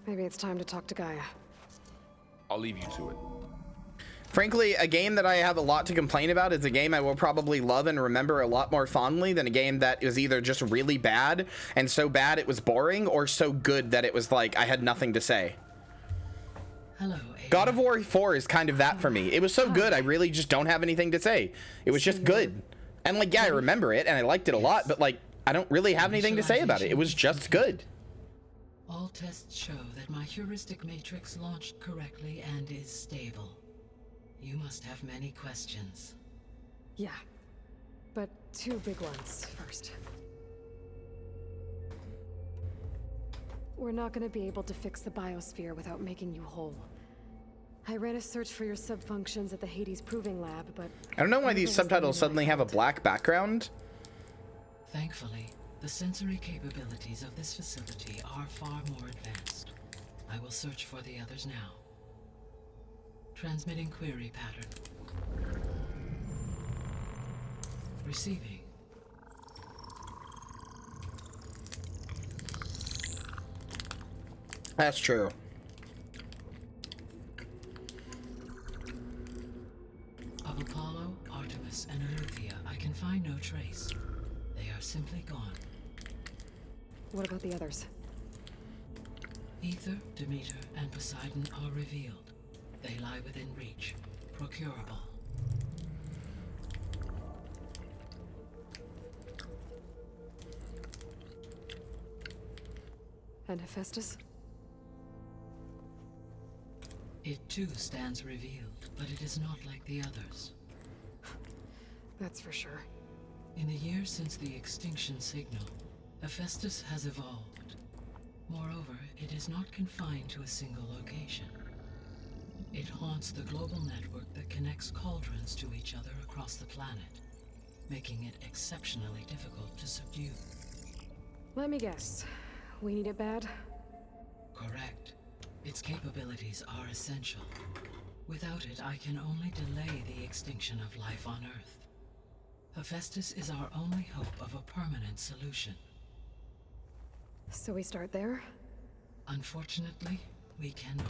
Maybe it's time to talk to Gaia. I'll leave you to it. Frankly, a game that I have a lot to complain about is a game I will probably love and remember a lot more fondly than a game that is either just really bad and so bad it was boring, or so good that it was like I had nothing to say. Hello, God of War 4 is kind of that for me. It was so good, I really just don't have anything to say. It was just good. And like, yeah, I remember it and I liked it a lot, but like, I don't really have anything to say about it. It was just good. All tests show that my heuristic matrix launched correctly and is stable. You must have many questions. Yeah. But 2 big ones first. We're not gonna be able to fix the biosphere without making you whole. I ran a search for your subfunctions at the Hades Proving Lab, but... I don't know why these subtitles suddenly have a black background. Thankfully, the sensory capabilities of this facility are far more advanced. I will search for the others now. Transmitting query pattern. Receiving. That's true. Of Apollo, Artemis, and Eleuthia, I can find no trace. They are simply gone. What about the others? Ether, Demeter, and Poseidon are revealed. They lie within reach, procurable. And Hephaestus? It too stands revealed, but it is not like the others. That's for sure. In the years since the extinction signal, Hephaestus has evolved. Moreover, it is not confined to a single location. It haunts the global network that connects cauldrons to each other across the planet, making it exceptionally difficult to subdue. Let me guess. We need it bad? Correct. Its capabilities are essential. Without it, I can only delay the extinction of life on Earth. Hephaestus is our only hope of a permanent solution. So we start there? Unfortunately, we cannot.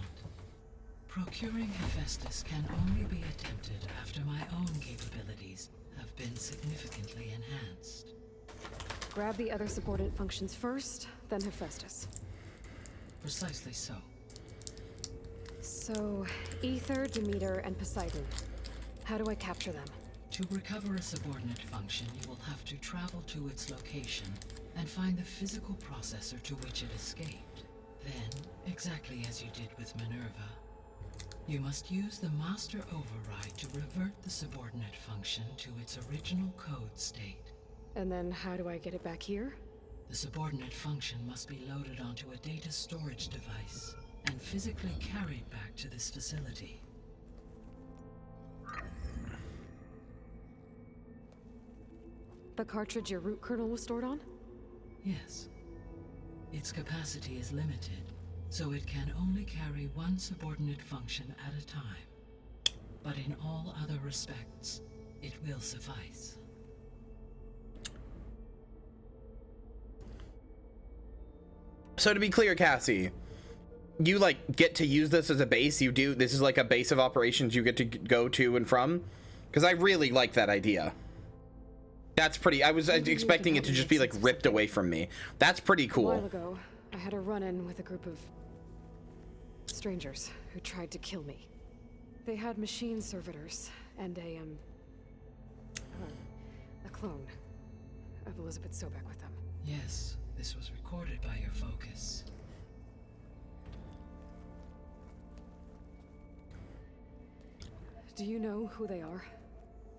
Procuring Hephaestus can only be attempted after my own capabilities have been significantly enhanced. Grab the other subordinate functions first, then Hephaestus. Precisely so. So, Ether, Demeter, and Poseidon. How do I capture them? To recover a subordinate function, you will have to travel to its location and find the physical processor to which it escaped. Then, exactly as you did with Minerva, you must use the master override to revert the subordinate function to its original code state. And then how do I get it back here? The subordinate function must be loaded onto a data storage device and physically carried back to this facility. The cartridge your root kernel was stored on? Yes. Its capacity is limited, so it can only carry one subordinate function at a time. But in all other respects, it will suffice. So to be clear, Cassie, you like get to use this as a base. You do. This is like a base of operations you get to go to and from. Because I really like that idea. That's pretty. I was expecting it to just be like ripped away from me. That's pretty cool. A while ago, I had a run-in with a group of strangers who tried to kill me. They had machine servitors and a clone of Elizabeth Sobek with them. Yes, this was recorded by your focus. Do you know who they are?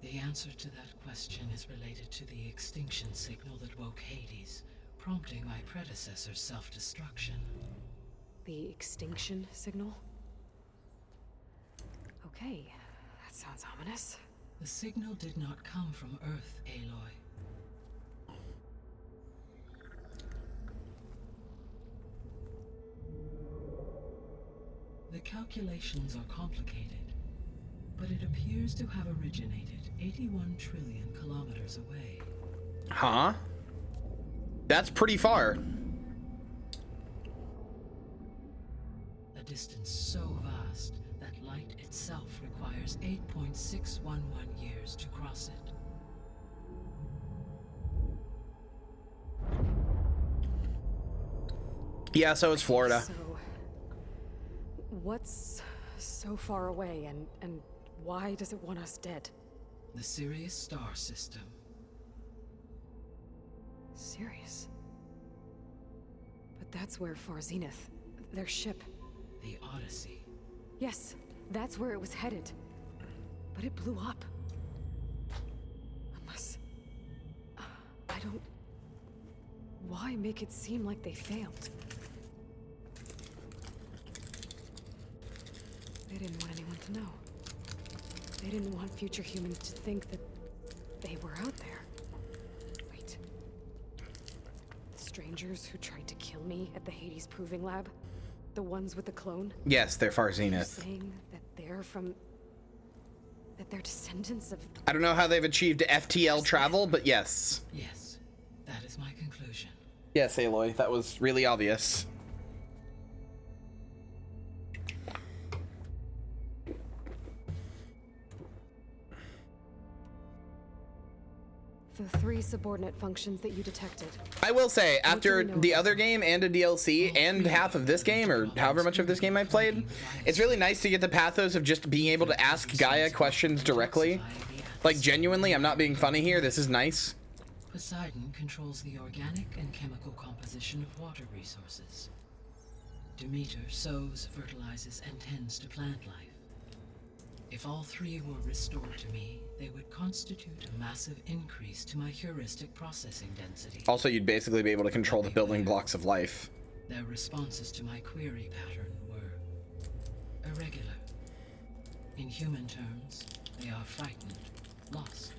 The answer to that question is related to the extinction signal that woke Hades, prompting my predecessor's self-destruction. The extinction signal? Okay, that sounds ominous. The signal did not come from Earth, Aloy. The calculations are complicated, but it appears to have originated 81 trillion kilometers away. Huh? That's pretty far. distance so vast that light itself requires 8.611 years to cross it. Yeah, so is Florida. So, what's so far away, and why does it want us dead? The Sirius star system. Sirius? But that's where Far Zenith, their ship. The Odyssey. Yes, that's where it was headed. But it blew up. Unless... I don't... Why make it seem like they failed? They didn't want anyone to know. They didn't want future humans to think that they were out there. Wait. The strangers who tried to kill me at the Hades Proving Lab? The ones with the clone? Yes, they're Far Zenith. You're saying that they're from... that they're descendants of... I don't know how they've achieved FTL travel, but yes. Yes, that is my conclusion. Yes, Aloy, that was really obvious. The 3 subordinate functions that you detected. I will say, after the other game and a DLC and half of this game, or however much of this game I played, it's really nice to get the pathos of just being able to ask Gaia questions directly. Like, genuinely, I'm not being funny here, this is nice. Poseidon controls the organic and chemical composition of water resources. Demeter sows, fertilizes, and tends to plant life. If all 3 were restored to me, they would constitute a massive increase to my heuristic processing density. Also, you'd basically be able to control the building blocks of life. Their responses to my query pattern were irregular. In human terms, they are frightened, lost,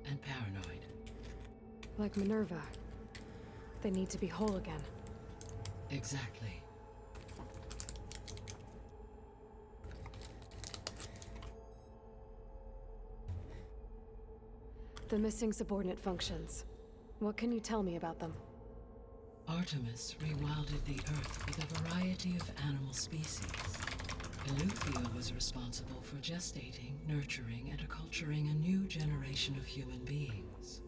and paranoid. Like Minerva. They need to be whole again. Exactly. The missing subordinate functions. What can you tell me about them? Artemis rewilded the Earth with a variety of animal species. Eleuthia was responsible for gestating, nurturing, and acculturating a new generation of human beings.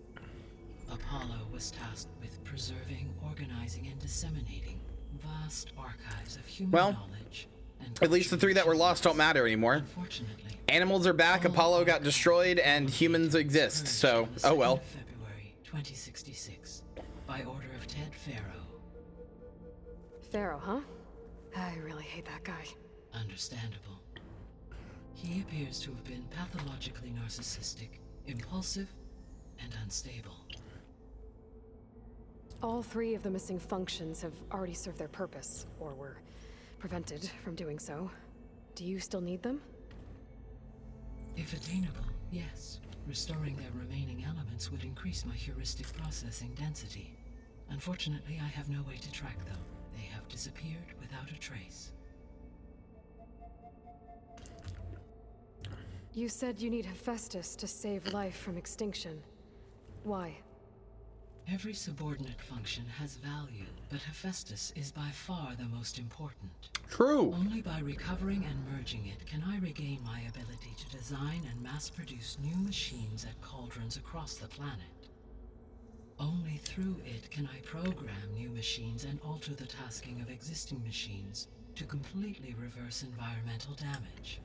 Apollo was tasked with preserving, organizing, and disseminating vast archives of human knowledge. At least the 3 that were lost don't matter anymore. Animals are back, Apollo got destroyed, and humans exist, so, oh well. February 2066, by order of Ted Faro. Pharaoh, huh? I really hate that guy. Understandable. He appears to have been pathologically narcissistic, impulsive, and unstable. All 3 of the missing functions have already served their purpose, or were prevented from doing so. Do you still need them? If attainable, yes. Restoring their remaining elements would increase my heuristic processing density. Unfortunately, I have no way to track them. They have disappeared without a trace. You said you need Hephaestus to save life from extinction. Why? Every subordinate function has value, but Hephaestus is by far the most important. True. Only by recovering and merging it can I regain my ability to design and mass-produce new machines at cauldrons across the planet. Only through it can I program new machines and alter the tasking of existing machines to completely reverse environmental damage.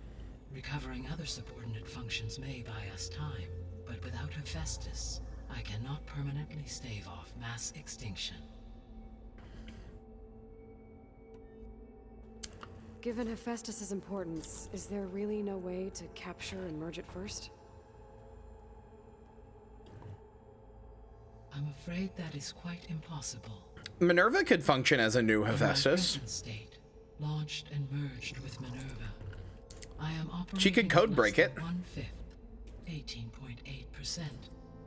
Recovering other subordinate functions may buy us time, but without Hephaestus, I cannot permanently stave off mass extinction. Given Hephaestus's importance, is there really no way to capture and merge it first? I'm afraid that is quite impossible. Minerva could function as a new Hephaestus. In my present state, launched and merged with Minerva, I am operating She could code break it. 1/5, 18.8%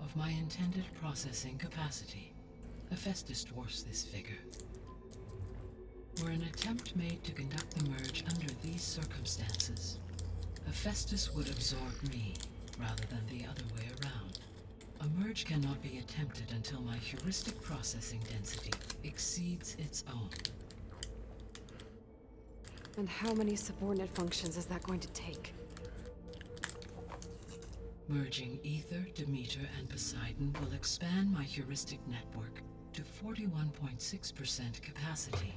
of my intended processing capacity. Hephaestus dwarfs this figure. Were an attempt made to conduct the merge under these circumstances, Hephaestus would absorb me rather than the other way around. A merge cannot be attempted until my heuristic processing density exceeds its own. And how many subordinate functions is that going to take? Merging Ether, Demeter, and Poseidon will expand my heuristic network to 41.6% capacity,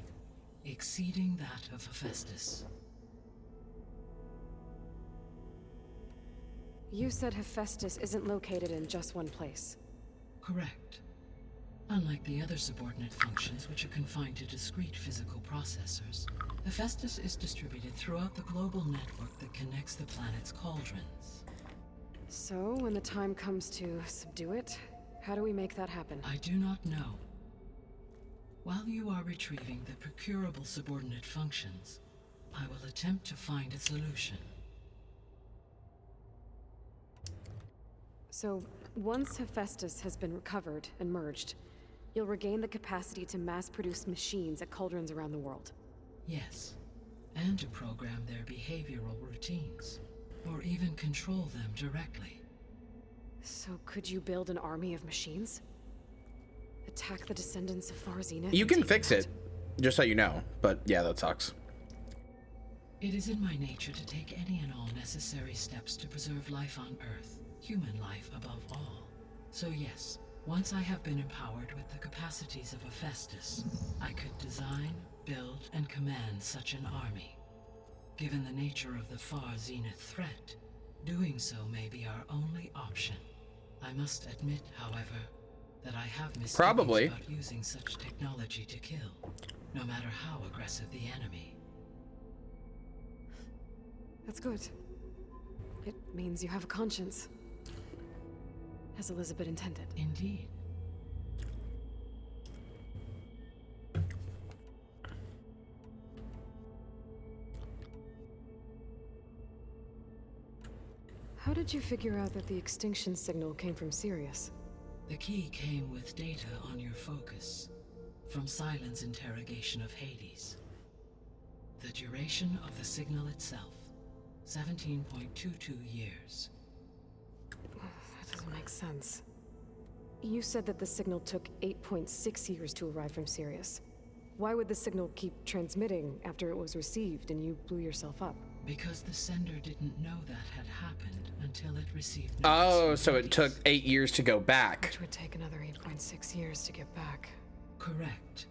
exceeding that of Hephaestus. You said Hephaestus isn't located in just one place. Correct. Unlike the other subordinate functions, which are confined to discrete physical processors, Hephaestus is distributed throughout the global network that connects the planet's cauldrons. So, when the time comes to subdue it, how do we make that happen? I do not know. While you are retrieving the procurable subordinate functions, I will attempt to find a solution. So, once Hephaestus has been recovered and merged, you'll regain the capacity to mass-produce machines at cauldrons around the world. Yes, and to program their behavioral routines, or even control them directly. So could you build an army of machines? Attack the descendants of Far Zenith? You can fix it, just so you know, but yeah, that sucks. It is in my nature to take any and all necessary steps to preserve life on Earth, human life above all. So yes, once I have been empowered with the capacities of Hephaestus, I could design, build, and command such an army. Given the nature of the Far Zenith threat, doing so may be our only option. I must admit, however, that I have misgivings about using such technology to kill, no matter how aggressive the enemy. That's good. It means you have a conscience. As Elizabeth intended. Indeed. How did you figure out that the extinction signal came from Sirius? The key came with data on your focus, from Silent's interrogation of Hades. The duration of the signal itself, 17.22 years. That doesn't make sense. You said that the signal took 8.6 years to arrive from Sirius. Why would the signal keep transmitting after it was received and you blew yourself up? Because the sender didn't know that had happened until it received Oh, so it took 8 years to go back. Which would take another 8.6 years to get back. Correct.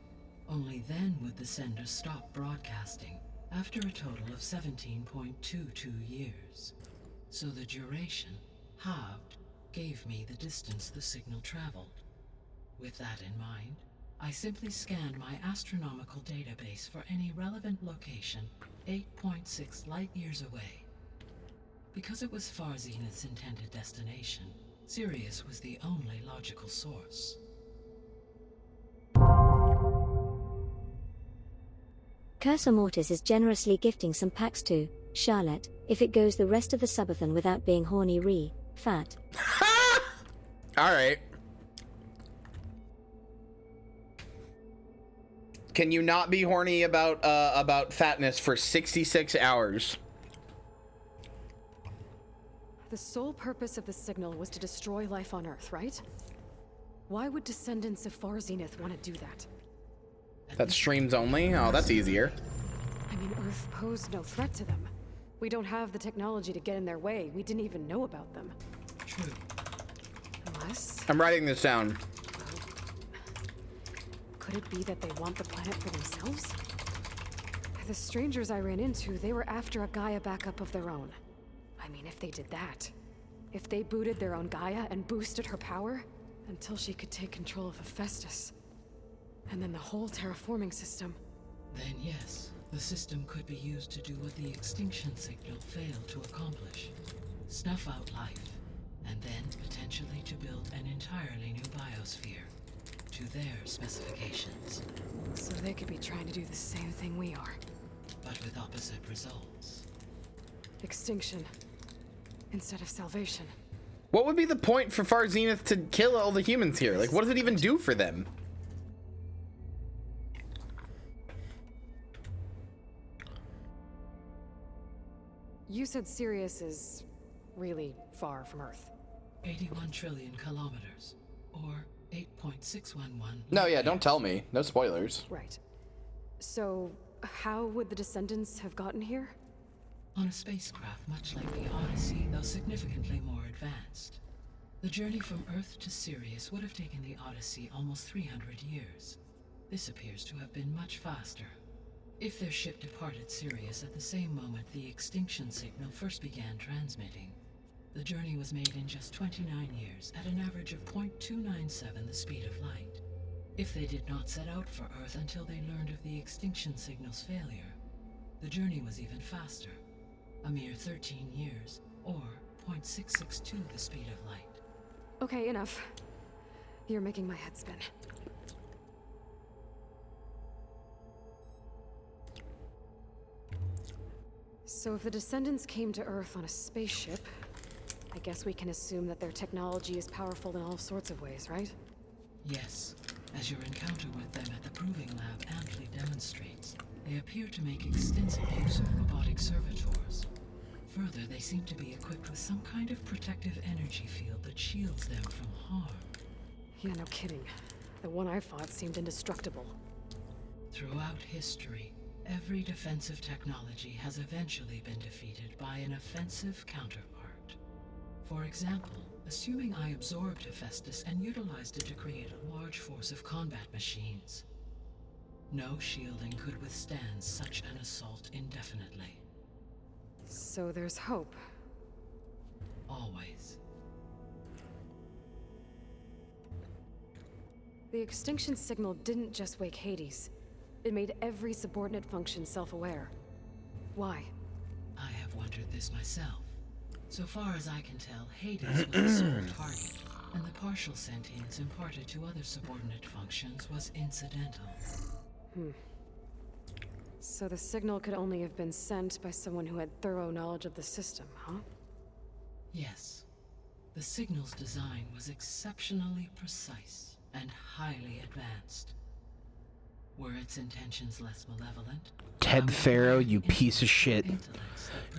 Only then would the sender stop broadcasting, after a total of 17.22 years. So the duration, halved, gave me the distance the signal traveled. With that in mind, I simply scanned my astronomical database for any relevant location 8.6 light-years away. Because it was Far Zenith's intended destination, Sirius was the only logical source. Cursor Mortis is generously gifting some packs to Charlotte, if it goes the rest of the subathon without being horny fat. Alright. Can you not be horny about fatness for 66 hours? The sole purpose of the signal was to destroy life on Earth, right? Why would descendants of Far Zenith want to do that? That's streams only? Oh, that's easier. I mean, Earth posed no threat to them. We don't have the technology to get in their way. We didn't even know about them. True. Unless... I'm writing this down. Could it be that they want the planet for themselves? The strangers I ran into, they were after a Gaia backup of their own. I mean, if they did that, if they booted their own Gaia and boosted her power, until she could take control of Hephaestus, and then the whole terraforming system. Then yes, the system could be used to do what the extinction signal failed to accomplish. Snuff out life, and then potentially to build an entirely new biosphere. To their specifications. So they could be trying to do the same thing we are. But with opposite results. Extinction. Instead of salvation. What would be the point for Far Zenith to kill all the humans here? Like, what does it even do for them? You said Sirius is really far from Earth. 81 trillion kilometers. Or 8.611. No, yeah, don't tell me. No spoilers. Right. So, how would the Descendants have gotten here? On a spacecraft much like the Odyssey, though significantly more advanced. The journey from Earth to Sirius would have taken the Odyssey almost 300 years. This appears to have been much faster. If their ship departed Sirius at the same moment the extinction signal first began transmitting, the journey was made in just 29 years at an average of 0.297 the speed of light. If they did not set out for Earth until they learned of the extinction signal's failure, the journey was even faster, a mere 13 years, or 0.662 the speed of light. Okay, enough. You're making my head spin. So if the Descendants came to Earth on a spaceship, I guess we can assume that their technology is powerful in all sorts of ways, right? Yes, as your encounter with them at the Proving Lab amply demonstrates, they appear to make extensive use of robotic servitors. Further, they seem to be equipped with some kind of protective energy field that shields them from harm. Yeah, no kidding. The one I fought seemed indestructible. Throughout history, every defensive technology has eventually been defeated by an offensive counterpart. For example, assuming I absorbed Hephaestus and utilized it to create a large force of combat machines. No shielding could withstand such an assault indefinitely. So there's hope. Always. The extinction signal didn't just wake Hades. It made every subordinate function self-aware. Why? I have wondered this myself. So far as I can tell, Hades was the sole target, and the partial sentience imparted to other subordinate functions was incidental. So the signal could only have been sent by someone who had thorough knowledge of the system, huh? Yes. The signal's design was exceptionally precise and highly advanced. Were its intentions less malevolent? Ted Faro, you piece of shit.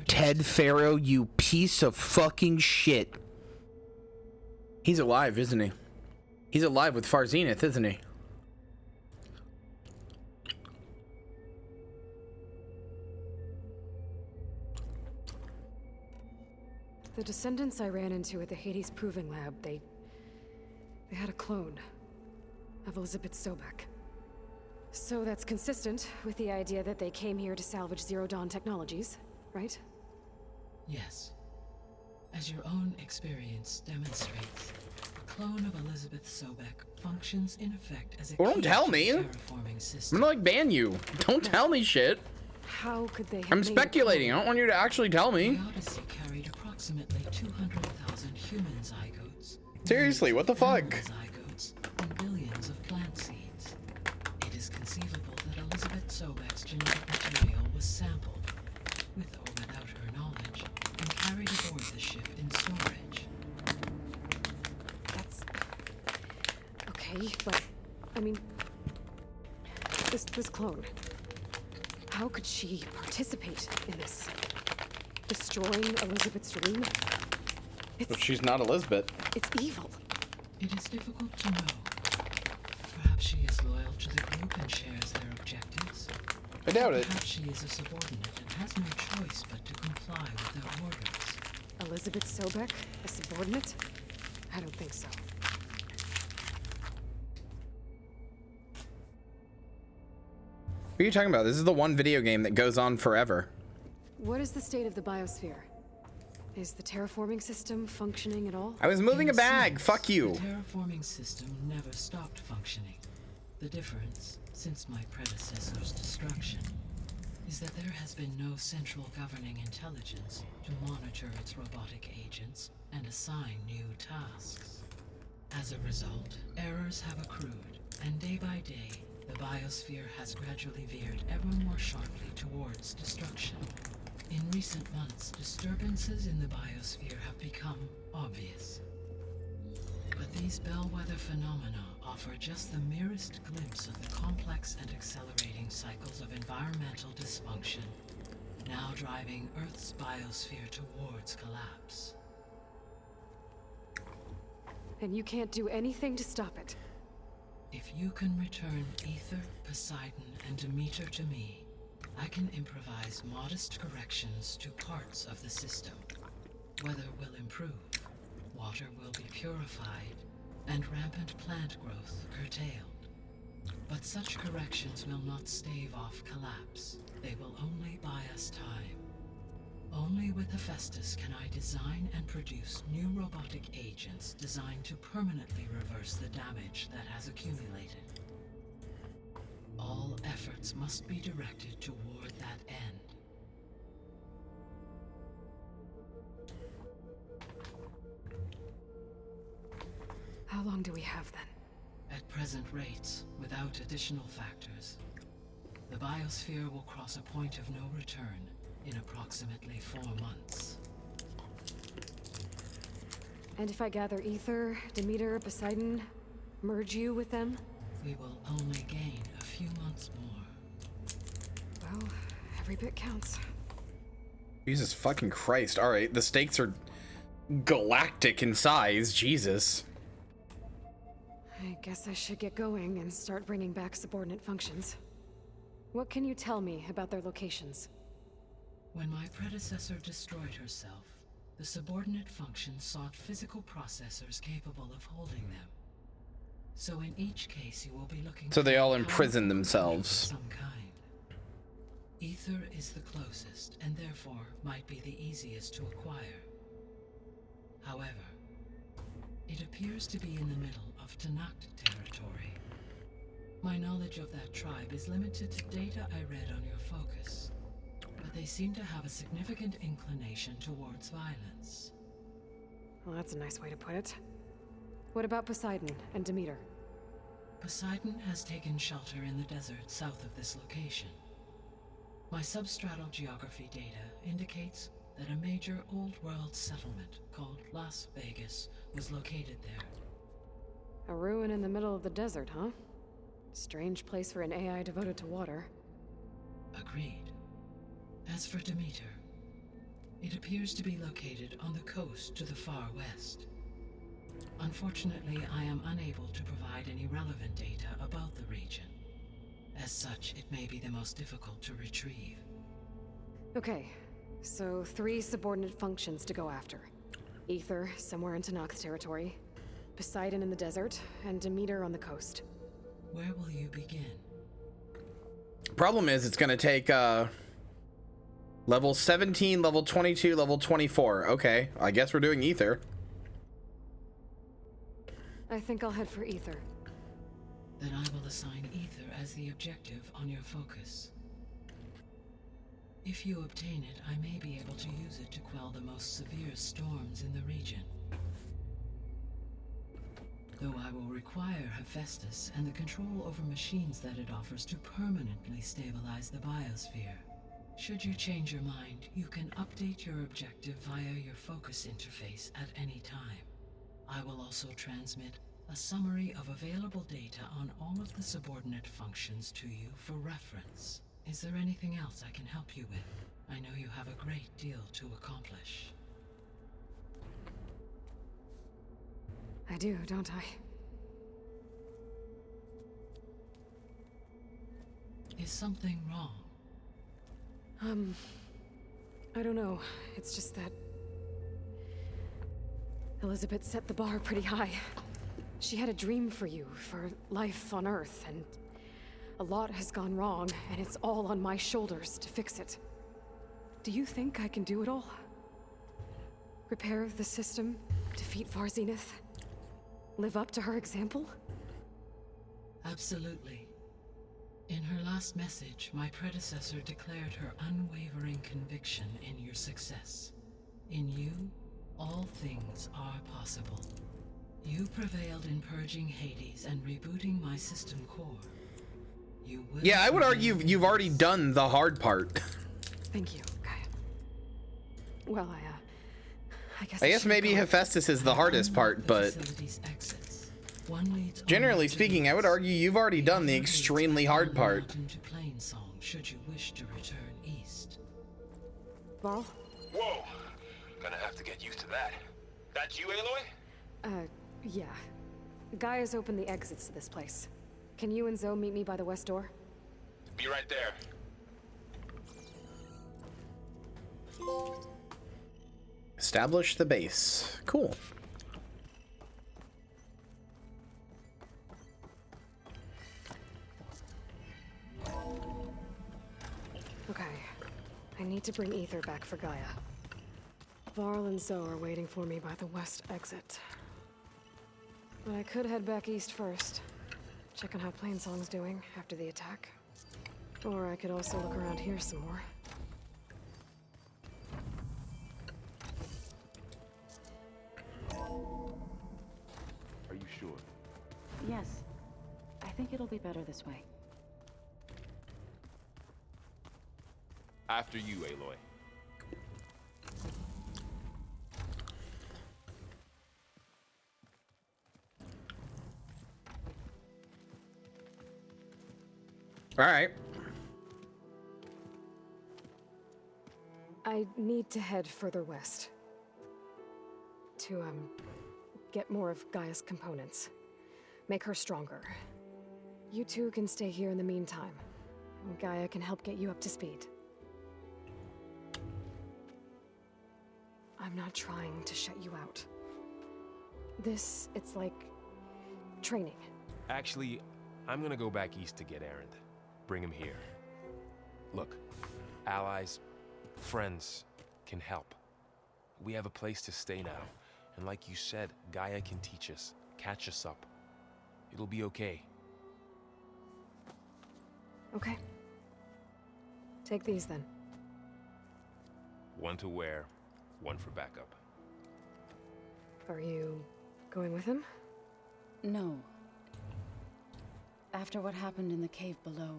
Ted Faro, you piece of fucking shit. He's alive, isn't he? He's alive with Far Zenith, isn't he? The Descendants I ran into at the Hades Proving Lab, they had a clone of Elizabeth Sobek. So that's consistent with the idea that they came here to salvage Zero Dawn technologies, right? Yes. As your own experience demonstrates, a clone of Elizabeth Sobek functions in effect as a Well, don't tell me. terraforming system. I'm gonna like ban you. Don't tell me shit. How could they have I'm made a speculating. I don't want you to actually tell me. The Odyssey carried approximately 200,000 human zygotes. Seriously, what the fuck? Animal zygotes and billions of plant seeds. It is conceivable that Elizabeth Sobek's genetic material was sampled, with or without her knowledge, and carried aboard the ship in storage. That's okay, but I mean, this clone. How could she participate in this? Destroying Elizabeth's dream? But she's not Elizabeth. It's evil. It is difficult to know. Perhaps she is loyal to the group and shares their objectives. I doubt it. Perhaps she is a subordinate and has no choice but to comply with their orders. Elizabeth Sobek, a subordinate? I don't think so. What are you talking about? This is the one video game that goes on forever. What is the state of the biosphere? Is the terraforming system functioning at all? I was moving a In bag. sense, Fuck you. The terraforming system never stopped functioning. The difference, since my predecessor's destruction, is that there has been no central governing intelligence to monitor its robotic agents and assign new tasks. As a result, errors have accrued, and day by day, the biosphere has gradually veered ever more sharply towards destruction. In recent months, disturbances in the biosphere have become obvious. But these bellwether phenomena offer just the merest glimpse of the complex and accelerating cycles of environmental dysfunction, now driving Earth's biosphere towards collapse. And you can't do anything to stop it. If you can return Ether, Poseidon, and Demeter to me, I can improvise modest corrections to parts of the system. Weather will improve, water will be purified, and rampant plant growth curtailed. But such corrections will not stave off collapse. They will only buy us time. Only with Hephaestus can I design and produce new robotic agents designed to permanently reverse the damage that has accumulated. All efforts must be directed toward that end. How long do we have then? At present rates, without additional factors, the biosphere will cross a point of no return in approximately 4 months. And if I gather Ether, Demeter, Poseidon, merge you with them? We will only gain a few months more. Well, every bit counts. Jesus fucking Christ. Alright, the stakes are galactic in size. Jesus. I guess I should get going and start bringing back subordinate functions. What can you tell me about their locations? When my predecessor destroyed herself, the subordinate functions sought physical processors capable of holding them. So in each case you will be looking... So they all imprison themselves. Some kind. Ether is the closest, and therefore might be the easiest to acquire. However, it appears to be in the middle of Tanakh territory. My knowledge of that tribe is limited to data I read on your focus, but they seem to have a significant inclination towards violence. Well, that's a nice way to put it. What about Poseidon and Demeter? Poseidon has taken shelter in the desert south of this location. My substratal geography data indicates that a major old-world settlement called Las Vegas was located there. A ruin in the middle of the desert, huh? Strange place for an AI devoted to water. Agreed. As for Demeter, it appears to be located on the coast to the far west. Unfortunately, I am unable to provide any relevant data about the region. As such, it may be the most difficult to retrieve. Okay, so 3 subordinate functions to go after. Ether, somewhere in Tanakh territory. Poseidon in the desert, and Demeter on the coast. Where will you begin? Problem is, it's gonna take, level 17, level 22, level 24. Okay, I guess we're doing Ether. I think I'll head for Ether. Then I will assign Ether as the objective on your focus. If you obtain it, I may be able to use it to quell the most severe storms in the region. Though I will require Hephaestus and the control over machines that it offers to permanently stabilize the biosphere. Should you change your mind, you can update your objective via your focus interface at any time. I will also transmit a summary of available data on all of the subordinate functions to you for reference. Is there anything else I can help you with? I know you have a great deal to accomplish. I do, don't I? Is something wrong? I don't know. It's just that Elizabeth set the bar pretty high. She had a dream for you, for life on Earth, and a lot has gone wrong, and it's all on my shoulders to fix it. Do you think I can do it all? Repair the system, defeat Varzenith, live up to her example? Absolutely. In her last message, my predecessor declared her unwavering conviction in your success. In you, all things are possible. You prevailed in purging Hades and rebooting my system core. You will... Yeah, I would argue you've already done the hard part. Thank you, Gaia. Well, I guess maybe Hephaestus is the hardest part, but generally speaking, I would argue you've already done the extremely hard part. Should you wish to return east. Varl? Whoa! Gonna have to get used to that. That's you, Aloy? Yeah. Gaia's opened the exits to this place. Can you and Zoe meet me by the west door? Be right there. Establish the base. Cool. Okay. I need to bring Ether back for Gaia. Varl and Zoe are waiting for me by the west exit. But I could head back east first. Check on how Plainsong's doing after the attack. Or I could also look around here some more. Are you sure? Yes. I think it'll be better this way. After you, Aloy. All right. I need to head further west. To, get more of Gaia's components. Make her stronger. You two can stay here in the meantime. Gaia can help get you up to speed. I'm not trying to shut you out. It's like training. Actually, I'm gonna go back east to get Erend. Bring him here. Look, allies, friends can help. We have a place to stay now. And like you said, Gaia can teach us, catch us up. It'll be okay. Okay. Take these then. One to wear, one for backup. Are you going with him? No. After what happened in the cave below,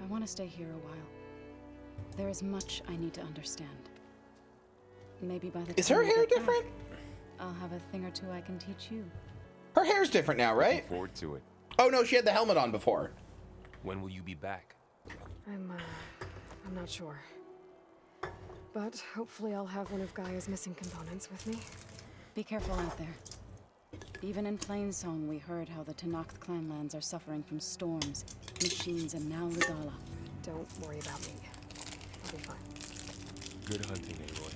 I want to stay here a while. There is much I need to understand. Maybe by the time Is her I hair get back, different? I'll have a thing or two I can teach you. Her hair's different now, right? Looking forward to it. Oh no, she had the helmet on before. When will you be back? I'm not sure. But hopefully I'll have one of Gaia's missing components with me. Be careful out there. Even in Plainsong, we heard how the Tenakth clanlands are suffering from storms, machines, and now Regala. Don't worry about me. I'll be fine. Good hunting, Aloy.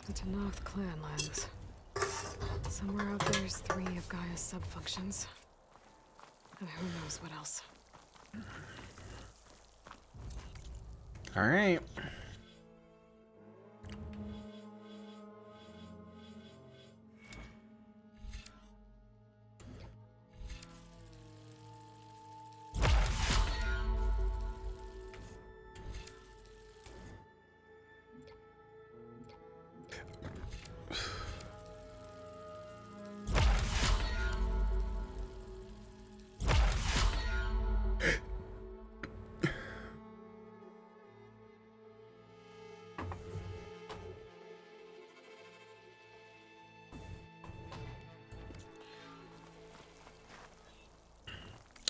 The Tenakth clanlands. Somewhere out there's 3 of Gaia's sub-functions. And who knows what else. All right.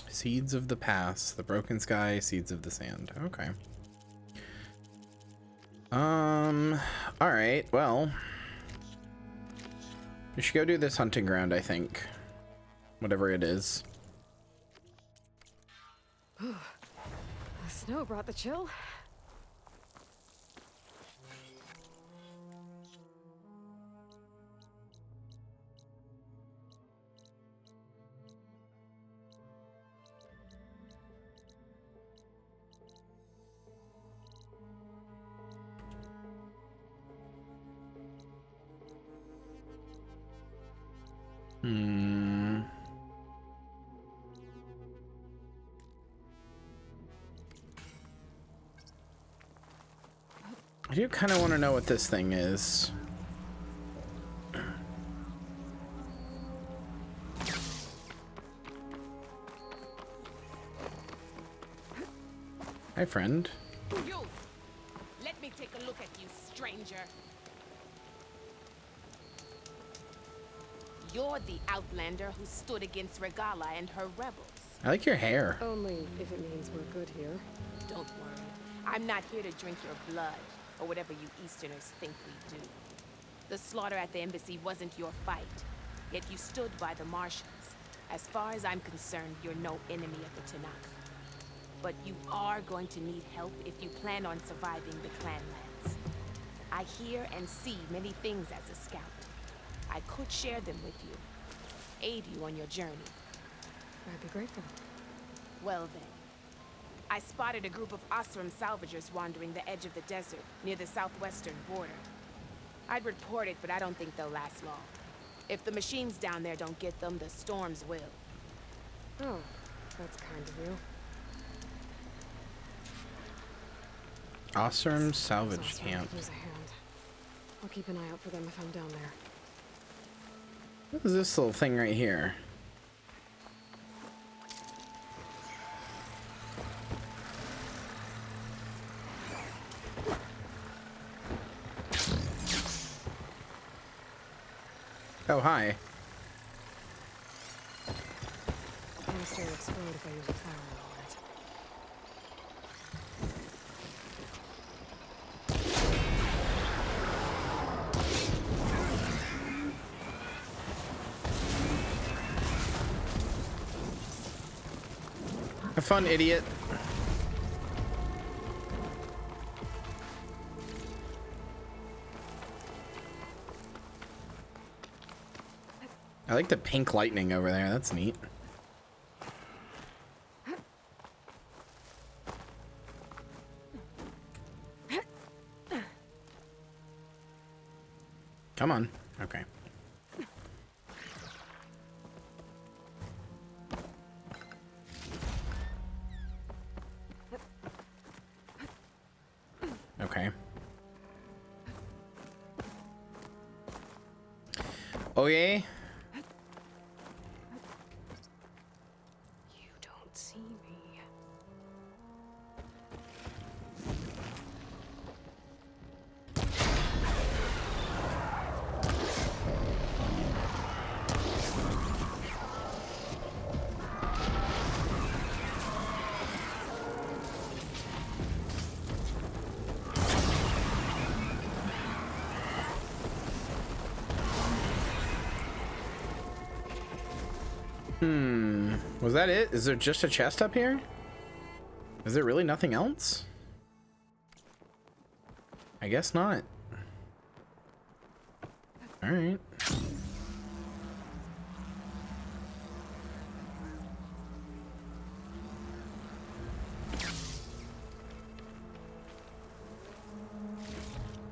Seeds of the past, the broken sky, seeds of the sand. Okay. All right. Well, we should go do this hunting ground, I think. Whatever it is. The snow brought the chill. I do kind of want to know what this thing is. Hi, friend. You! Let me take a look at you, stranger. You're the outlander who stood against Regala and her rebels. I like your hair. Only if it means we're good here. Don't worry. I'm not here to drink your blood, or whatever you Easterners think we do. The slaughter at the embassy wasn't your fight, yet you stood by the Martians. As far as I'm concerned, you're no enemy of the Tanakh. But you are going to need help if you plan on surviving the clanlands. I hear and see many things as a scout. I could share them with you, aid you on your journey. I'd be grateful. Well then, I spotted a group of Osram salvagers wandering the edge of the desert near the southwestern border. I'd report it, but I don't think they'll last long. If the machines down there don't get them, the storms will. Oh, that's kind of you. Awesome salvage camp. Use a hand. I'll keep an eye out for them if I'm down there. What is this little thing right here? Oh, hi. Canister will explode if I use a fire element. Have fun, idiot. I like the pink lightning over there. That's neat. Come on. Okay. Okay. Oh, yeah. See me. Was that it? Is there just a chest up here? Is there really nothing else? I guess not. All right.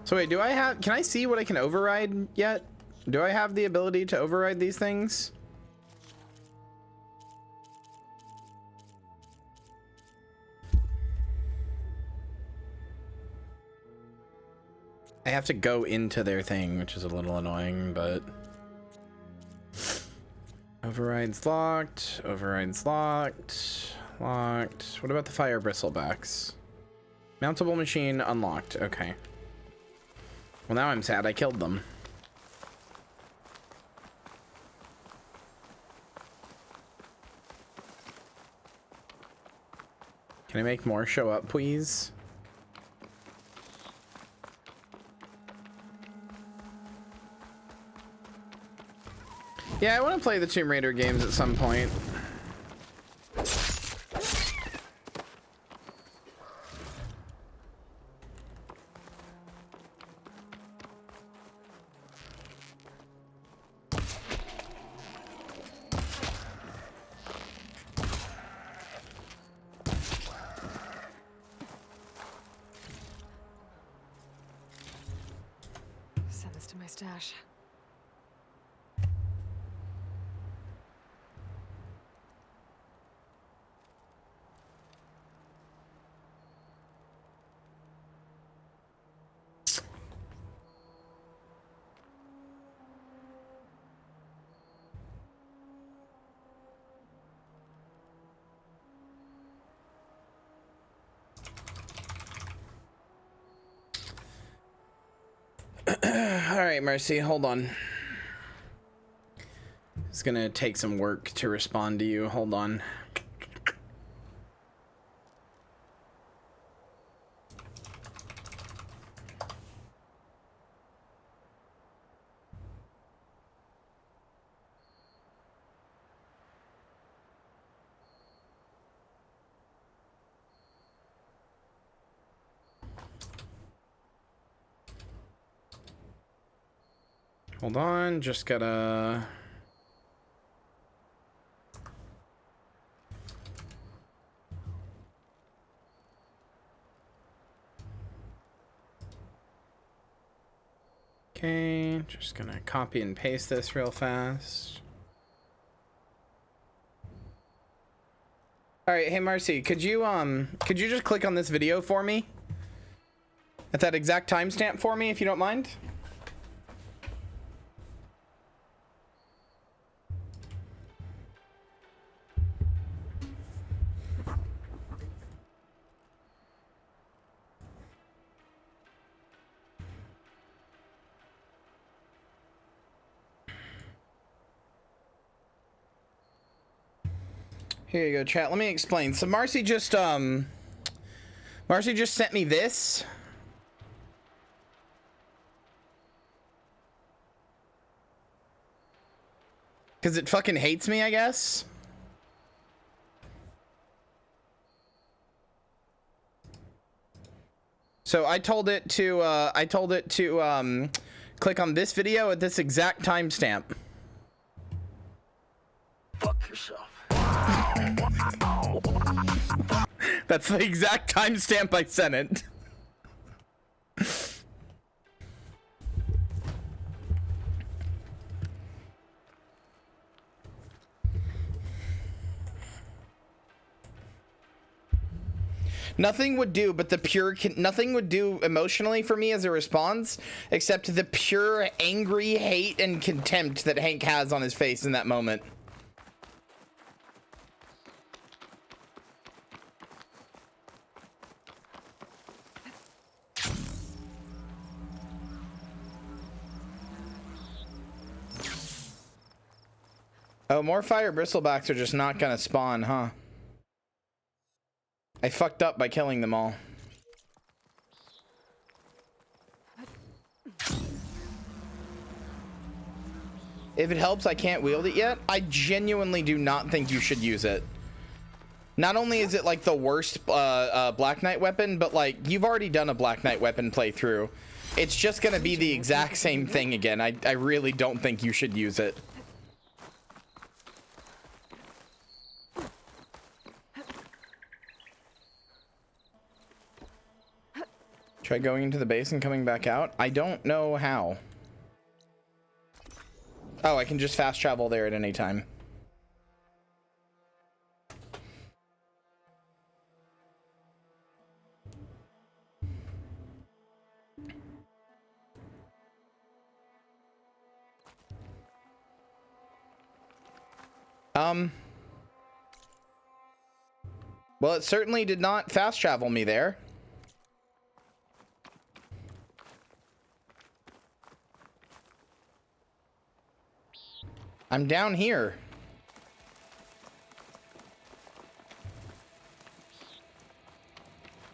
So wait, do I have, can I see what I can override yet? Do I have the ability to override these things? I have to go into their thing, which is a little annoying, but... Override's locked. Override's locked. Locked. What about the fire bristlebacks? Mountable machine unlocked. Okay. Well, now I'm sad I killed them. Can I make more show up, please? Yeah, I want to play the Tomb Raider games at some point. Send this to my stash. All right, Mercy, hold on. It's gonna take some work to respond to you. Hold on. Hold on, just gotta... Okay, just gonna copy and paste this real fast. All right, hey Marcy, could you just click on this video for me? At that exact timestamp for me, if you don't mind? Here you go, chat. Let me explain. So Marcy just sent me this. Cause it fucking hates me, I guess. So I told it to click on this video at this exact timestamp. Fuck yourself. That's the exact timestamp I sent it. Nothing would do but the pure, nothing would do emotionally for me as a response, except the pure angry hate and contempt that Hank has on his face in that moment. Oh, more fire bristlebacks are just not gonna spawn, huh? I fucked up by killing them all. If it helps, I can't wield it yet. I genuinely do not think you should use it. Not only is it like the worst Black Knight weapon, but like you've already done a Black Knight weapon playthrough. It's just gonna be the exact same thing again. I really don't think you should use it. Try going into the base and coming back out. I don't know how. Oh, I can just fast travel there at any time. Well, it certainly did not fast travel me there. I'm down here.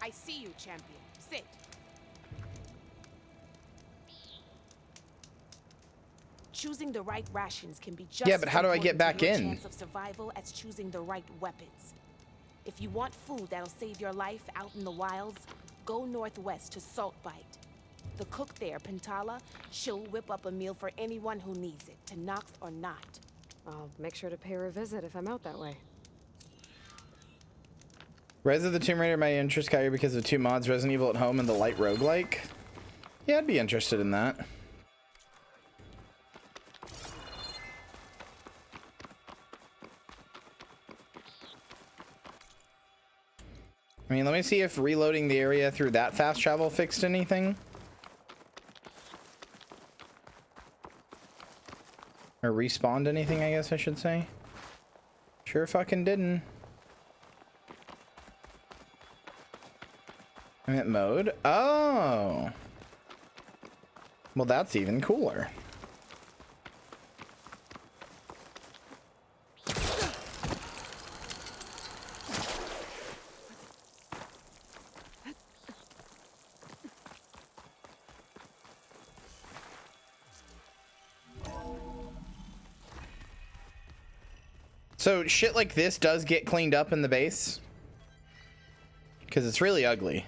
I see you, champion. Sit. Choosing the right rations can be just yeah, but how do I get back in? Chance of survival as choosing the right weapons. If you want food that'll save your life out in the wilds, go northwest to Saltbite. The cook there, Pintala, she'll whip up a meal for anyone who needs it, Tanax or not. I'll make sure to pay her a visit if I'm out that way. Rise of the Tomb Raider might interest Kyrie because of two mods, Resident Evil at Home and the light roguelike. Yeah, I'd be interested in that. I mean, let me see if reloading the area through that fast travel fixed anything. Or respawned anything, I guess I should say. Sure fucking didn't. Emit mode. Oh. Well, that's even cooler. So shit like this does get cleaned up in the base, because it's really ugly.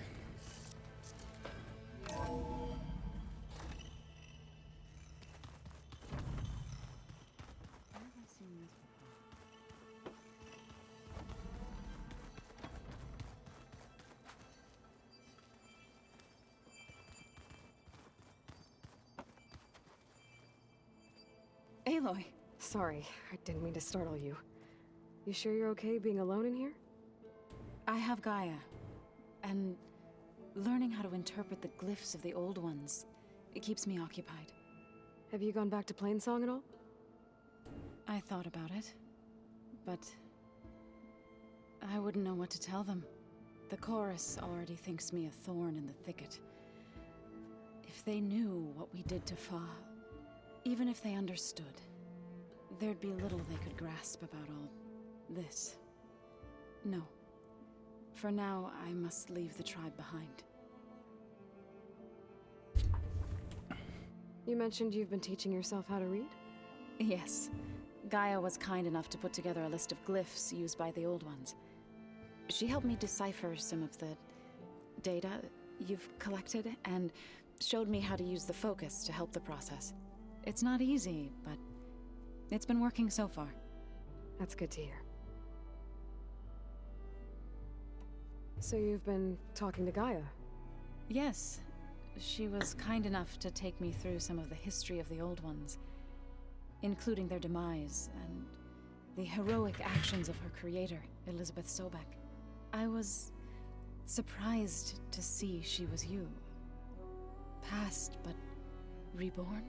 Aloy. Sorry, I didn't mean to startle you. You sure you're okay being alone in here? I have Gaia, and learning how to interpret the glyphs of the old ones, it keeps me occupied. Have you gone back to Plainsong at all? I thought about it, but I wouldn't know what to tell them. The chorus already thinks me a thorn in the thicket. If they knew what we did to Fa, even if they understood, there'd be little they could grasp about all this. No. For now, I must leave the tribe behind. You mentioned you've been teaching yourself how to read? Yes. Gaia was kind enough to put together a list of glyphs used by the old ones. She helped me decipher some of the data you've collected, and showed me how to use the focus to help the process. It's not easy, but it's been working so far. That's good to hear. So you've been talking to Gaia? Yes. She was kind enough to take me through some of the history of the old ones, including their demise and the heroic actions of her creator, Elizabeth Sobek. I was surprised to see she was you. Past, but reborn?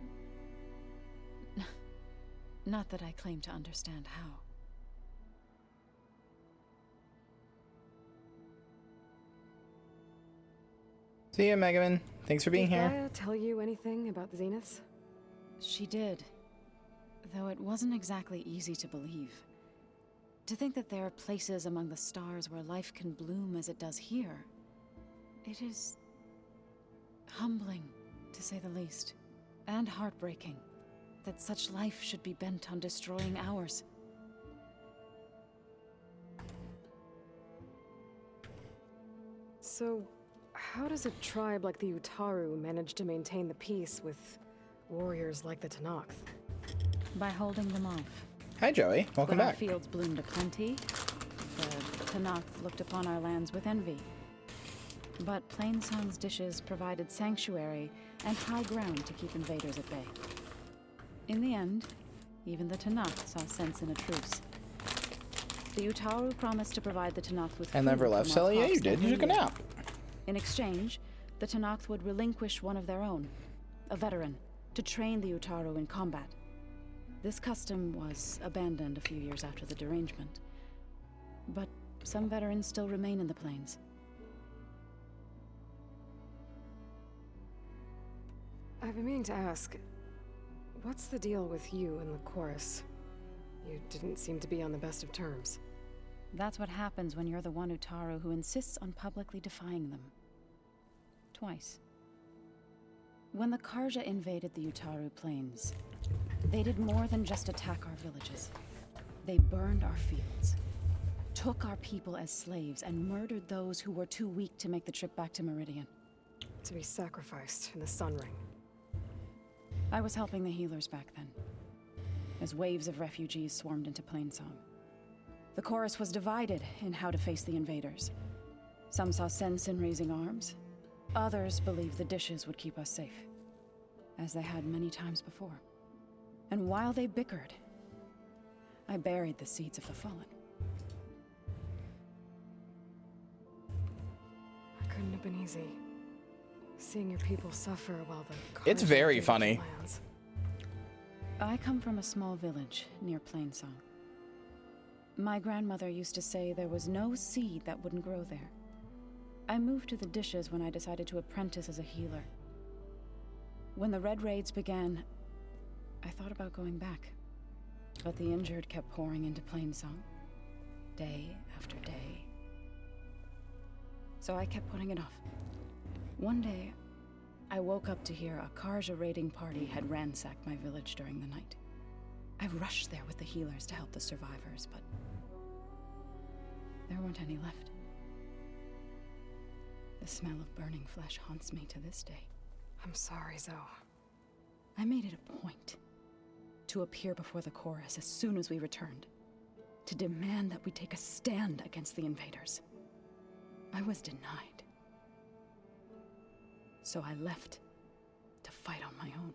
Not that I claim to understand how. See ya, Megaman. Thanks for being Did here. Gaia tell you anything about the Zeniths? She did. Though it wasn't exactly easy to believe. To think that there are places among the stars where life can bloom as it does here. It is humbling, to say the least. And heartbreaking that such life should be bent on destroying ours. So, how does a tribe like the Utaru manage to maintain the peace with warriors like the Tenakth? By holding them off. Hi, Joey. Welcome When back. our fields bloomed aplenty, the Tenakth looked upon our lands with envy. But Plainsong's dishes provided sanctuary and high ground to keep invaders at bay. In the end, even the Tenakth saw sense in a truce. The Utaru promised to provide the Tenakth with food. And never left, from our Sally? Yeah, you crops did. You every took a year. nap. In exchange, the Tenakth would relinquish one of their own, a veteran, to train the Utaru in combat. This custom was abandoned a few years after the derangement. But some veterans still remain in the plains. I've been meaning to ask, what's the deal with you and the chorus? You didn't seem to be on the best of terms. That's what happens when you're the one Utaru who insists on publicly defying them. Twice. When the Karja invaded the Utaru plains, they did more than just attack our villages. They burned our fields, took our people as slaves, and murdered those who were too weak to make the trip back to Meridian. To be sacrificed in the Sun Ring. I was helping the healers back then, as waves of refugees swarmed into Plainsong. The chorus was divided in how to face the invaders. Some saw sense in raising arms. Others believed the dishes would keep us safe, as they had many times before. And while they bickered, I buried the seeds of the fallen. It couldn't have been easy. Seeing your people suffer while the It's Karja very invaded funny. your lands. I come from a small village near Plainsong. My grandmother used to say there was no seed that wouldn't grow there. I moved to the dishes when I decided to apprentice as a healer. When the Red Raids began, I thought about going back. But the injured kept pouring into Plainsong, day after day. So I kept putting it off. One day, I woke up to hear a Karja raiding party had ransacked my village during the night. I rushed there with the healers to help the survivors, but there weren't any left. The smell of burning flesh haunts me to this day. I'm sorry, Zoe. I made it a point to appear before the chorus as soon as we returned, to demand that we take a stand against the invaders. I was denied. So I left to fight on my own.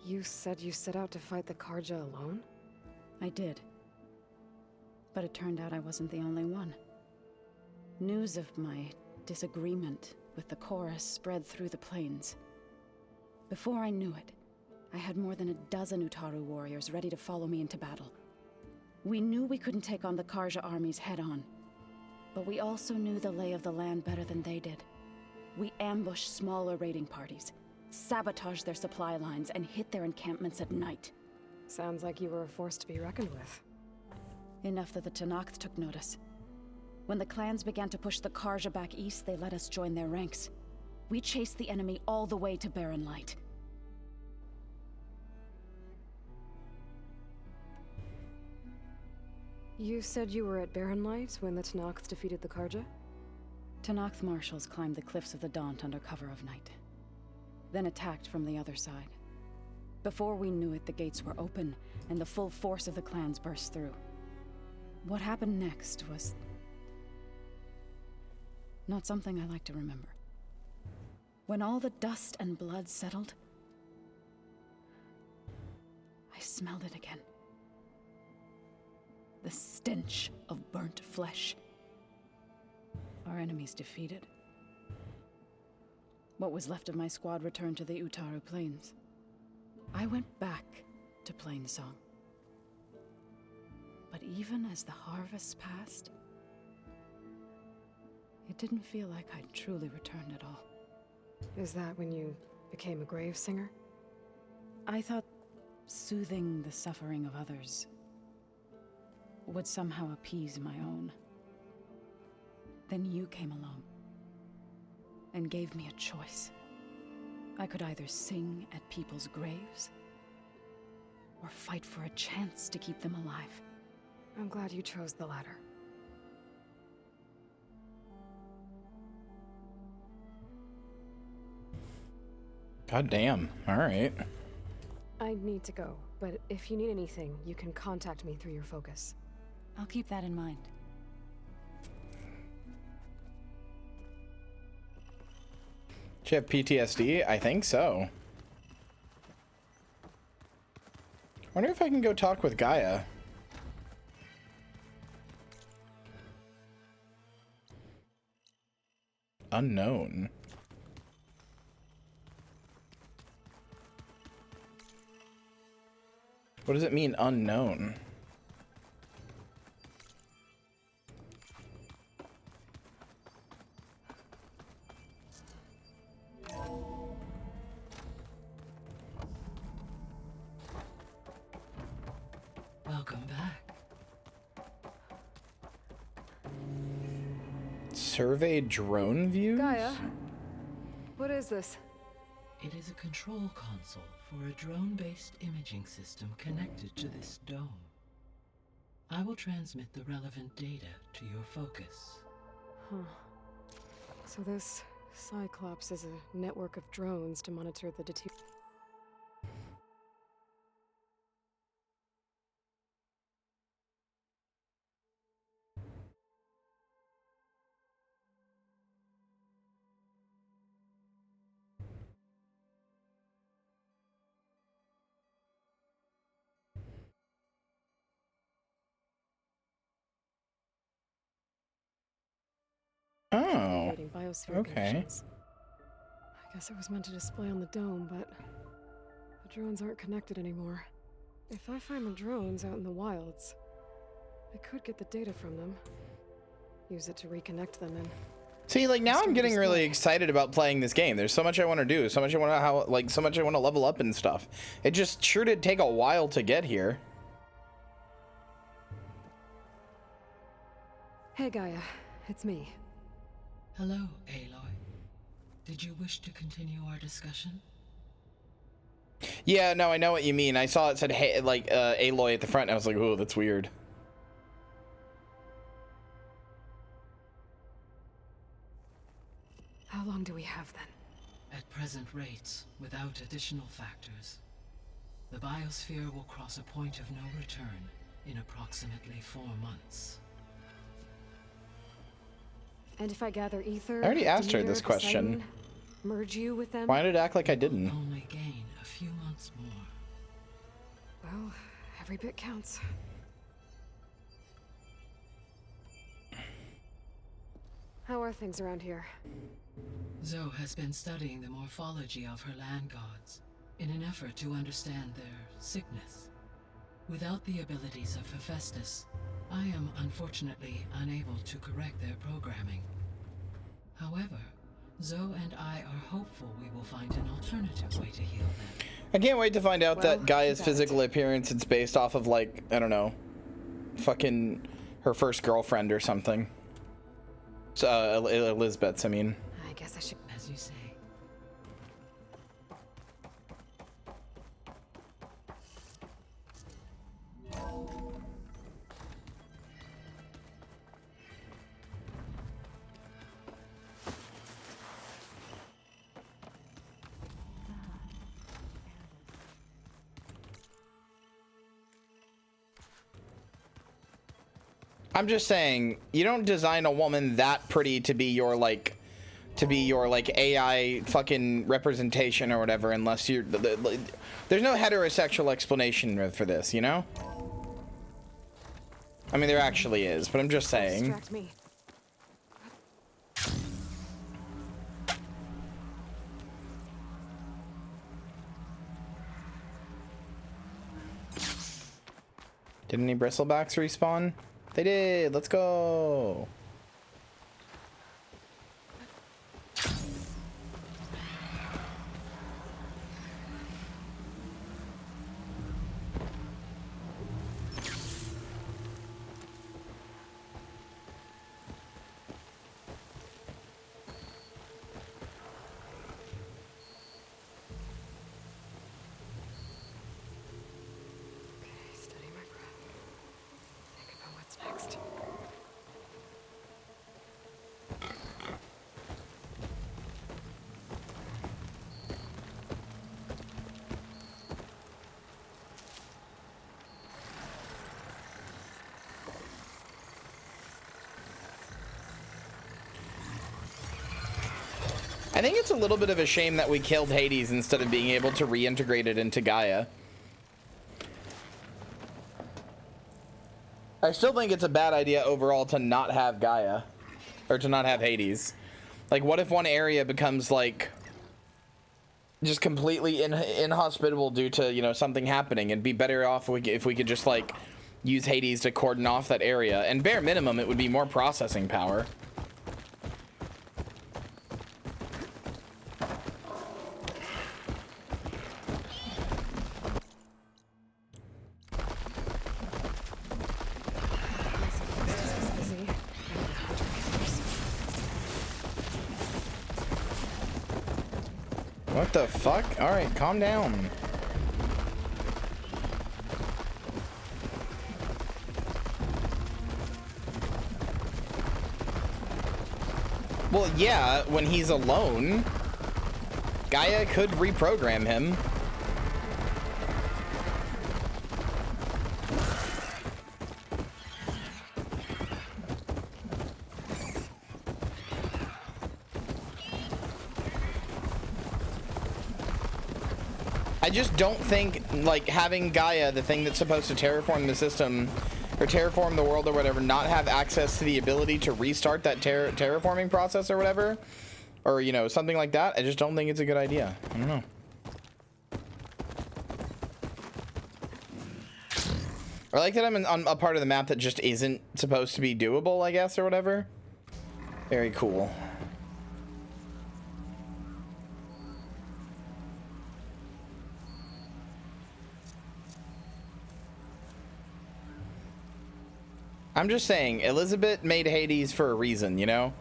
You said you set out to fight the Karja alone? I did. But it turned out I wasn't the only one. News of my disagreement with the chorus spread through the plains. Before I knew it, I had more than a dozen Utaru warriors ready to follow me into battle. We knew we couldn't take on the Karja armies head-on, but we also knew the lay of the land better than they did. We ambushed smaller raiding parties, sabotaged their supply lines, and hit their encampments at night. Sounds like you were a force to be reckoned with. Enough that the Tanakh took notice. When the clans began to push the Karja back east, they let us join their ranks. We chased the enemy all the way to Barren Light. You said you were at Barren Light when the Tanakhs defeated the Karja? Tanakh marshals climbed the cliffs of the Daunt under cover of night, then attacked from the other side. Before we knew it, the gates were open, and the full force of the clans burst through. What happened next was not something I like to remember. When all the dust and blood settled, I smelled it again. The stench of burnt flesh. Our enemies defeated. What was left of my squad returned to the Utaru Plains. I went back to Plainsong. But even as the harvests passed, it didn't feel like I'd truly returned at all. Is that when you became a grave singer? I thought soothing the suffering of others would somehow appease my own. Then you came along and gave me a choice. I could either sing at people's graves or fight for a chance to keep them alive. I'm glad you chose the latter. God damn. All right. I need to go, but if you need anything, you can contact me through your focus. I'll keep that in mind. Do you have PTSD? I think so. I wonder if I can go talk with Gaia. Unknown. What does it mean, unknown? Welcome back. Survey drone views? Gaia, what is this? It is a control console for a drone-based imaging system connected to this dome. I will transmit the relevant data to your focus. Huh. So this Cyclops is a network of drones to monitor the Oh, biosphere okay. connections. I guess it was meant to display on the dome, but the drones aren't connected anymore. If I find the drones out in the wilds, I could get the data from them. Use it to reconnect them and... See, like now I'm getting really excited about playing this game. There's so much I want to do, so much I want to so much I want to level up and stuff. It just sure did take a while to get here. Hey Gaia, it's me. Hello, Aloy. Did you wish to continue our discussion? Yeah, no, I know what you mean. I saw it said, hey, like, Aloy at the front, and I was like, oh, that's weird. How long do we have then? At present rates, without additional factors, the biosphere will cross a point of no return in approximately 4 months. And if I gather ether, I already asked her Demeter, this question. Poseidon, merge you with them? Why did it act like I didn't? Only gain a few months more. Every bit counts. How are things around here? Zoe has been studying the morphology of her land gods in an effort to understand their sickness. Without the abilities of Hephaestus, I am unfortunately unable to correct their programming. However, Zoe and I are hopeful we will find an alternative way to heal them. I can't wait to find out that Gaia's physical appearance is based off of, like, I don't know, fucking her first girlfriend or something. So, Elizabeth's, I mean. I guess I should... As you say. I'm just saying, you don't design a woman that pretty to be your like AI fucking representation or whatever, unless you're there's no heterosexual explanation for this, you know? I mean, there actually is, but I'm just saying. Distract me. Did any bristlebacks respawn? They did. Let's go. I think it's a little bit of a shame that we killed Hades instead of being able to reintegrate it into Gaia. I still think it's a bad idea overall to not have Gaia, or to not have Hades. Like, what if one area becomes, like, just completely inhospitable due to, you know, something happening? It'd be better off if we could just, like, use Hades to cordon off that area. And bare minimum, it would be more processing power. What the fuck? Alright, calm down. Well, yeah, when he's alone, Gaia could reprogram him. I just don't think, like, having Gaia, the thing that's supposed to terraform the system, or terraform the world or whatever, not have access to the ability to restart that terraforming process or whatever, or, you know, something like that, I just don't think it's a good idea. I don't know. I like that I'm on a part of the map that just isn't supposed to be doable, I guess, or whatever. Very cool. I'm just saying, Elizabeth made Hades for a reason, you know?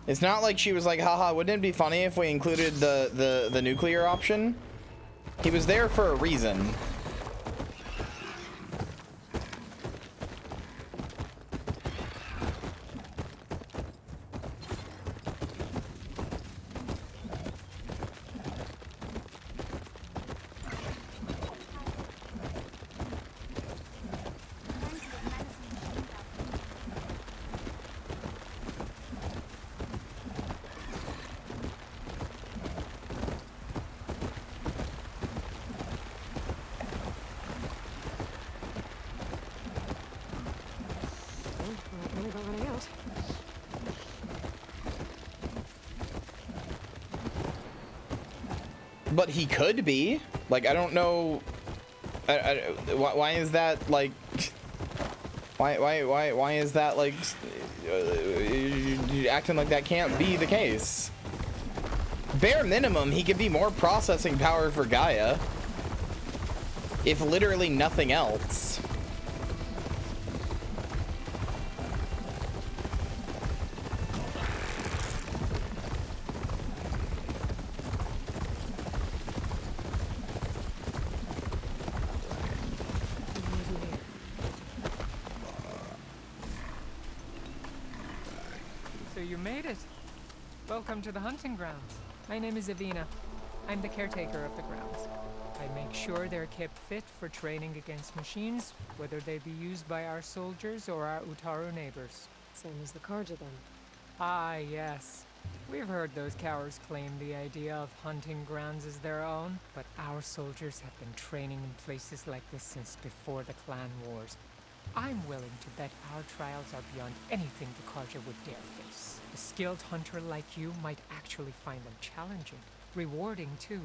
It's not like she was like, haha, wouldn't it be funny if we included the nuclear option? He was there for a reason. But he could be. Like, I don't know. Why is that like? Why is that like? Acting like that can't be the case. Bare minimum, he could be more processing power for Gaia. If literally nothing else. So you made it. Welcome to the hunting grounds. My name is Avina. I'm the caretaker of the grounds. I make sure they're kept fit for training against machines, whether they be used by our soldiers or our Utaru neighbors. Same as the Karja then. Ah, yes. We've heard those cowards claim the idea of hunting grounds as their own, but our soldiers have been training in places like this since before the clan wars. I'm willing to bet our trials are beyond anything the Karja would dare face. A skilled hunter like you might actually find them challenging, rewarding too.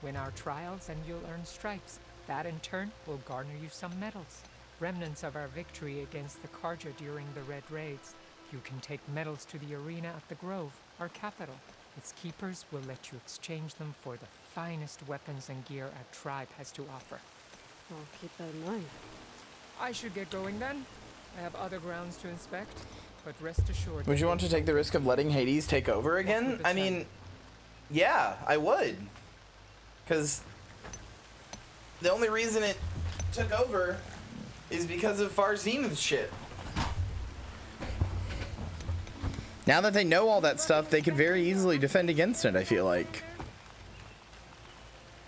Win our trials and you'll earn stripes. That in turn will garner you some medals. Remnants of our victory against the Karja during the Red Raids. You can take medals to the arena at the Grove, our capital. Its keepers will let you exchange them for the finest weapons and gear our tribe has to offer. I'll keep that in mind. I should get going then. I have other grounds to inspect, but rest assured... Would you want to take the risk of letting Hades take over again? I mean, yeah, I would. Because the only reason it took over is because of Farzine's shit. Now that they know all that stuff, they could very easily defend against it, I feel like.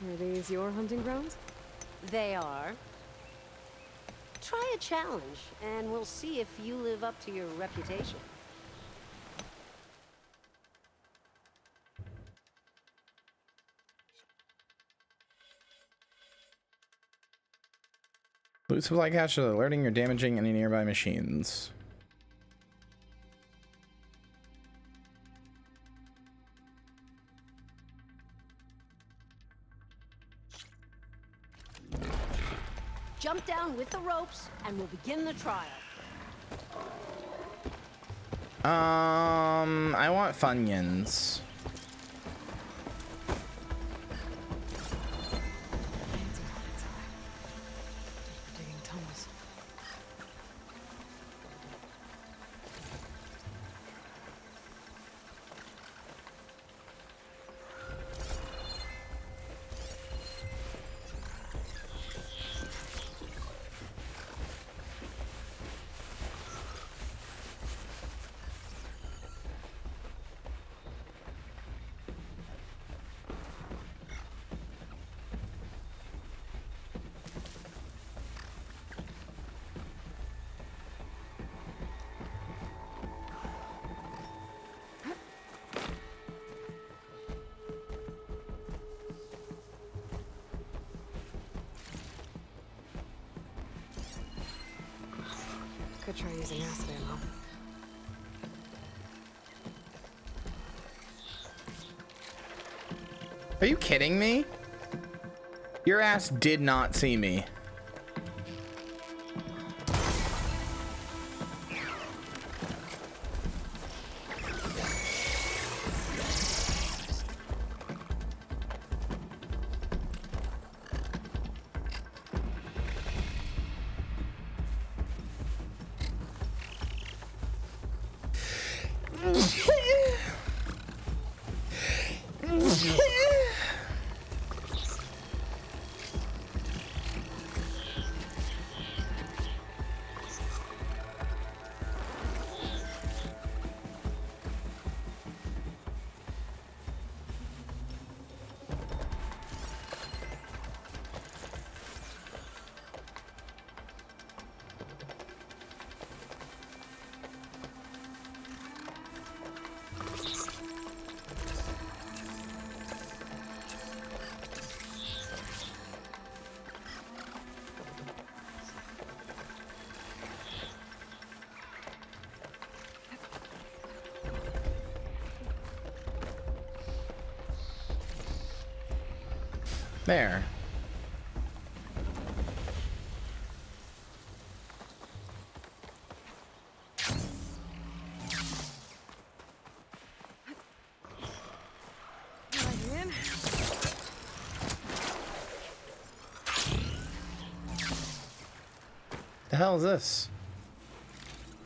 Are these your hunting grounds? They are. Try a challenge, and we'll see if you live up to your reputation. Loot supply cache is alerting or damaging any nearby machines. Jump down with the ropes, and we'll begin the trial. I want Funyuns. Digging tunnels. Could try using acid ammo. Are you kidding me? Your ass did not see me. There. The hell is this?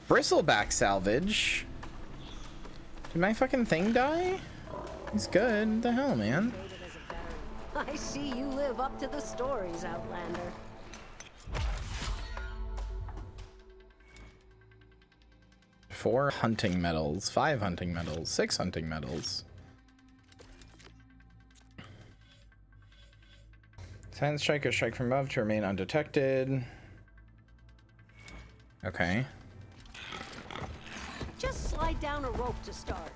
Bristleback salvage? Did my fucking thing die? He's good. What the hell, man? I see you live up to the stories, Outlander. Four hunting medals, 5 hunting medals, 6 hunting medals. Silent strike or strike from above to remain undetected. Okay. Just slide down a rope to start.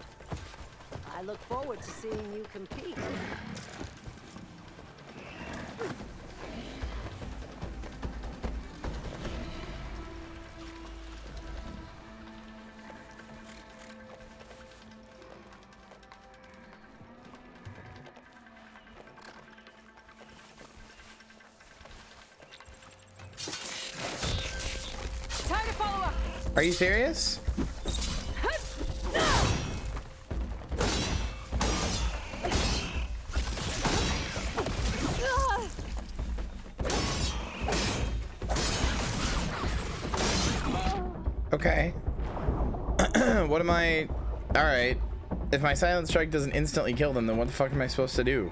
I look forward to seeing you compete. Time to follow up. Are you serious? Okay. What am I... Alright. If my silent strike doesn't instantly kill them, then what the fuck am I supposed to do?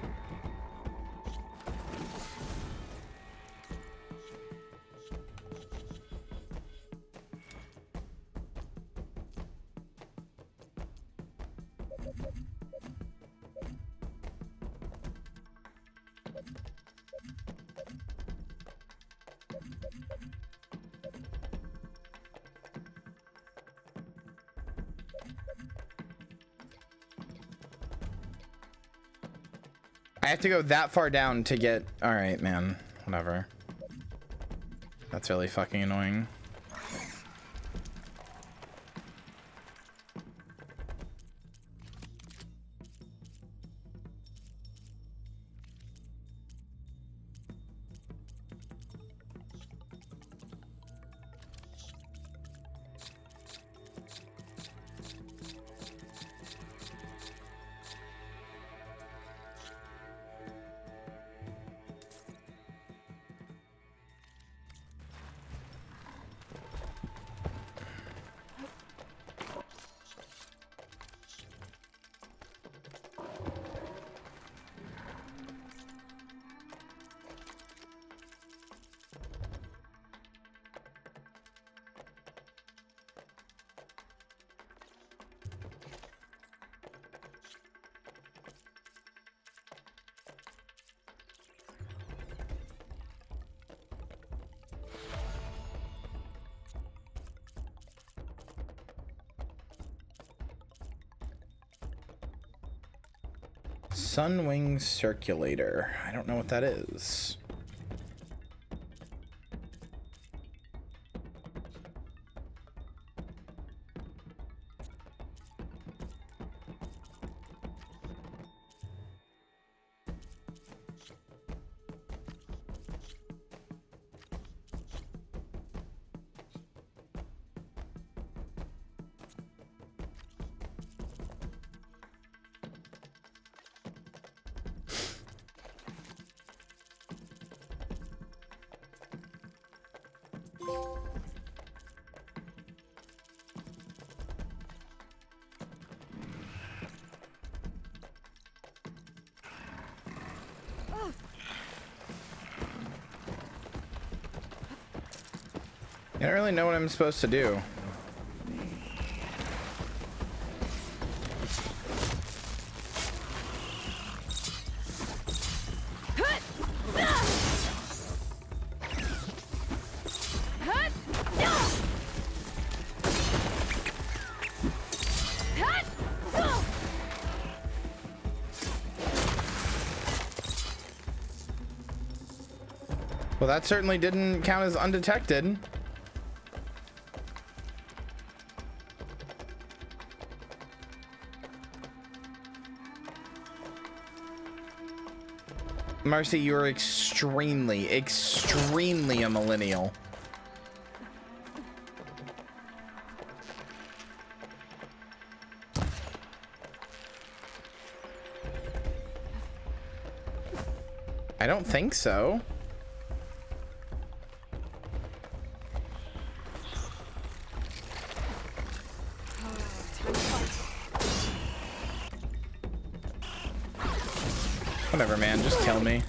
I have to go that far down to get... Alright, man. Whatever. That's really fucking annoying. Sunwing circulator. I don't know what that is. I don't really know what I'm supposed to do. Well, that certainly didn't count as undetected. Marcy, you're extremely, extremely a millennial. I don't think so. Whatever, man, just kill me.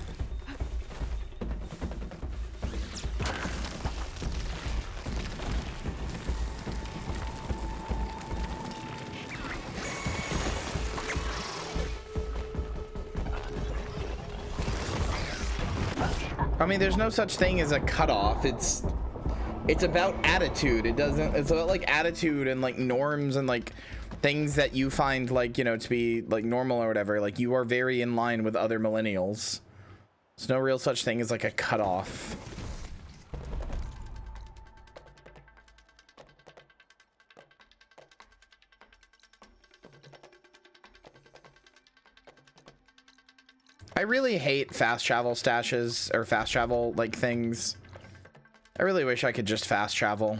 I mean, there's no such thing as a cutoff. It's about attitude. It's about like attitude and like norms and like things that you find like, you know, to be like normal or whatever. Like, you are very in line with other millennials. There's no real such thing as like a cutoff. I really hate fast travel stashes or fast travel like things. I really wish I could just fast travel.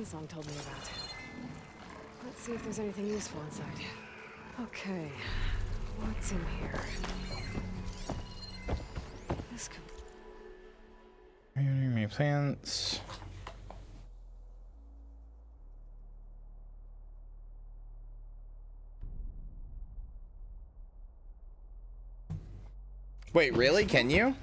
Song told me about. Let's see if there's anything useful inside. Okay, what's in here? This could... plants. Wait, really? Can you?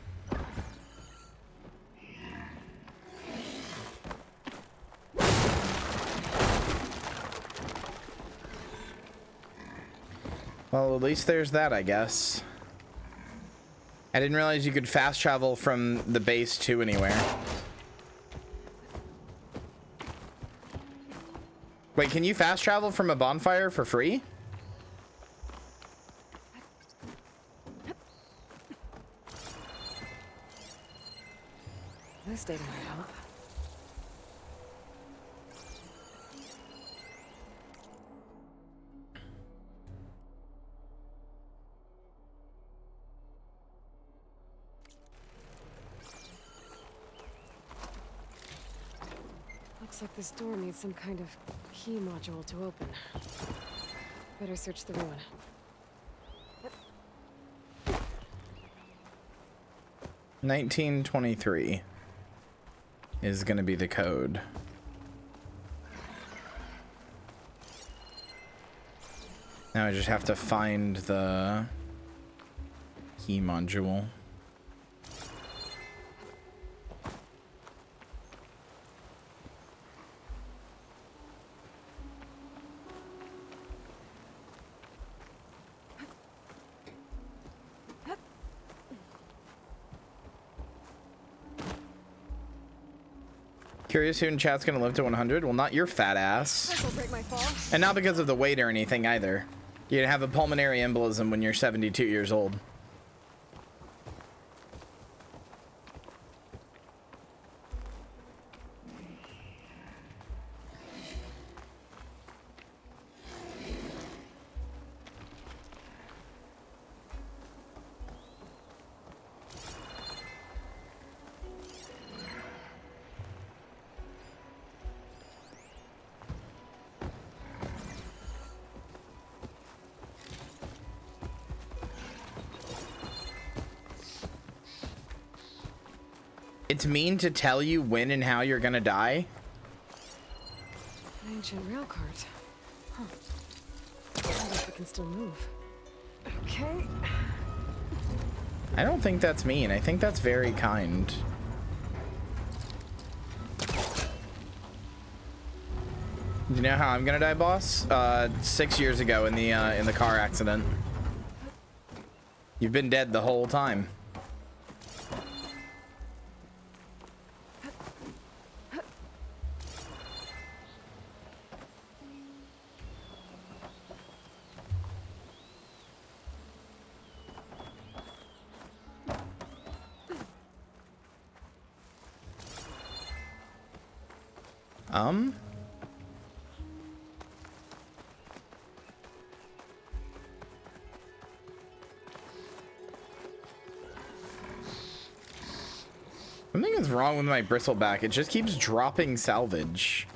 Well, at least there's that, I guess. I didn't realize you could fast travel from the base to anywhere. Wait, can you fast travel from a bonfire for free? This data might help. Looks like this door needs some kind of key module to open. Better search the ruin. 1923 is gonna be the code. Now I just have to find the key module. Curious who in chat's gonna live to 100? Well, not your fat ass. This'll break my fall. And not because of the weight or anything either. You'd have a pulmonary embolism when you're 72 years old. It's mean to tell you when and how you're gonna die. An ancient rail cart. Huh. I wonder if it can still move. Okay. I don't think that's mean. I think that's very kind. You know how I'm gonna die, boss? 6 years ago in the car accident. You've been dead the whole time. Something is wrong with my bristleback. It just keeps dropping salvage.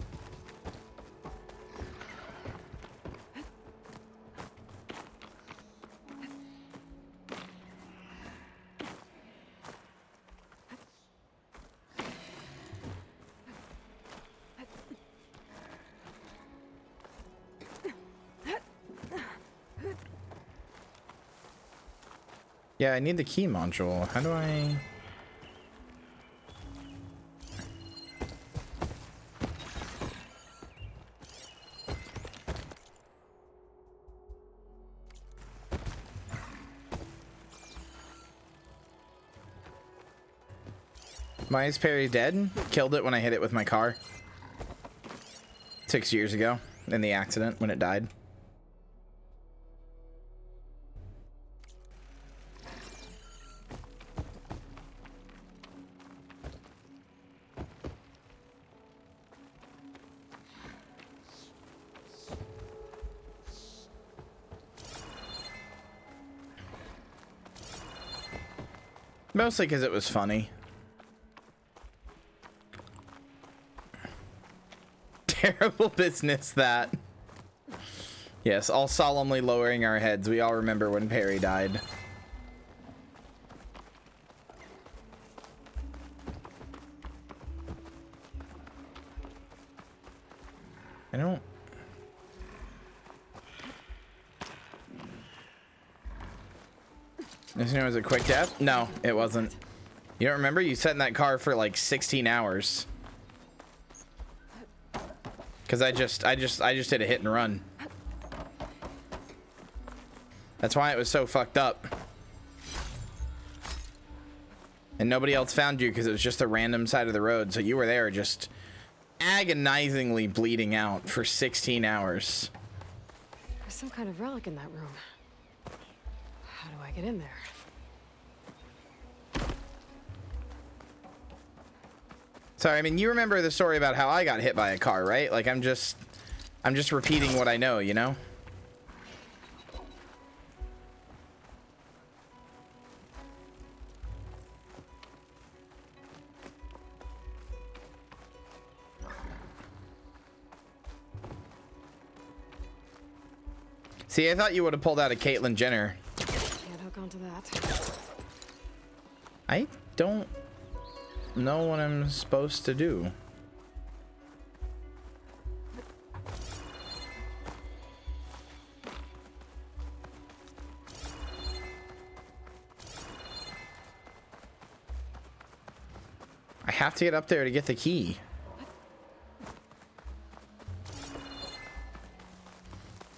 Yeah, I need the key module. How do I... Why is Perry dead? Killed it when I hit it with my car 6 years ago in the accident when it died. Mostly because it was funny. Terrible business, that. Yes, all solemnly lowering our heads. We all remember when Perry died. I don't... This one was a quick death? No, it wasn't. You don't remember? You sat in that car for like 16 hours. Because I just did a hit and run. That's why it was so fucked up. And nobody else found you because it was just a random side of the road. So you were there just agonizingly bleeding out for 16 hours. There's some kind of relic in that room. How do I get in there? Sorry, I mean, you remember the story about how I got hit by a car, right? Like, I'm just repeating what I know, you know? See, I thought you would have pulled out a Caitlyn Jenner. Can't hook onto that. I don't know what I'm supposed to do. I have to get up there to get the key.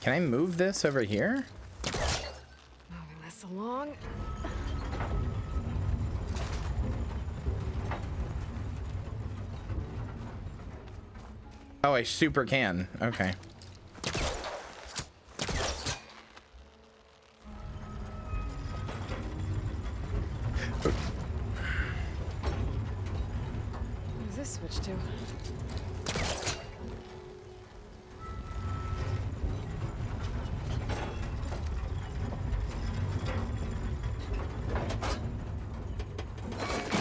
Can I move this over here? Moving this along. Oh, I super can. Okay. What does this switch to?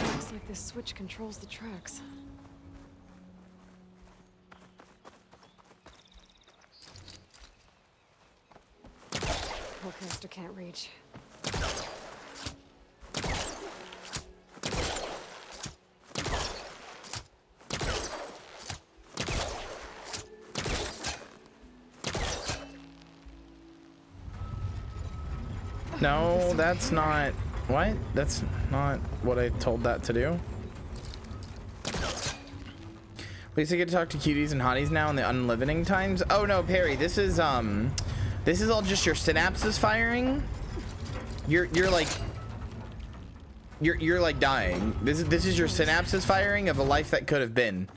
Looks like this switch controls the tracks. Caster can't reach. No, that's not... What? That's not what I told that to do. At least I get to talk to cuties and hotties now in the unlimiting times. Oh no, Perry, this is all just your synapses firing. You're like you're like dying. This is your synapses firing of a life that could have been.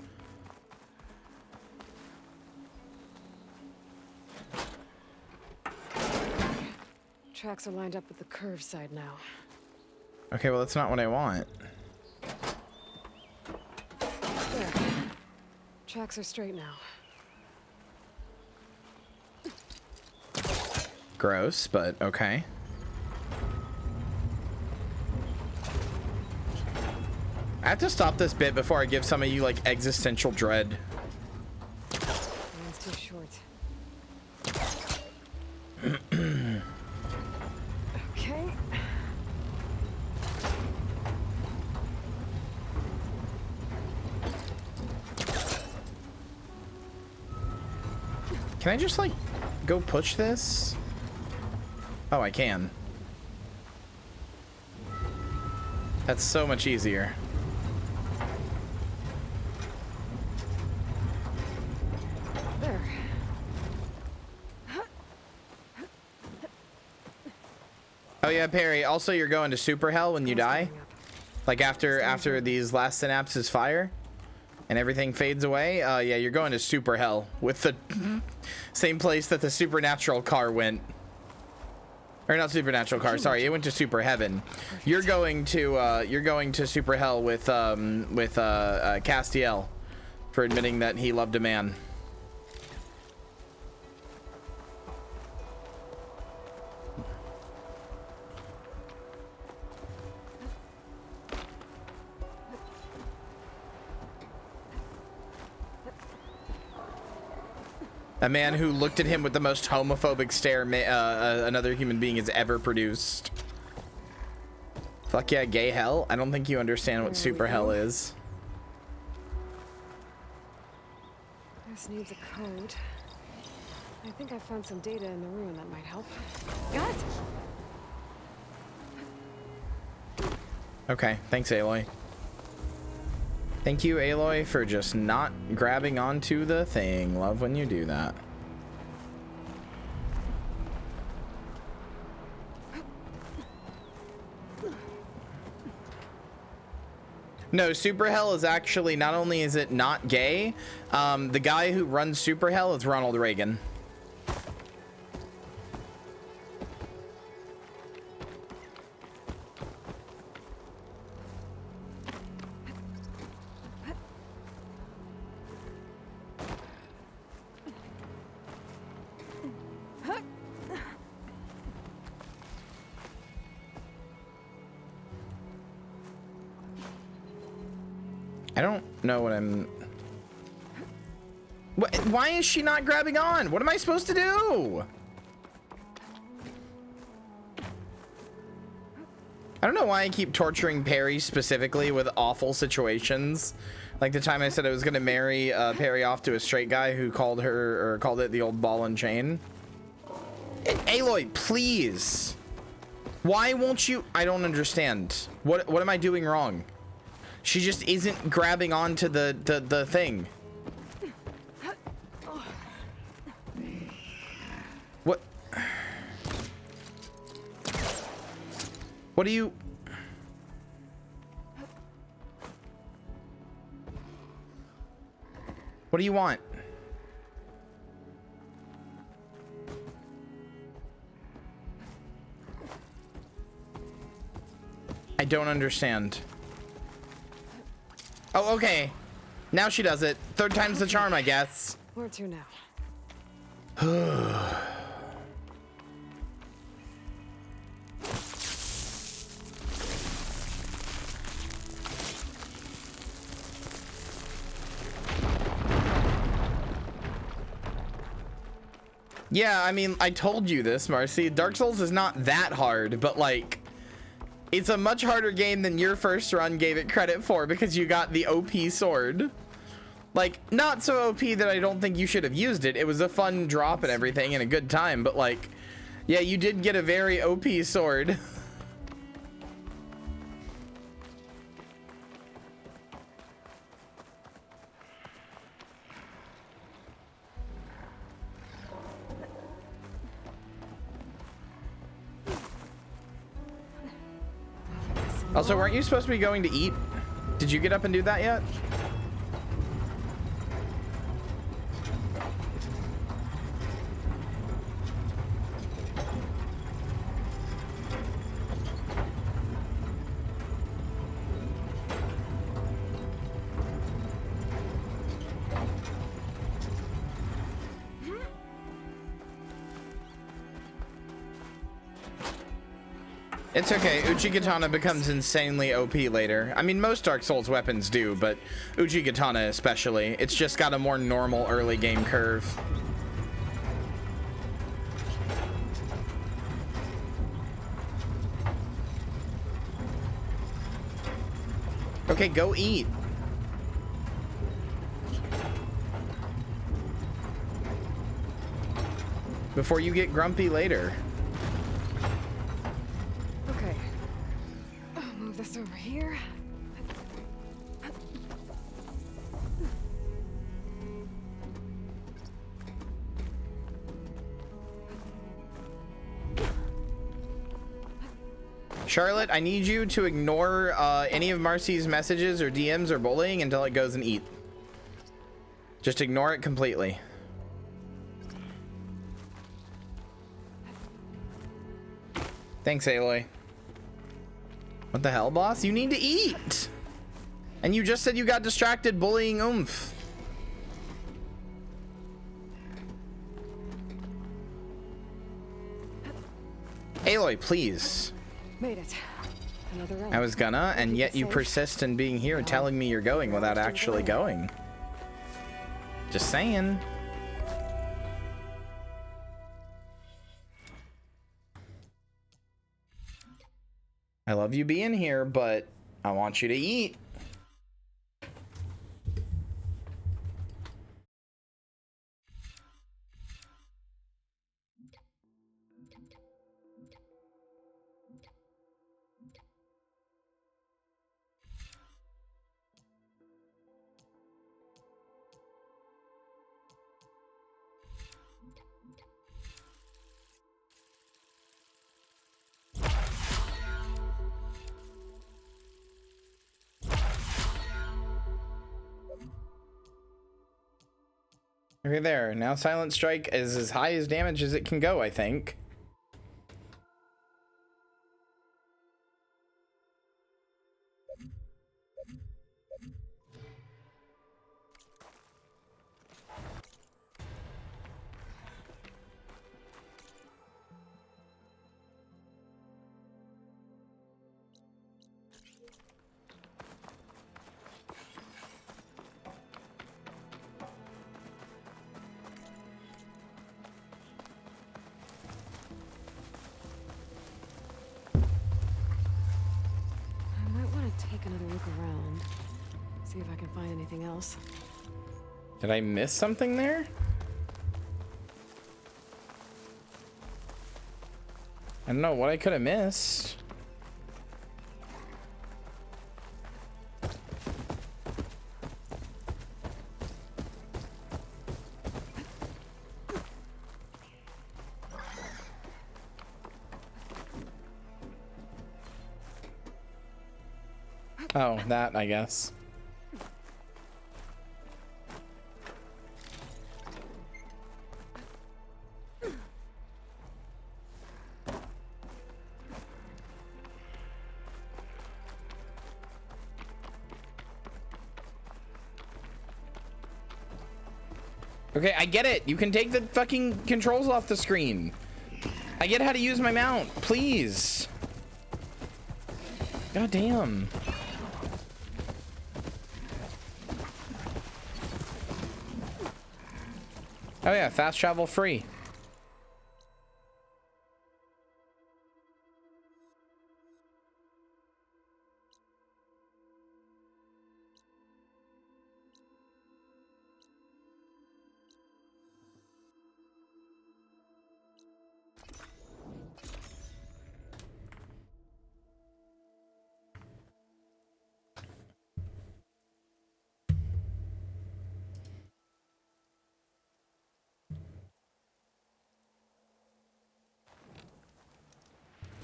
Tracks are lined up with the curve side now. Okay, well that's not what I want. There. Tracks are straight now. Gross, but okay. I have to stop this bit before I give some of you like existential dread. Mine's too short. Okay. Can I just like go push this? Oh, I can. That's so much easier. There. Oh yeah, Perry. Also, you're going to super hell when you die. Like after these last synapses fire and everything fades away. Yeah, you're going to super hell with the same place that the supernatural car went. Or not supernatural car. Sorry, it went to super heaven. You're going to super hell with Castiel for admitting that he loved a man. A man who looked at him with the most homophobic stare another human being has ever produced. Fuck yeah, gay hell? I don't think you understand what super hell is. This needs a code. I think I found some data in the ruin that might help. Got it! Okay, thanks, Aloy. Thank you, Aloy, for just not grabbing onto the thing. Love when you do that. No, Super Hell is actually, not only is it not gay, the guy who runs Super Hell is Ronald Reagan. I don't know what I'm... Why is she not grabbing on? What am I supposed to do? I don't know why I keep torturing Perry specifically with awful situations. Like the time I said I was going to marry Perry off to a straight guy who called it the old ball and chain. Aloy, please. Why won't you? I don't understand. What am I doing wrong? She just isn't grabbing onto the thing. What? What do you... What do you want? I don't understand. Oh, okay. Now she does it. Third time's the charm, I guess. Where to now? Yeah, I mean, I told you this, Marcy. Dark Souls is not that hard, but like, it's a much harder game than your first run gave it credit for because you got the OP sword. Like, not so OP that I don't think you should have used it. It was a fun drop and everything and a good time, but like, yeah, you did get a very OP sword. Also, weren't you supposed to be going to eat? Did you get up and do that yet? It's okay, Uchigatana becomes insanely OP later. I mean, most Dark Souls weapons do, but Uchigatana especially. It's just got a more normal early game curve. Okay, go eat. Before you get grumpy later. Okay. I'll move this over here. Charlotte, I need you to ignore any of Marcy's messages or DMs or bullying until it goes and eat. Just ignore it completely. Thanks, Aloy. What the hell, boss? You need to eat! And you just said you got distracted bullying Oomph. Aloy, please. Made it. Another round. I was gonna, and yet you persist in being here and telling me you're going without actually going. Just saying. I love you being here, but I want you to eat. Okay, there. Now Silent Strike is as high as damage as it can go, I think. Take another look around. See if I can find anything else. Did I miss something there? I don't know what I could have missed. Oh, that, I guess. Okay, I get it. You can take the fucking controls off the screen. I get how to use my mount. Please. God damn. Oh yeah, fast travel free.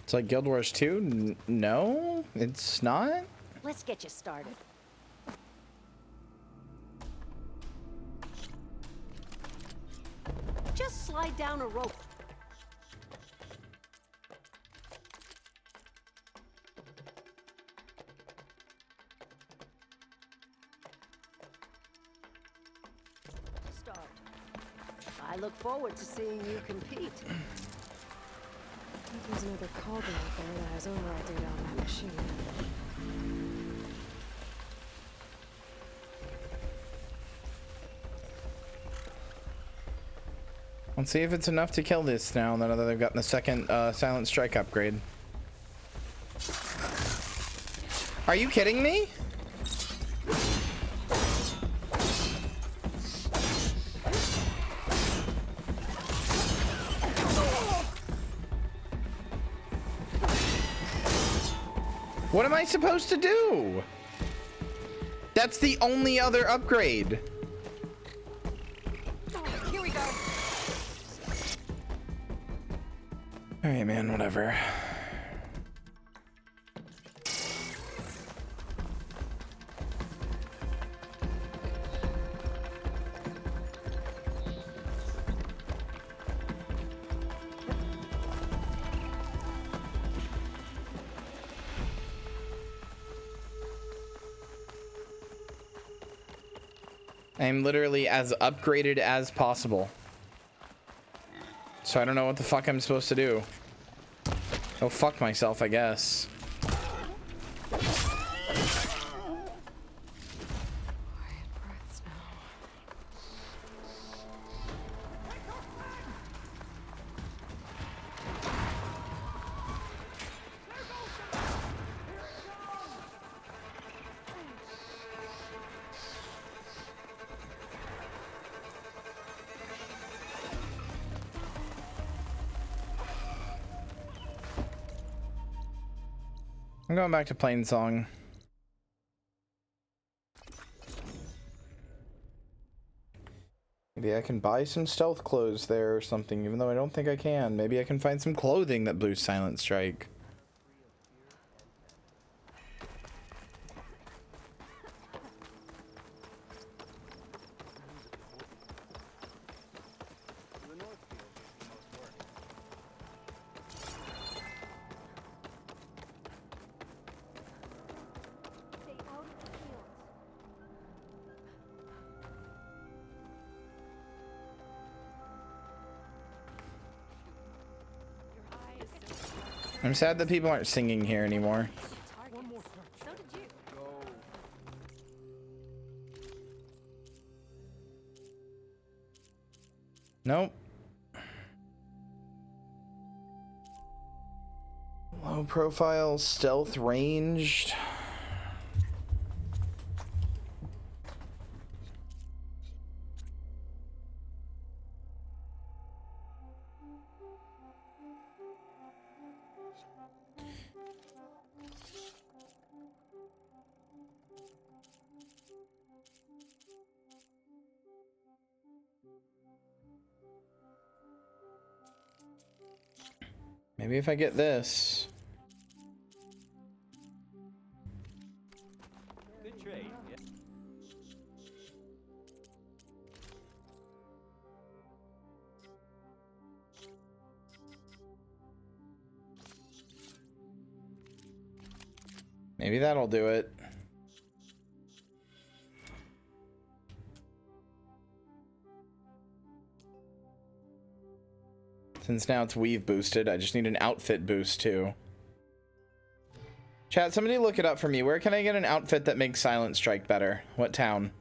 It's like Guild Wars 2? No? It's not? Let's get you started. Just slide down a rope. Start. I look forward to seeing you compete. There's another cauldron out there that has overall data on that machine. Let's see if it's enough to kill this now that they've gotten the second silent strike upgrade. Are you kidding me? What am I supposed to do? That's the only other upgrade. Here we go. All right, man, whatever. I'm literally as upgraded as possible. So I don't know what the fuck I'm supposed to do. Oh, fuck myself, I guess. I'm going back to Plainsong. Maybe I can buy some stealth clothes there or something, even though I don't think I can. Maybe I can find some clothing that boosts Silent Strike. I'm sad that people aren't singing here anymore. Nope. Low profile, stealth, ranged. Maybe if I get this. Good trade, yeah. Maybe that'll do it. Since now it's weave boosted, I just need an outfit boost too. Chat, somebody look it up for me. Where can I get an outfit that makes Silent Strike better? What town?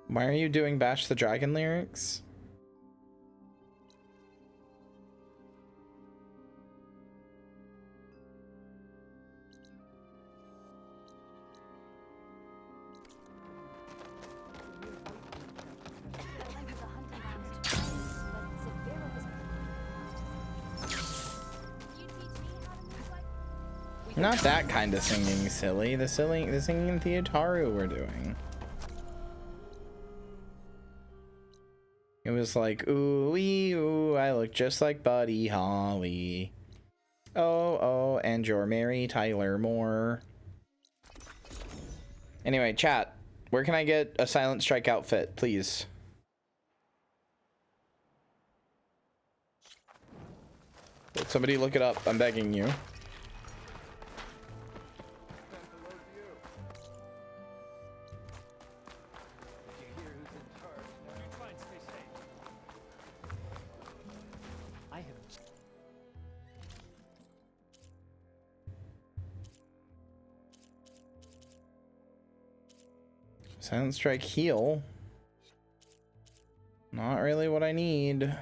Why are you doing Bash the Dragon lyrics? Not that kind of singing, silly. The singing Theotaru we're doing. It was like, ooh, ooh, I look just like Buddy Holly. Oh, and you're Mary Tyler Moore. Anyway, chat, where can I get a Silent Strike outfit, please? Somebody look it up, I'm begging you. Silent Strike heal. Not really what I need.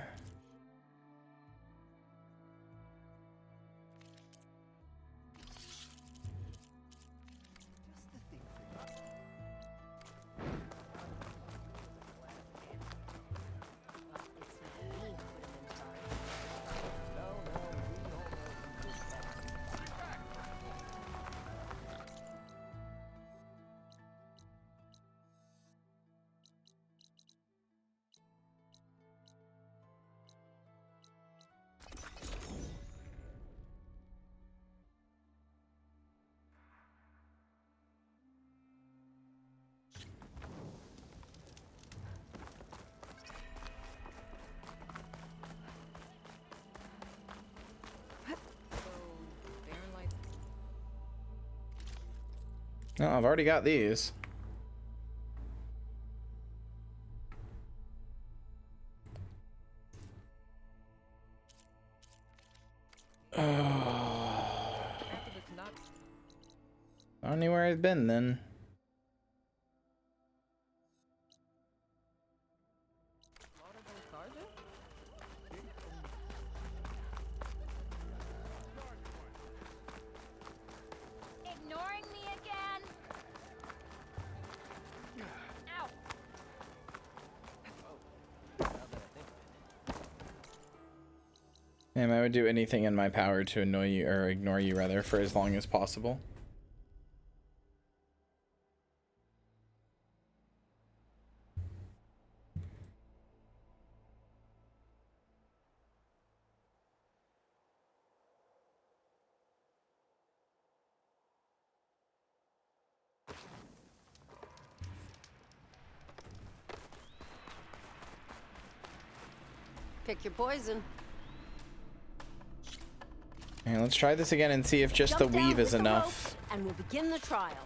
No, I've already got these. I don't know where I've been then. Ignoring me again? Ow. Damn, I would do anything in my power to annoy you, or ignore you rather, for as long as possible. Pick your poison. Okay, let's try this again and see if just Jump the down weave with is the enough. rope, and we'll begin the trial.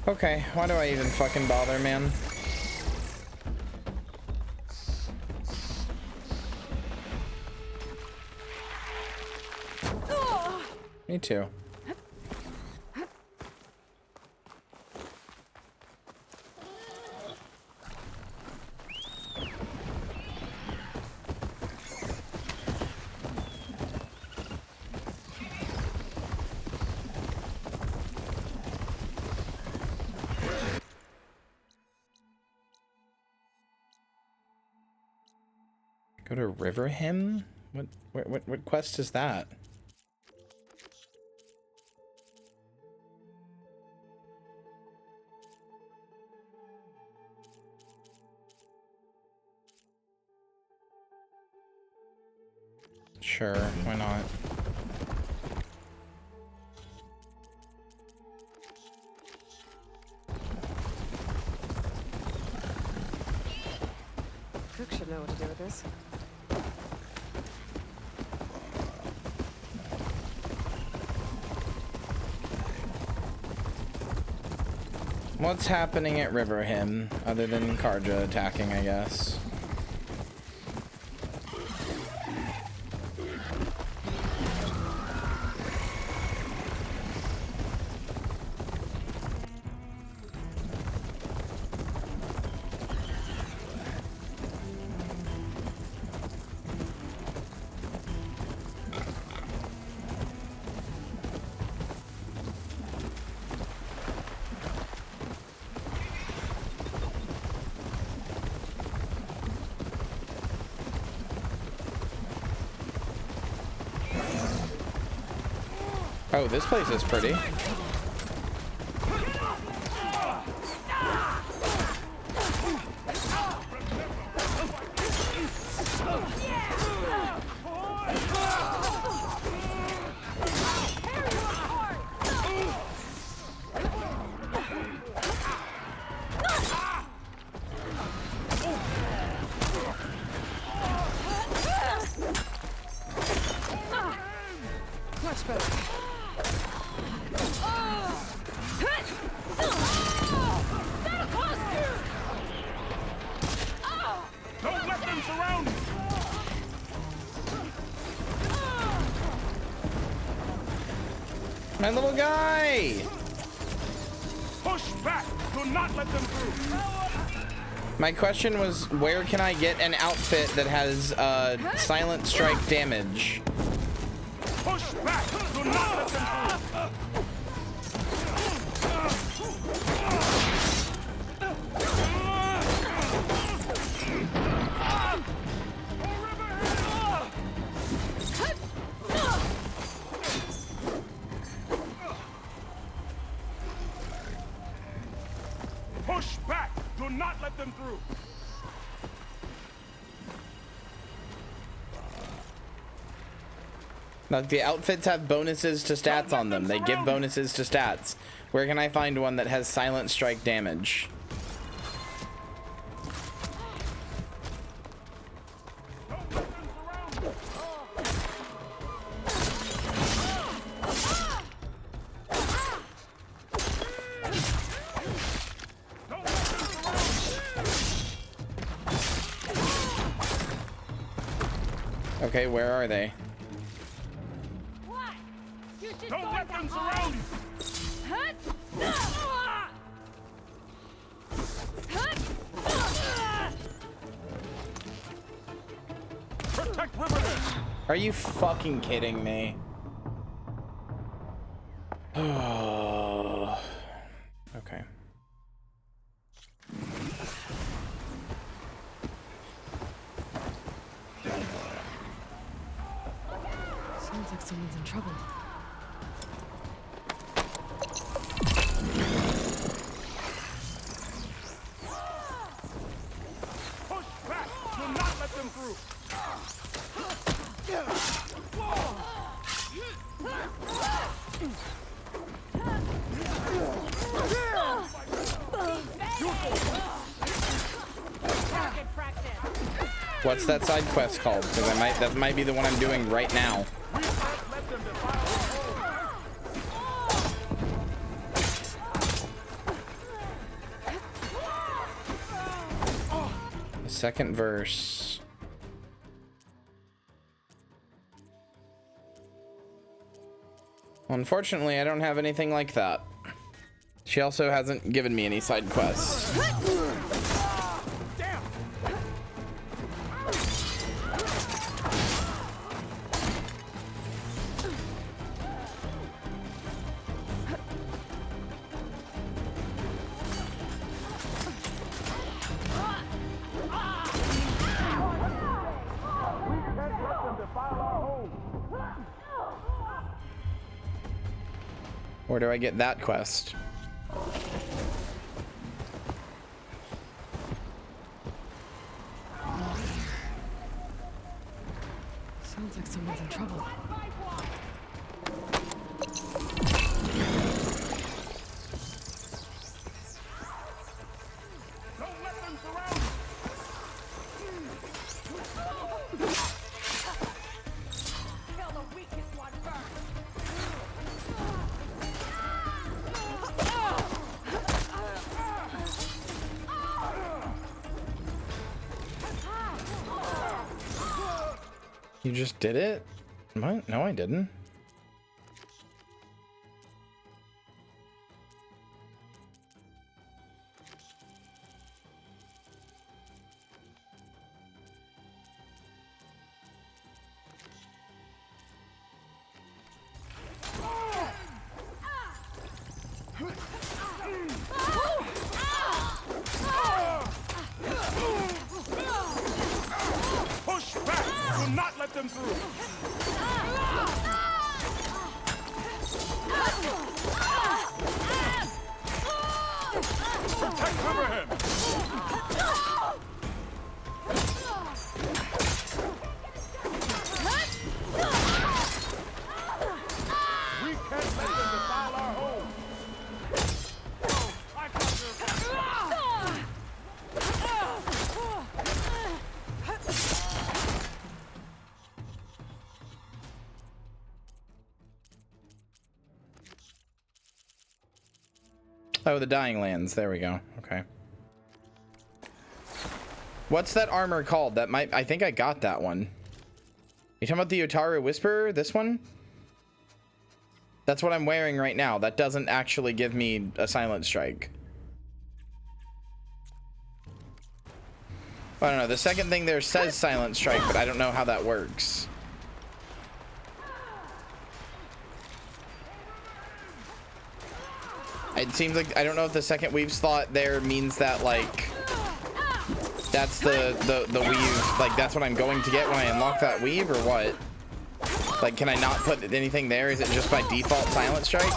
Okay, why do I even fucking bother, man? Me too. Go to River Hymn? What quest is that? Sure, why not? would know what to do with this. What's happening at Riverhymn other than Karja attacking, I guess? Oh, this place is pretty. Much better. Don't let them surround you! My little guy! Push back! Do not let them through! My question was, where can I get an outfit that has silent strike damage? Push back! Do not let them through! Push back! Do not let them through! Like, the outfits have bonuses to stats on them. They give bonuses to stats. Where can I find one that has silent strike damage? Okay, where are they? Don't let them surround you! Protect Riverhymn! Are you fucking kidding me? Oh. Okay. Sounds like someone's in trouble. Push back! Do not let them through! What's that side quest called? Because that might be the one I'm doing right now. The second verse. Unfortunately, I don't have anything like that. She also hasn't given me any side quests. Where do I get that quest? Sounds like someone's in trouble. Don't let them surround you! You just did it? What? No, I didn't. Push back! Do not let them through! Protect Abraham! We can't let them defile our home! I got Oh, the Dying Lands. There we go. Okay. What's that armor called? That might... I think I got that one. You talking about the Utaru Whisperer? This one? That's what I'm wearing right now. That doesn't actually give me a silent strike. I don't know. The second thing there says silent strike, but I don't know how that works. It seems like, I don't know if the second weave slot there means that, like, that's the weave, like, that's what I'm going to get when I unlock that weave, or what? Like, can I not put anything there? Is it just by default silent strike?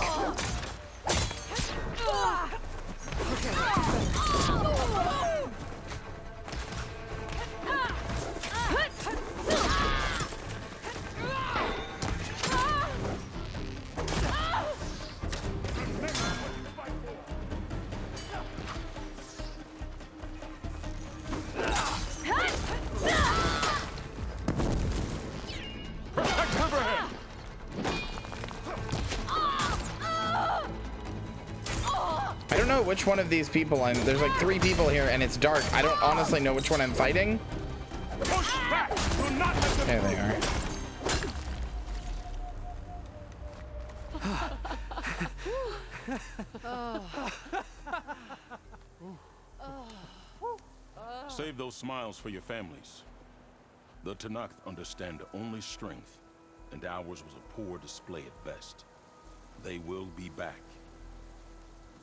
Which one of these people there's like 3 people here and it's dark. I don't honestly know which one I'm fighting. There they are. Save those smiles for your families. The Tanakh understand only strength, and ours was a poor display at best. They will be back.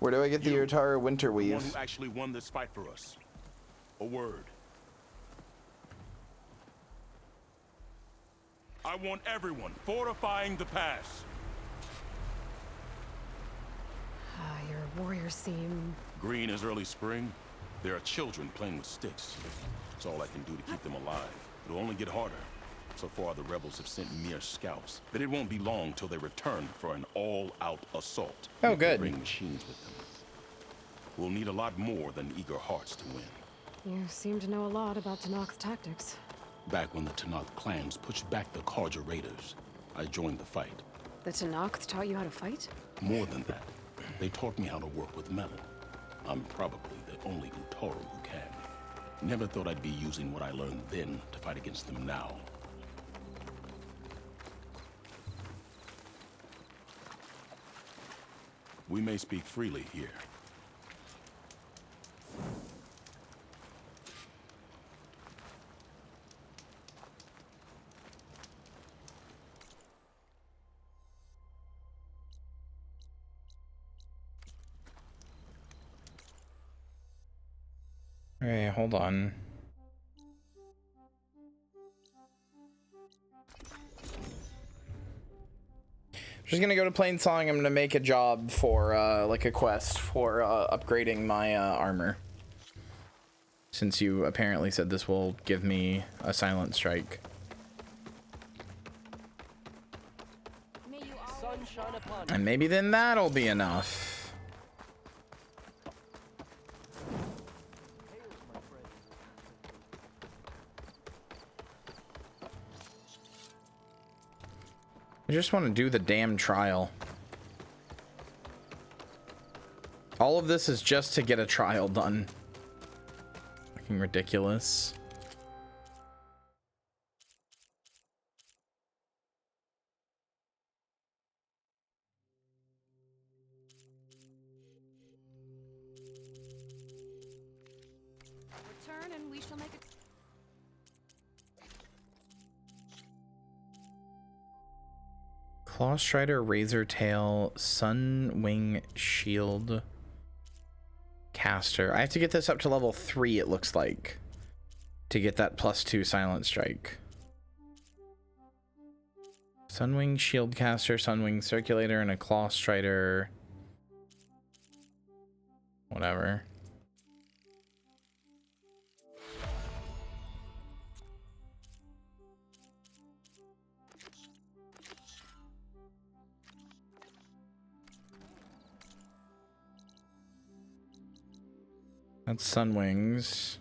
Where do I get the Utaru Winter Weave? The one who actually won this fight for us. A word. I want everyone fortifying the pass. Your warriors seem... Green as early spring. There are children playing with sticks. It's all I can do to keep them alive. It'll only get harder. So far, the rebels have sent mere scouts, but it won't be long till they return for an all-out assault. Oh, good. Bring machines with them. We'll need a lot more than eager hearts to win. You seem to know a lot about Tanakh's tactics. Back when the Tanakh clans pushed back the Karja raiders, I joined the fight. The Tanakh taught you how to fight? More than that, they taught me how to work with metal. I'm probably the only Utaru who can. Never thought I'd be using what I learned then to fight against them now. We may speak freely here. Hey, hold on. Just gonna go to Plainsong. I'm gonna make a job for, like a quest for, upgrading my, armor. Since you apparently said this will give me a silent strike. And maybe then that'll be enough. I just want to do the damn trial. All of this is just to get a trial done. Fucking ridiculous. Return and we shall make a... Claw Strider, Razor Tail, Sunwing Shield Caster. I have to get this up to level 3, it looks like, to get that +2 Silent Strike. Sunwing Shield Caster, Sunwing Circulator, and a Claw Strider. Whatever. That's Sunwings.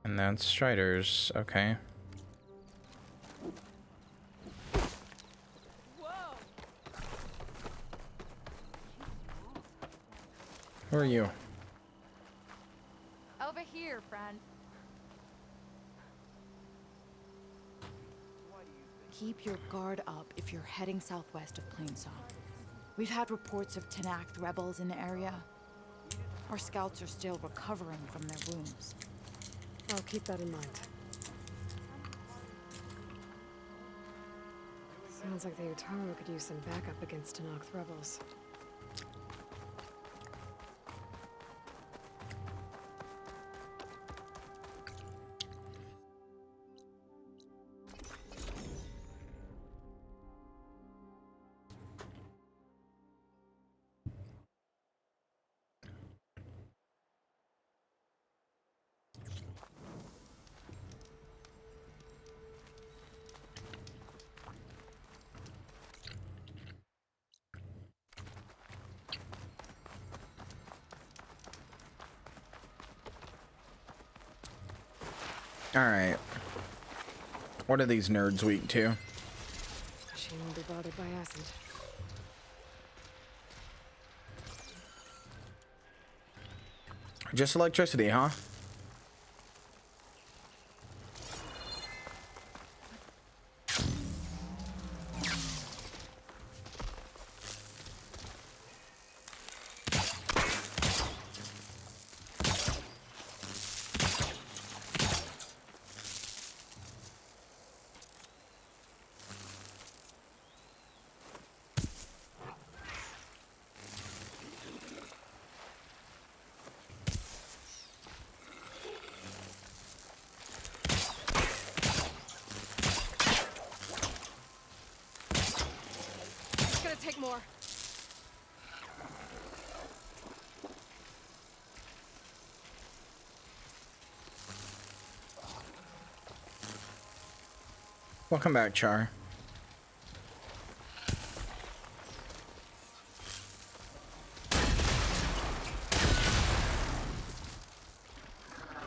And that's Striders. Okay. Who are you? Over here, friend. Keep your guard up if you're heading southwest of Plainsong. We've had reports of Tenakth rebels in the area. Our scouts are still recovering from their wounds. I'll keep that in mind. Sounds like the Utaru could use some backup against Tenakth rebels. Alright. What are these nerds weak to? She won't be bothered by acid. Just electricity, huh? Take more. Welcome back, Char.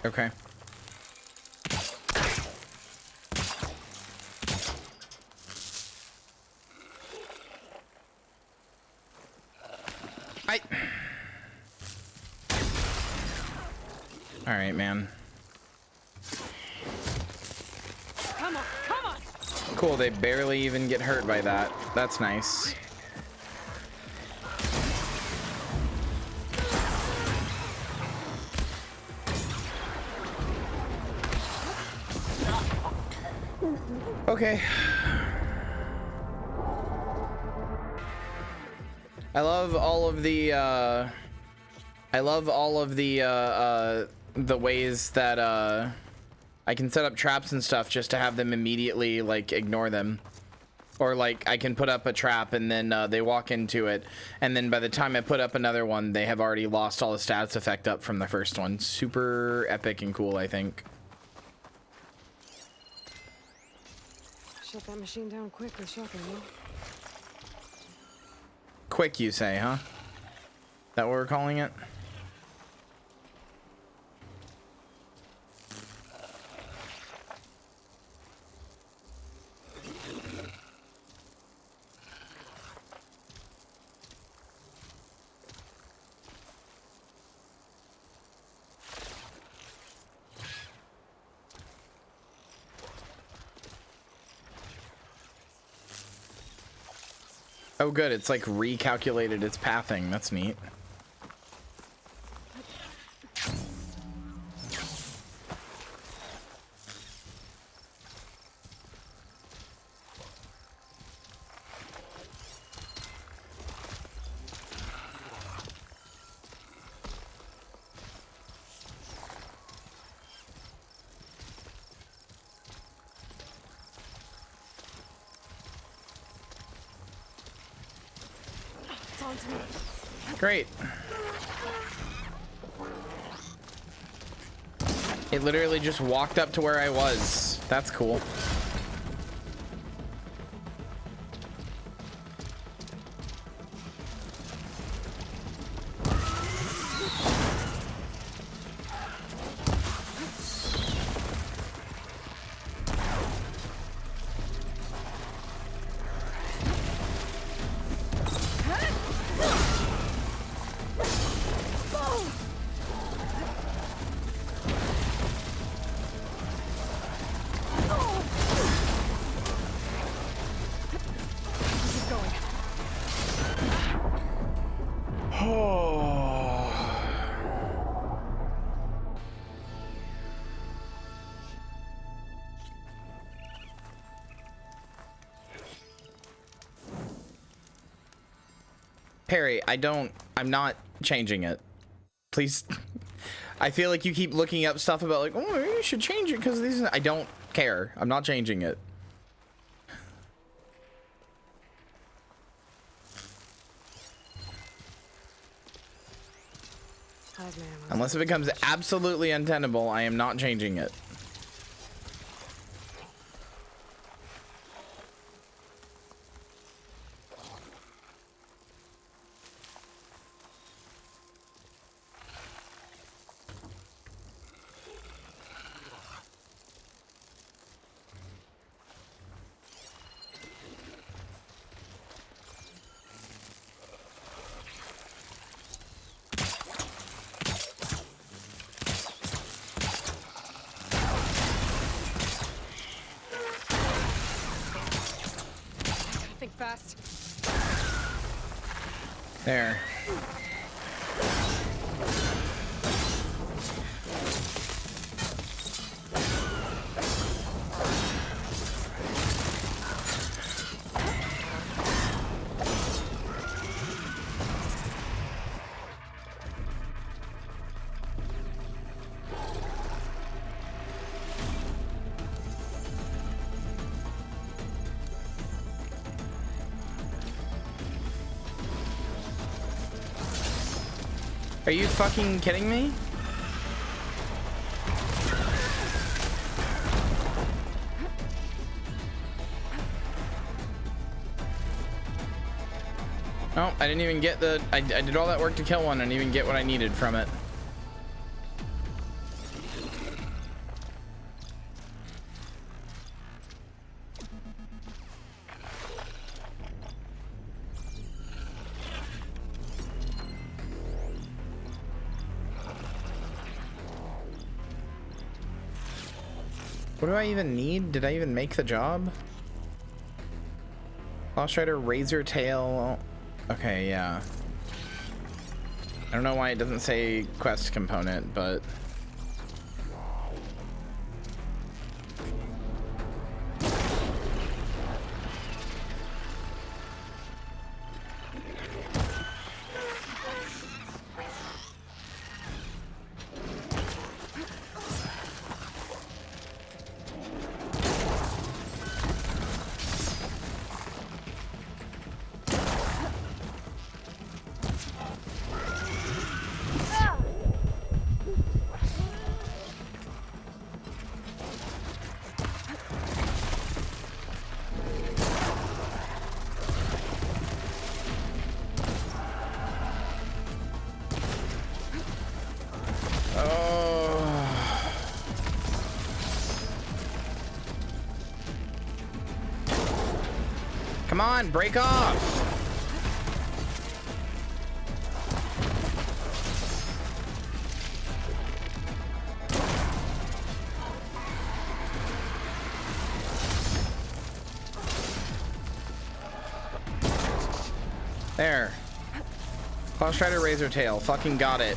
Okay. All right, man. Come on, come on. Cool, they barely even get hurt by that. That's nice. Okay. I love all of the ways that I can set up traps and stuff just to have them immediately like ignore them, or like I can put up a trap and then they walk into it, and then by the time I put up another one they have already lost all the stats effect up from the first one. Super epic and cool, I think. Shut that machine down quick with shotgun, no? Quick, you say, huh? That what we're calling it? Oh, good. It's like recalculated its pathing. That's neat. Great. It literally just walked up to where I was. That's cool. Perry, I'm not changing it. Please. I feel like you keep looking up stuff about like, oh, you should change it because these. I don't care. I'm not changing it. Unless it becomes absolutely untenable, I am not changing it. There. Are you fucking kidding me? Oh, I didn't even get the... I did all that work to kill one and even get what I needed from it. What do I even need? Did I even make the job? Lost Rider, Razor Tail. Okay, yeah. I don't know why it doesn't say quest component, but... Come on, break off! There. Claw Strider Razor Tail. Fucking got it.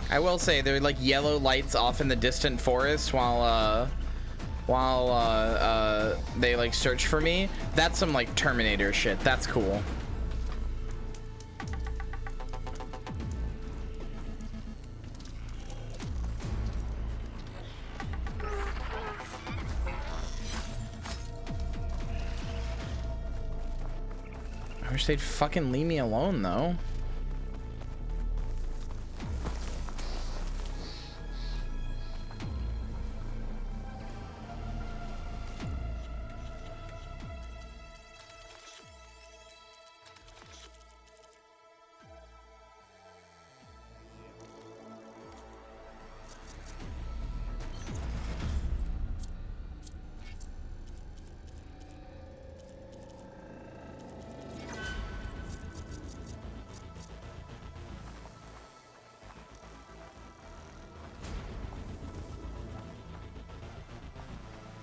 I will say there are like yellow lights off in the distant forest while they like search for me. That's some like Terminator shit. That's cool. I wish they'd fucking leave me alone though.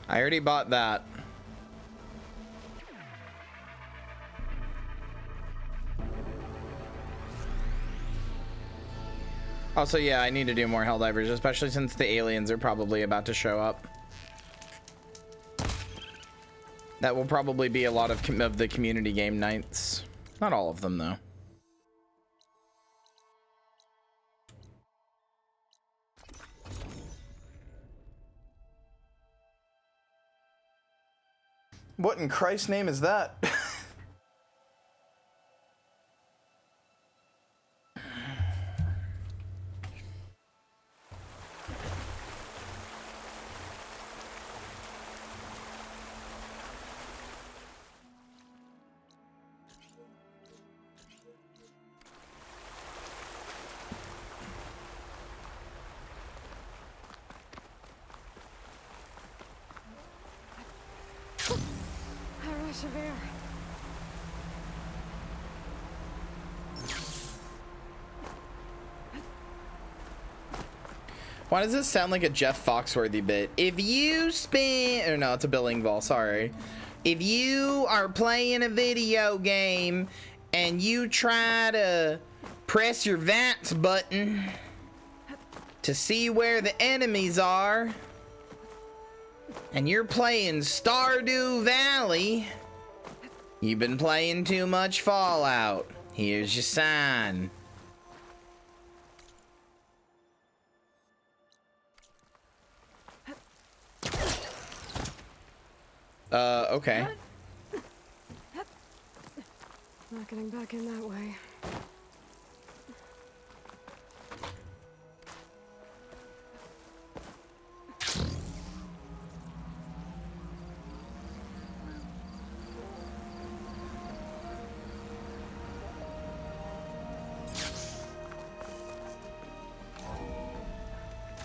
I already bought that. Also, yeah, I need to do more Helldivers, especially since the aliens are probably about to show up. That will probably be a lot of the community game nights. Not all of them, though. What in Christ's name is that? Why does this sound like a Jeff Foxworthy bit? If you spin, or no, it's a billing ball, sorry. If you are playing a video game and you try to press your VATS button to see where the enemies are, and you're playing Stardew Valley, you've been playing too much Fallout. Here's your sign. Okay. Not getting back in that way.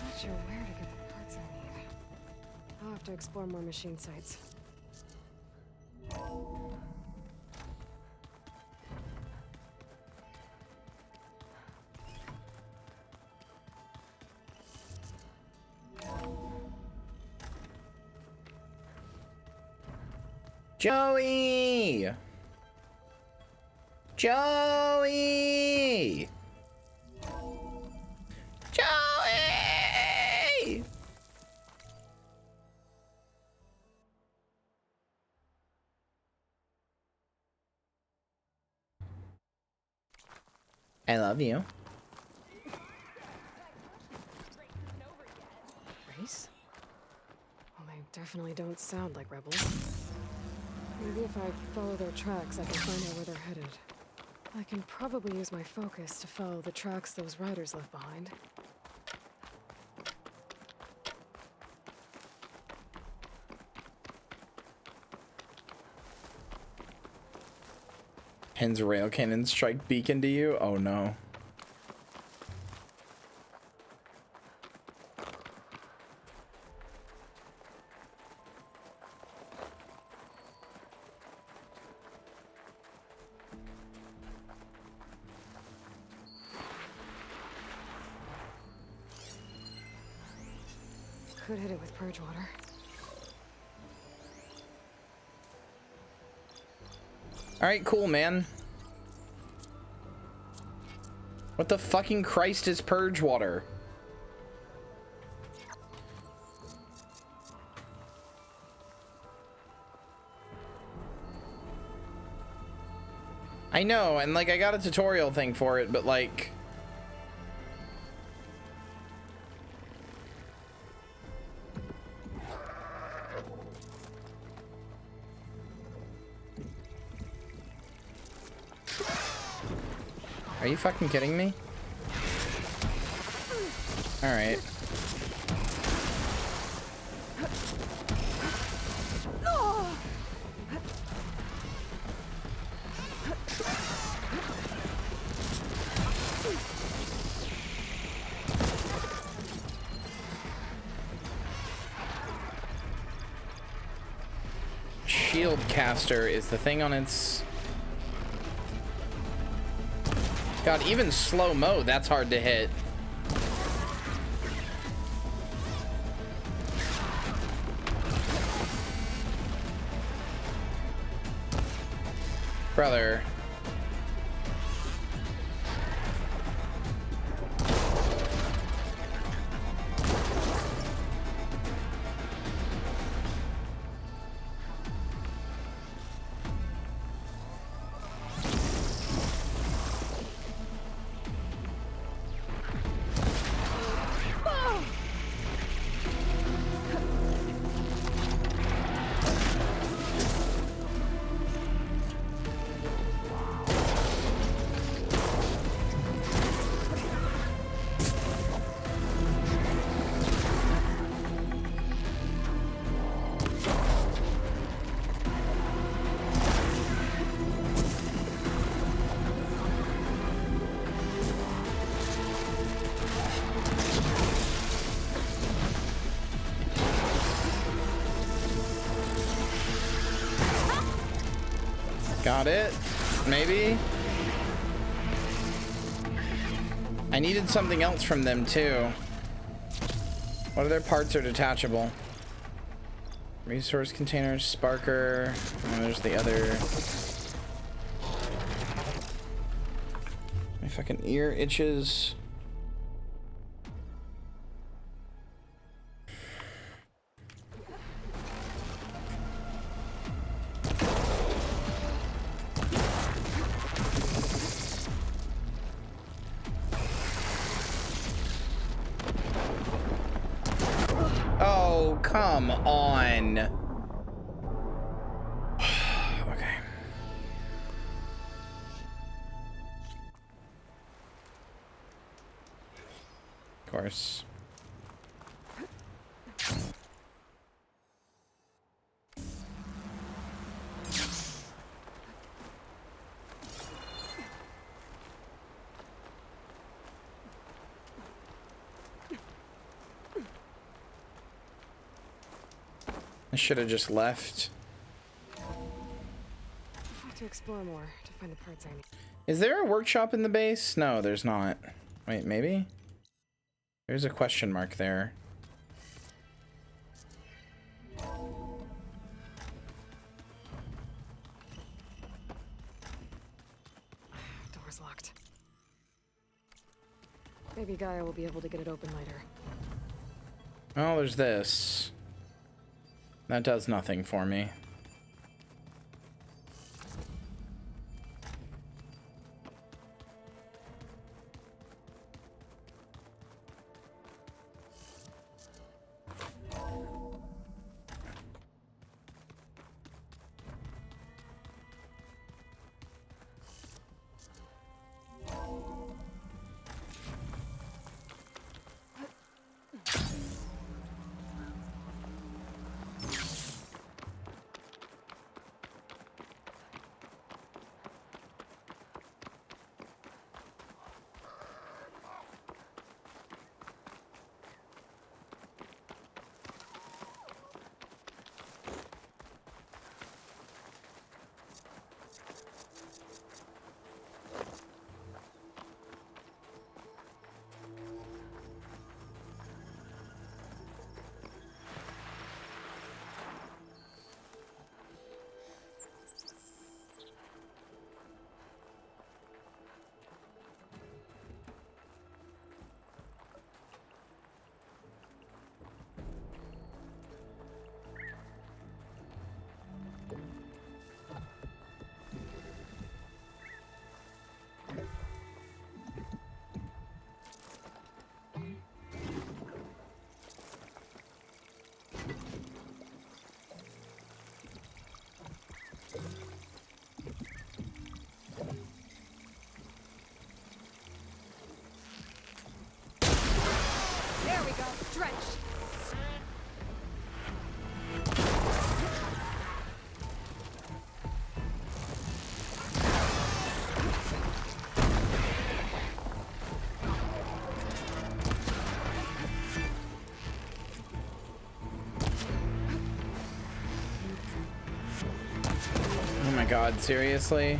Not sure where to get the parts I need. I'll have to explore more machine sites. Joey! Joey! Joey! I love you. Race? Well, they definitely don't sound like rebels. Maybe if I follow their tracks, I can find out where they're headed. I can probably use my focus to follow the tracks those riders left behind. Pins rail cannon strike beacon to you? Oh no. Could hit it with purge water. All right, cool, man. What the fucking Christ is purge water? I know, and like I got a tutorial thing for it, but like are you fucking kidding me? All right. Shield caster is the thing on its... God, even slow-mo, that's hard to hit. Brother. Got it. Maybe. I needed something else from them too. What other parts are detachable? Resource containers, sparker. And there's the other. My fucking ear itches. Oh, come on. Okay. Of course. I should have just left. I have to explore more to find the parts I need. Is there a workshop in the base? No, there's not. Wait, maybe? There's a question mark there. Door's locked. Maybe Gaia will be able to get it open later. Oh, there's this. That does nothing for me. drenched. Oh my god, seriously?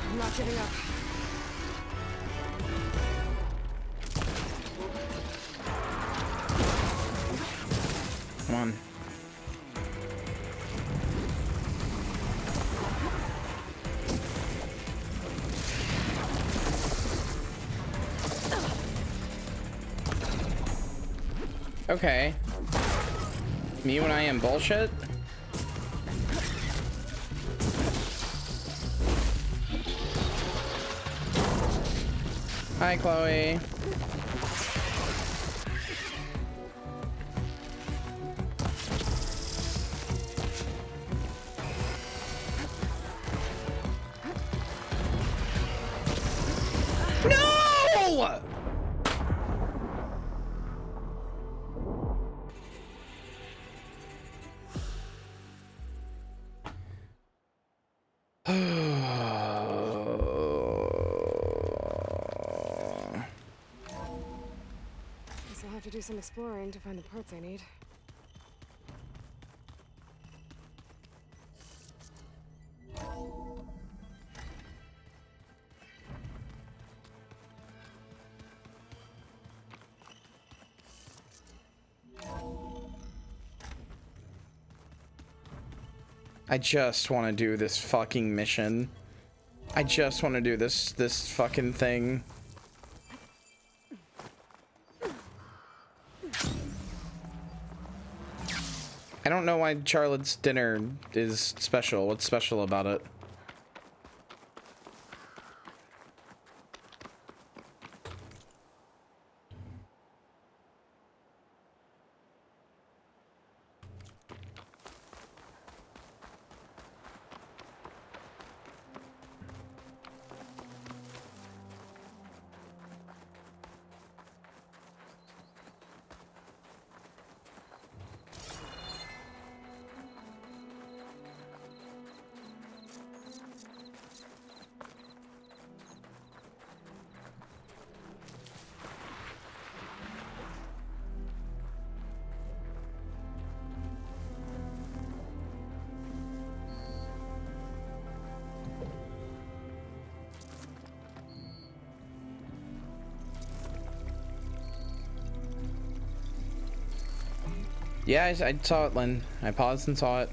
I'm not giving up. Come on. Okay. Me when I am bullshit? Hi, Chloe. No! Guess I'll have to do some exploring to find the parts I need. I just want to do this fucking mission. I just want to do this fucking thing. I don't know why Charlotte's dinner is special. What's special about it? Yeah, I saw it, Lynn. I paused and saw it.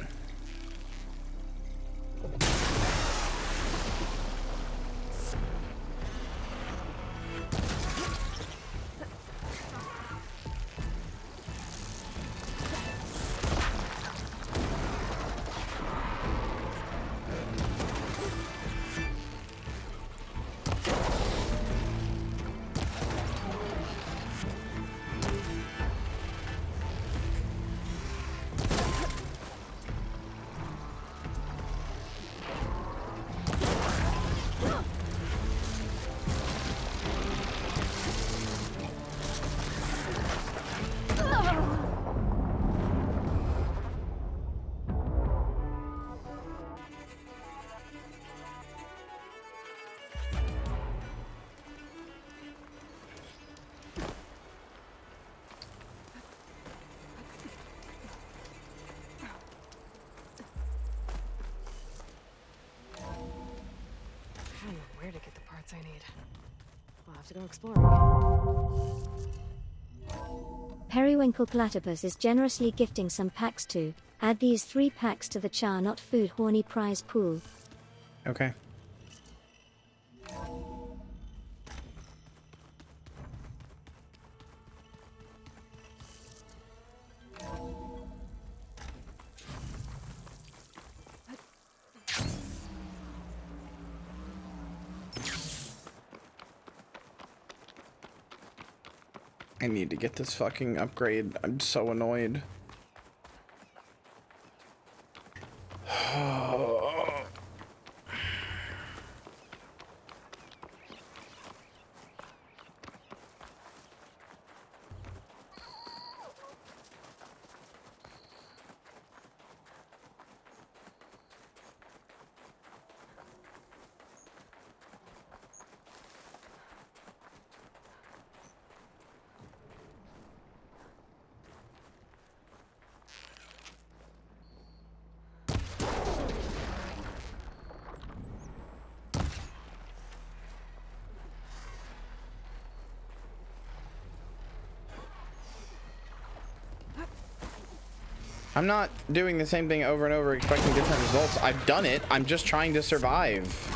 I don't know where to get the parts I need. I'll have to go exploring. Periwinkle Platypus is generously gifting some packs too. Add these 3 packs to the Char Not Food Horny prize pool. Okay. I need to get this fucking upgrade. I'm so annoyed. I'm not doing the same thing over and over expecting different results. I've done it. I'm just trying to survive.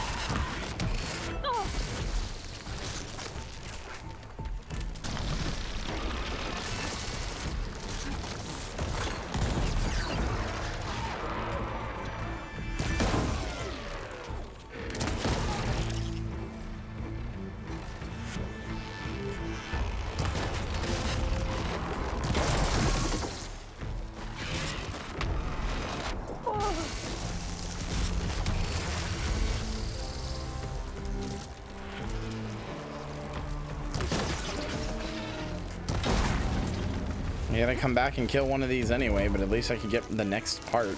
I gotta come back and kill one of these anyway, but at least I can get the next part.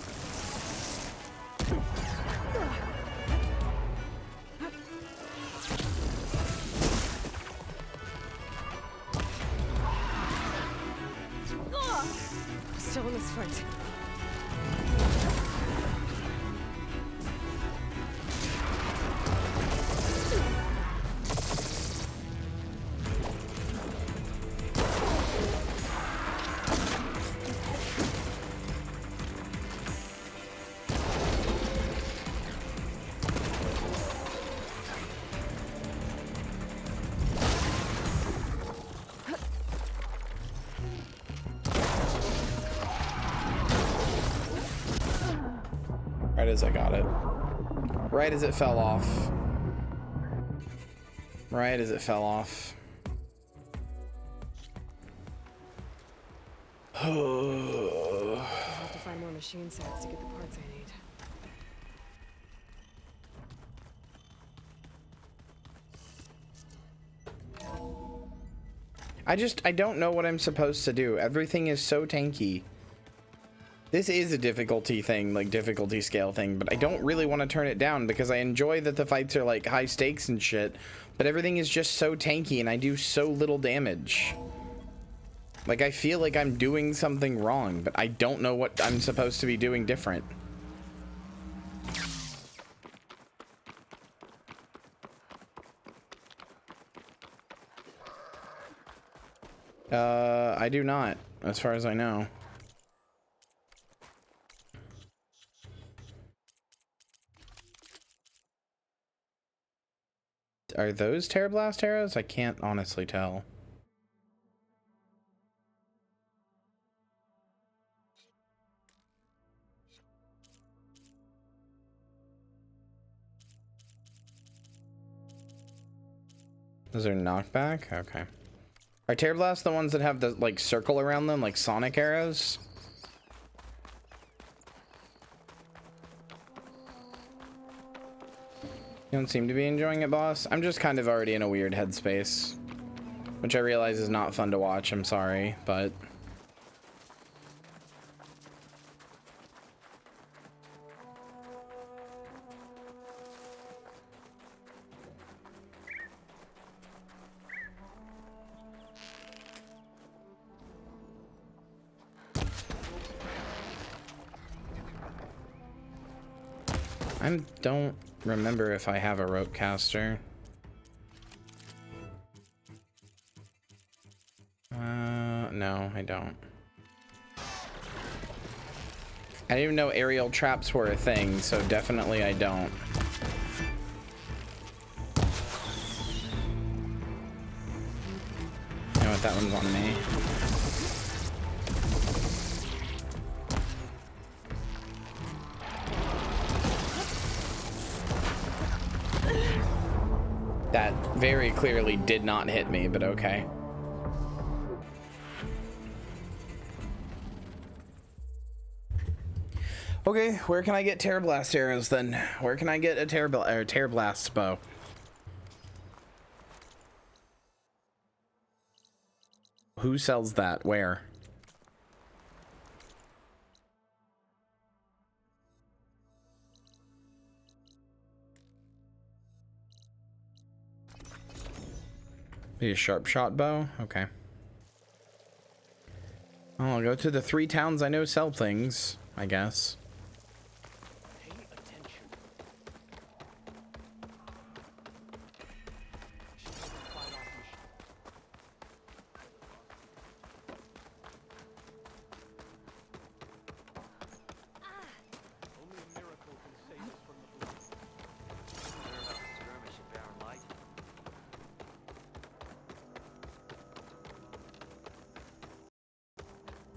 Still in this fight. Right as I got it. Right as it fell off. Right as it fell off. I'll have to find more machine sets to get the parts I need. I don't know what I'm supposed to do. Everything is so tanky. This is a difficulty thing, like difficulty scale thing, but I don't really want to turn it down because I enjoy that the fights are like high stakes and shit, but everything is just so tanky and I do so little damage. Like I feel like I'm doing something wrong, but I don't know what I'm supposed to be doing different. I do not, as far as I know. Are those Terror Blast arrows? I can't honestly tell. Those are knockback? Okay. Are Terror Blast the ones that have the like circle around them, like Sonic arrows? You don't seem to be enjoying it, boss. I'm just kind of already in a weird headspace, which I realize is not fun to watch. I'm sorry, but I don't remember if I have a rope caster. No, I don't. I didn't even know aerial traps were a thing, so definitely I don't. You know what, that one's on me. That very clearly did not hit me, but okay. Okay, where can I get Terror Blast arrows then? Where can I get a Terror Blast bow? Who sells that? Where? Be a sharp shot bow? Okay. Well, I'll go to the 3 towns I know sell things, I guess.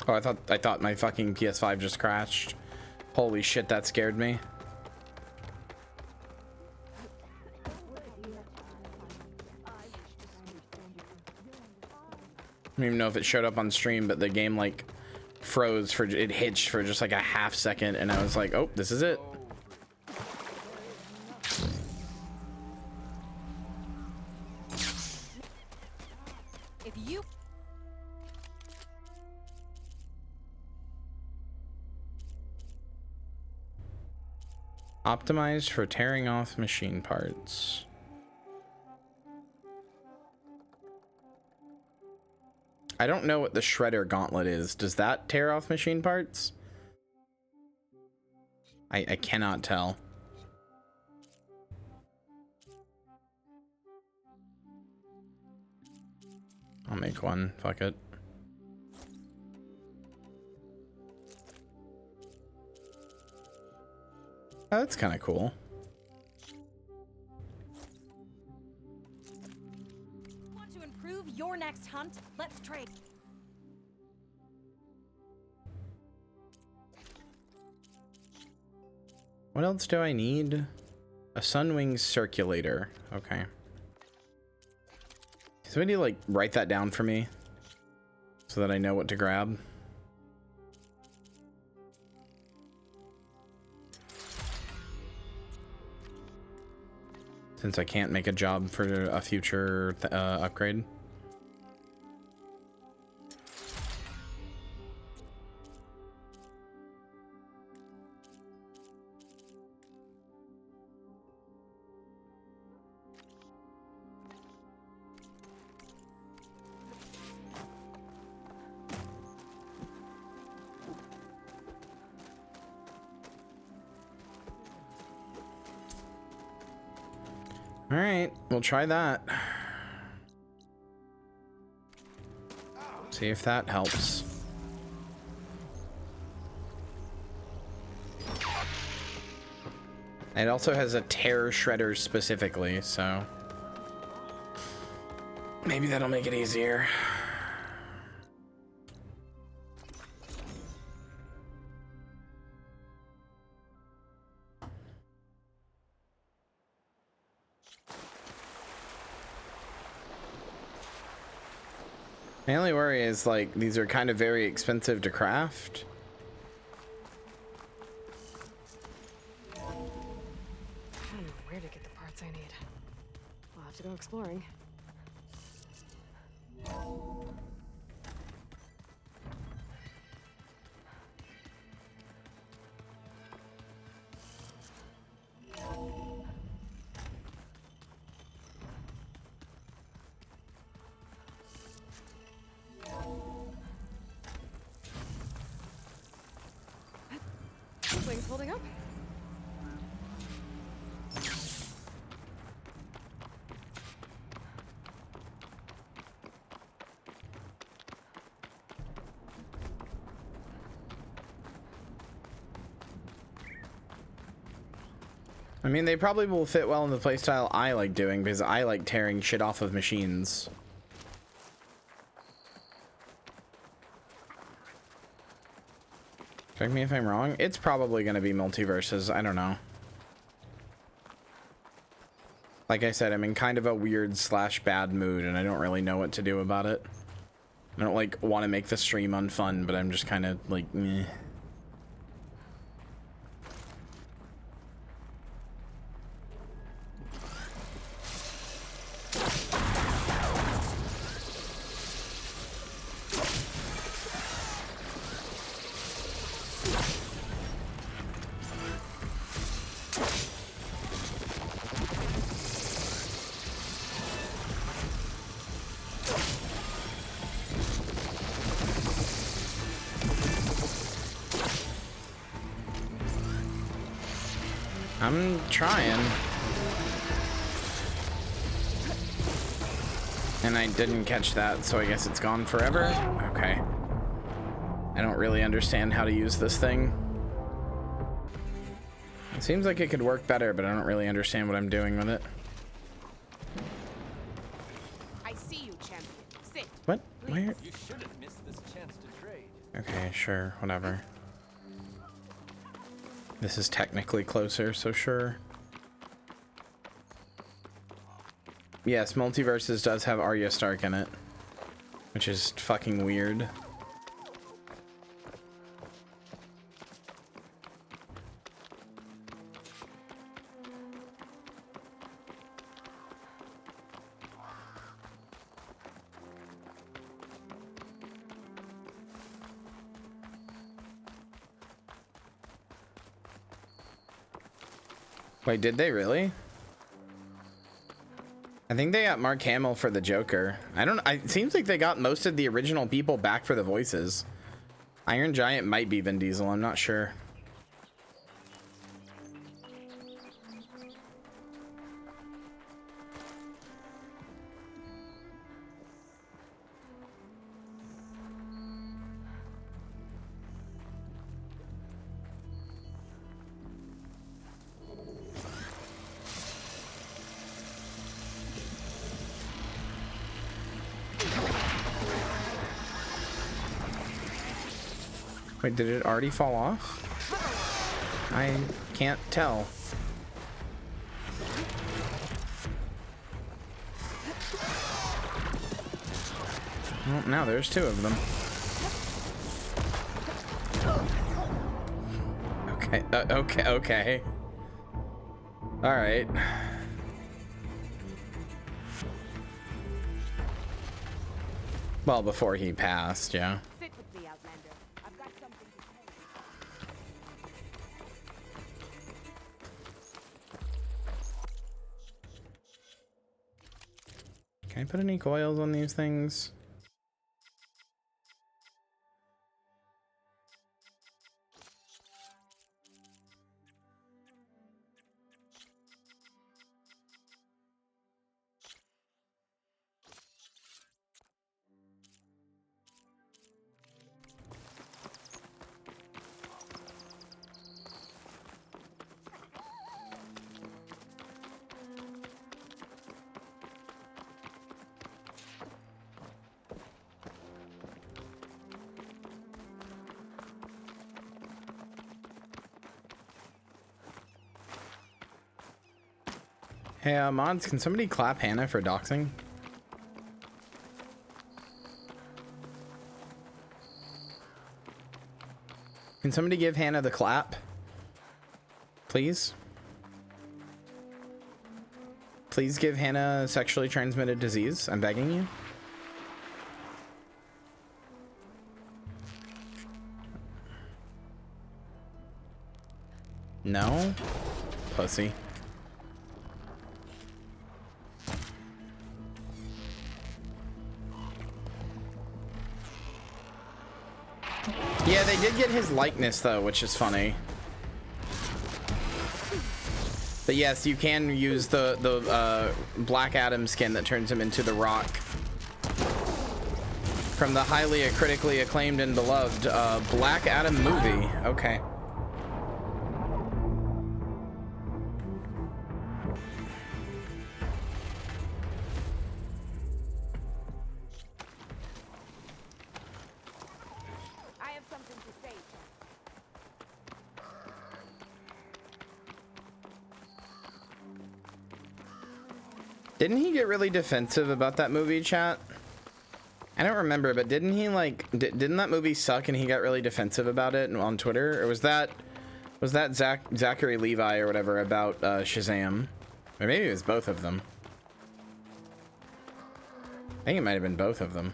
Oh, I thought my fucking PS5 just crashed. Holy shit, that scared me. I don't even know if it showed up on stream, but the game like froze for it hitched for just like a half second, and I was like, oh, this is it. If you Optimized for tearing off machine parts. I don't know what the shredder gauntlet is. Does that tear off machine parts? I cannot tell. I'll make one. Fuck it. Oh, that's kind of cool. want to improve your next hunt, let's trade. What else do I need? A Sunwing circulator. Okay. Somebody like write that down for me so that I know what to grab. Since I can't make a job for a future upgrade. All right, we'll try that. See if that helps. It also has a tear shredder specifically, so maybe that'll make it easier. My only worry is, like, these are kind of very expensive to craft. I don't know where to get the parts I need. I'll have to go exploring. Wings holding up? I mean, they probably will fit well in the playstyle I like doing, because I like tearing shit off of machines. Correct me if I'm wrong. It's probably going to be multiverses. I don't know. Like I said, I'm in kind of a weird / bad mood, and I don't really know what to do about it. I don't, like, want to make the stream unfun, but I'm just kind of, like, meh. I'm trying. And I didn't catch that, so I guess it's gone forever? Okay. I don't really understand how to use this thing. It seems like it could work better, but I don't really understand what I'm doing with it. I see you, champion. Sit. What? Where? You shouldn't miss this chance to trade. Okay, sure, whatever. This is technically closer, so sure. Yes, Multiverses does have Arya Stark in it, which is fucking weird. Wait, did they really? I think they got Mark Hamill for the Joker. It seems like they got most of the original people back for the voices. Iron Giant might be Vin Diesel, I'm not sure. Wait, did it already fall off? I can't tell. Well, now there's two of them. Okay, okay. All right. Well, before he passed, yeah. Sit with me, Outlander. I've got something to tell you. Can I put any coils on these things? Hey, mods, can somebody clap Hannah for doxing? Can somebody give Hannah the clap? Please? Please give Hannah sexually transmitted disease. I'm begging you. No? Pussy. Yeah, they did get his likeness though, which is funny. But yes, you can use the Black Adam skin that turns him into the Rock from the highly critically acclaimed and beloved Black Adam movie. Okay. Didn't he get really defensive about that movie, chat? I don't remember, but didn't he like didn't that movie suck and he got really defensive about it on Twitter? Or was that Zachary Levi or whatever about Shazam? Or maybe it was both of them. I think it might have been both of them.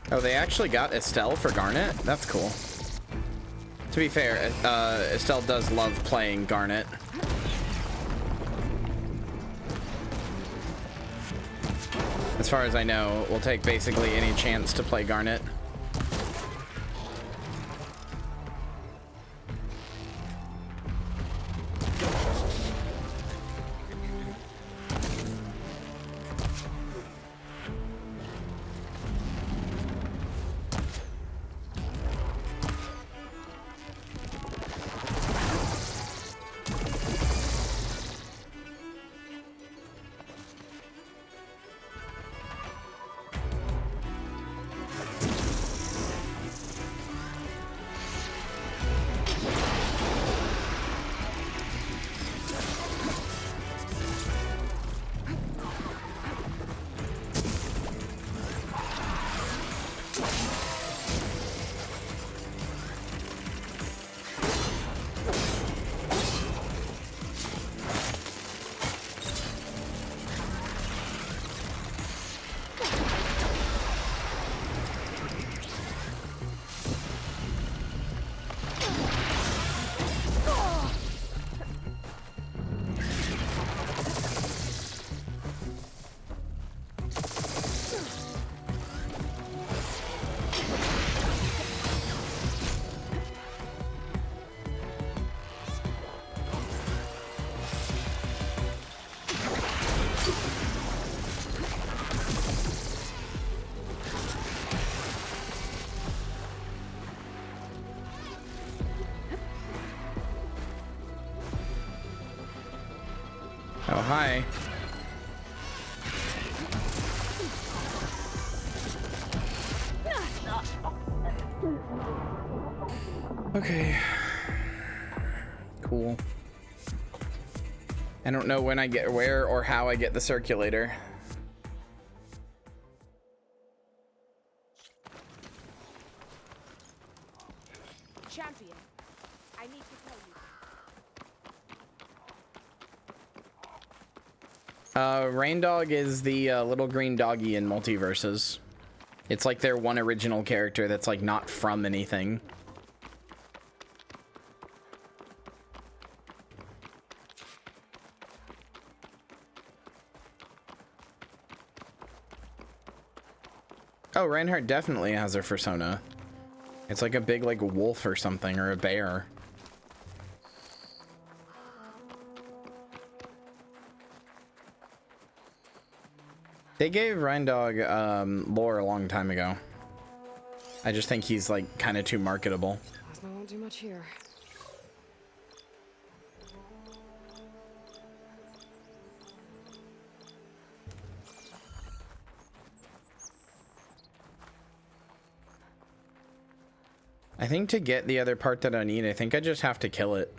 Oh, they actually got Estelle for Garnet? That's cool. To be fair, Estelle does love playing Garnet. As far as I know, we'll take basically any chance to play Garnet. Oh, hi. Okay. Cool. I don't know when I get where or how I get the circulator. Champion, I need to tell you. Rain Dog is the little green doggy in Multiverses. It's like their one original character that's like not from anything. Oh, Reinhardt definitely has a persona. It's like a big like wolf or something, or a bear. They gave Reindog lore a long time ago. I just think he's like kind of too marketable. I won't do much here. I think to get the other part that I need, I think I just have to kill it.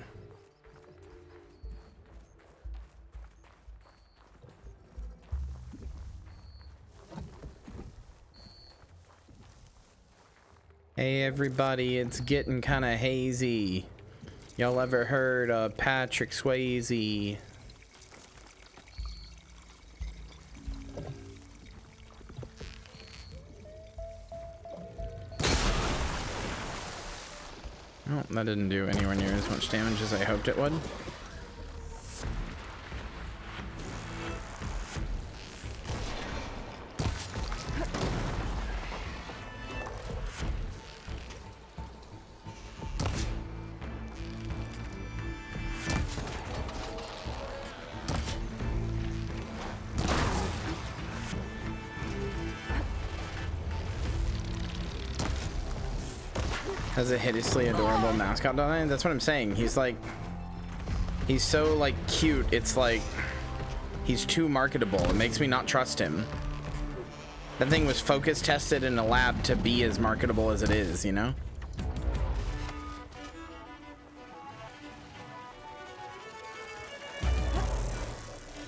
Hey everybody, it's getting kind of hazy. Y'all ever heard of Patrick Swayze? Oh, that didn't do anywhere near as much damage as I hoped it would. Has a hideously adorable mascot design. That's what I'm saying. He's like, he's so like cute. It's like, he's too marketable. It makes me not trust him. That thing was focus tested in a lab to be as marketable as it is, you know?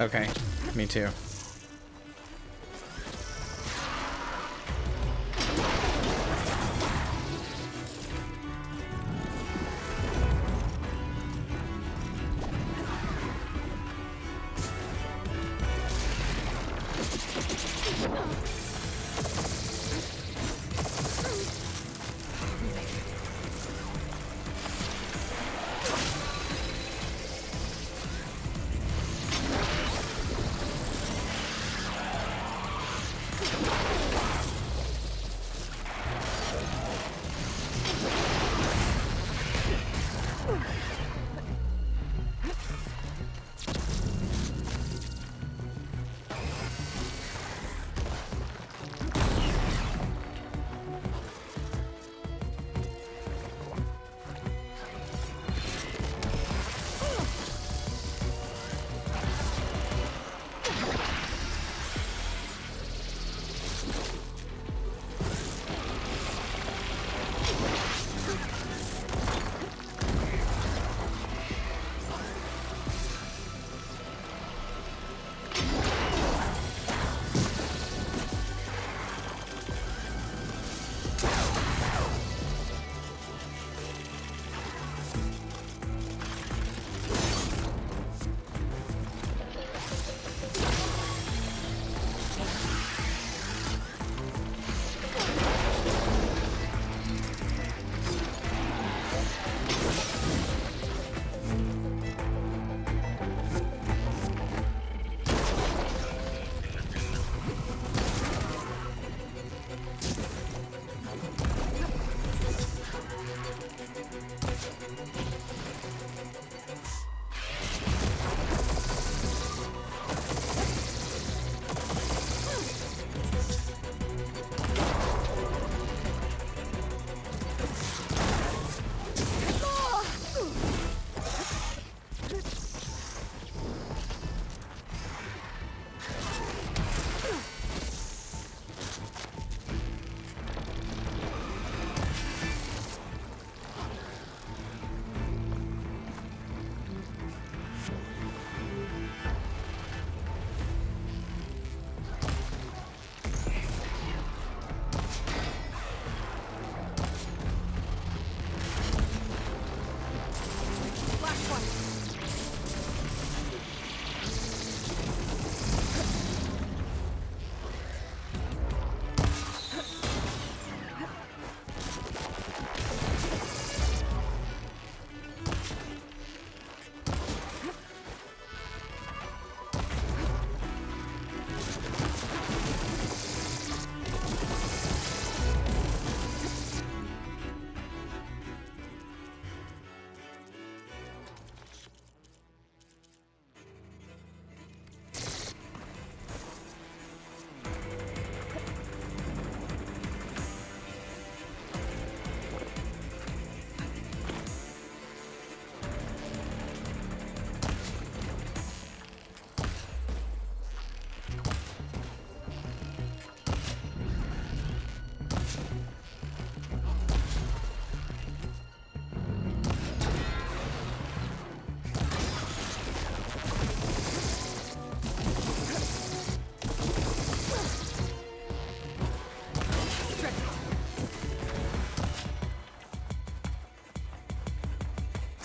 Okay, me too.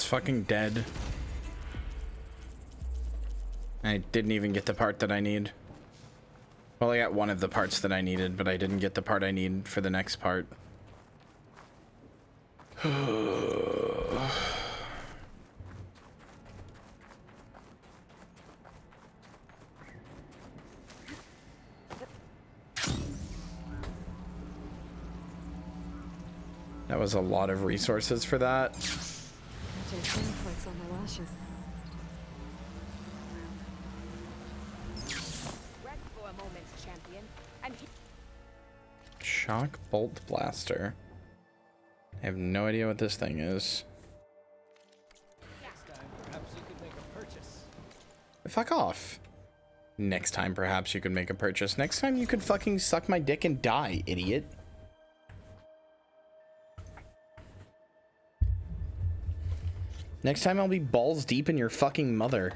It's fucking dead. I didn't even get the part that I need. Well, I got one of the parts that I needed, but I didn't get the part I need for the next part. That was a lot of resources for that. On my lashes. Rest for a moment, champion. And Shock bolt blaster. I have no idea what this thing is. Next time, perhaps you could make a purchase. Fuck off. Next time, perhaps you could make a purchase. Next time, you could fucking suck my dick and die, idiot. Next time, I'll be balls deep in your fucking mother.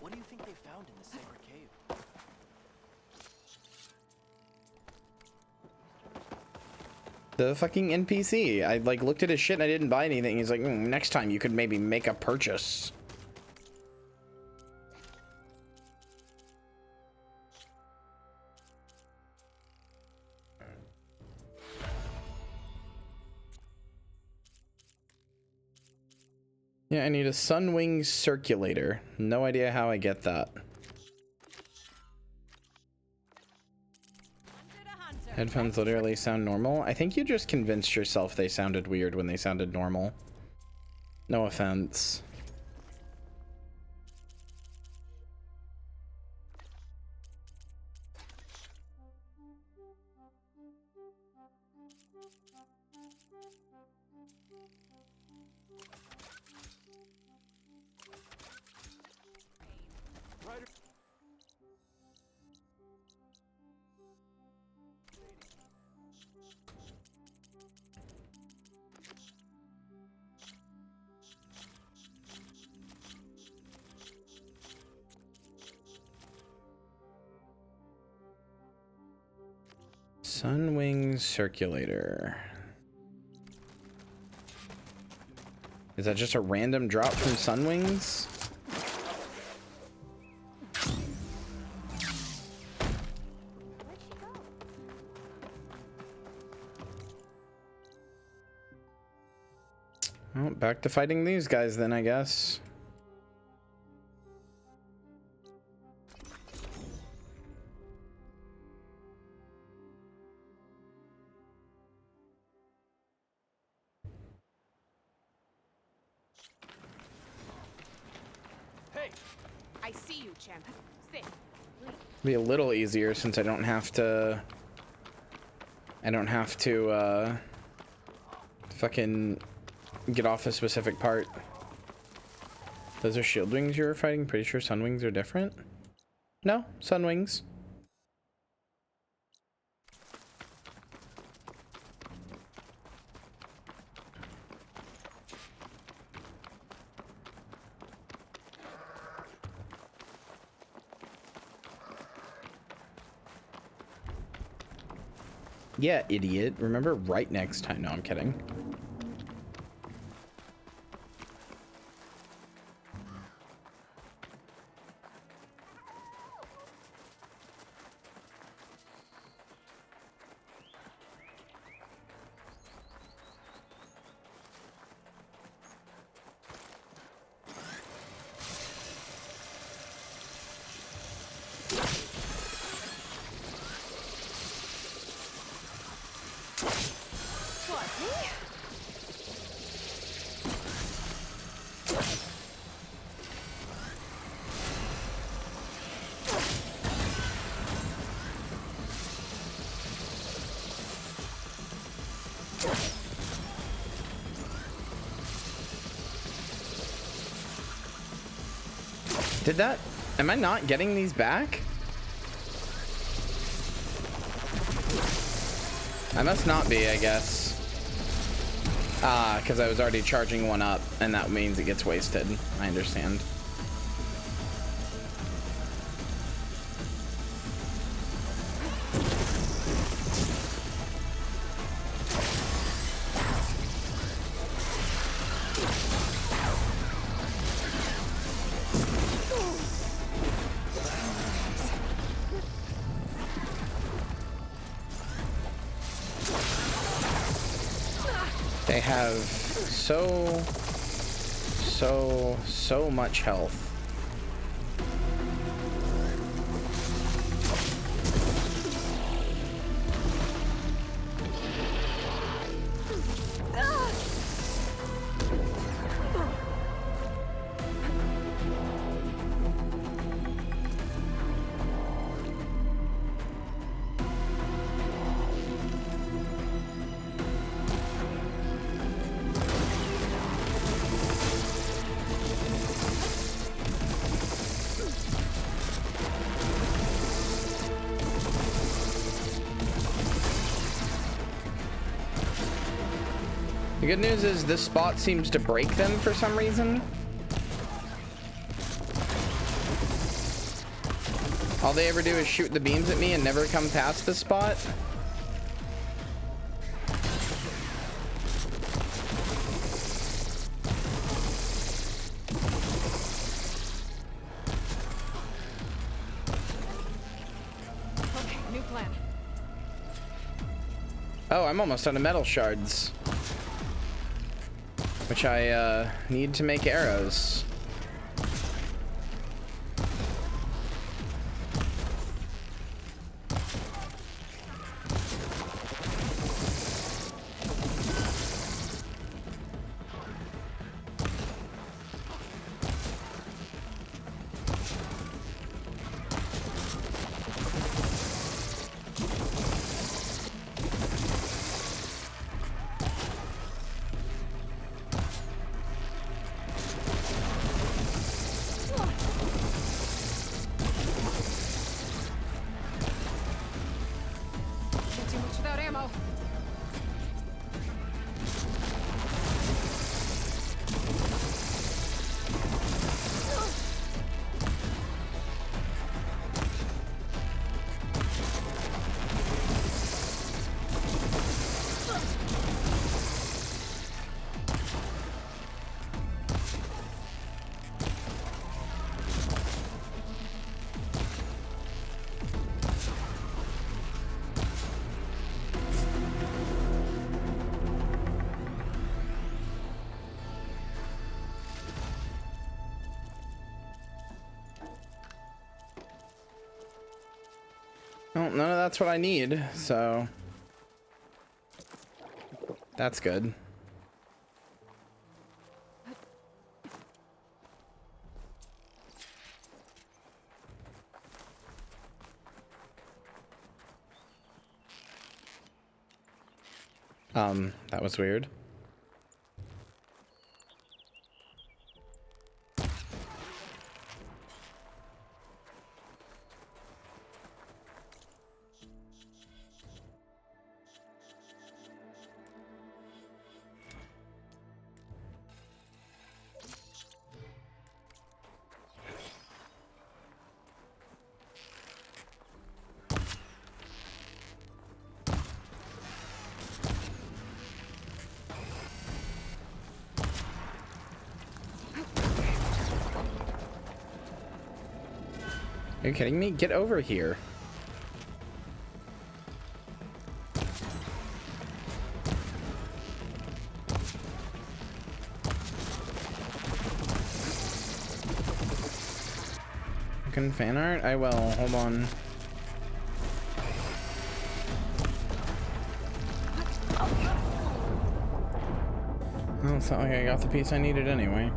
What do you think they found in the sacred cave? The fucking NPC. I like looked at his shit and I didn't buy anything. He's like, next time you could maybe make a purchase. Yeah, I need a Sunwing circulator. No idea how I get that. Headphones literally sound normal. I think you just convinced yourself they sounded weird when they sounded normal. No offense. Sunwing circulator. Is that just a random drop from Sunwings? Well, back to fighting these guys then, I guess. I see you, champion. Sit. Be a little easier since I don't have to fucking get off a specific part. Those are shield wings you were fighting? Pretty sure Sunwings are different? No, Sunwings. Yeah, idiot. Remember right next time. No, I'm kidding. Did that? Am I not getting these back? I must not be, I guess. Ah, because I was already charging one up, and that means it gets wasted. I understand. have so much health. The good news is this spot seems to break them for some reason. All they ever do is shoot the beams at me and never come past this spot. Okay, new plan. Oh, I'm almost out of metal shards. Which I need to make arrows. Well, none of that's what I need, so that's good. That was weird. Are you kidding me? Get over here. Fucking fan art? I will. Hold on. Well, it's not like I got the piece I needed anyway.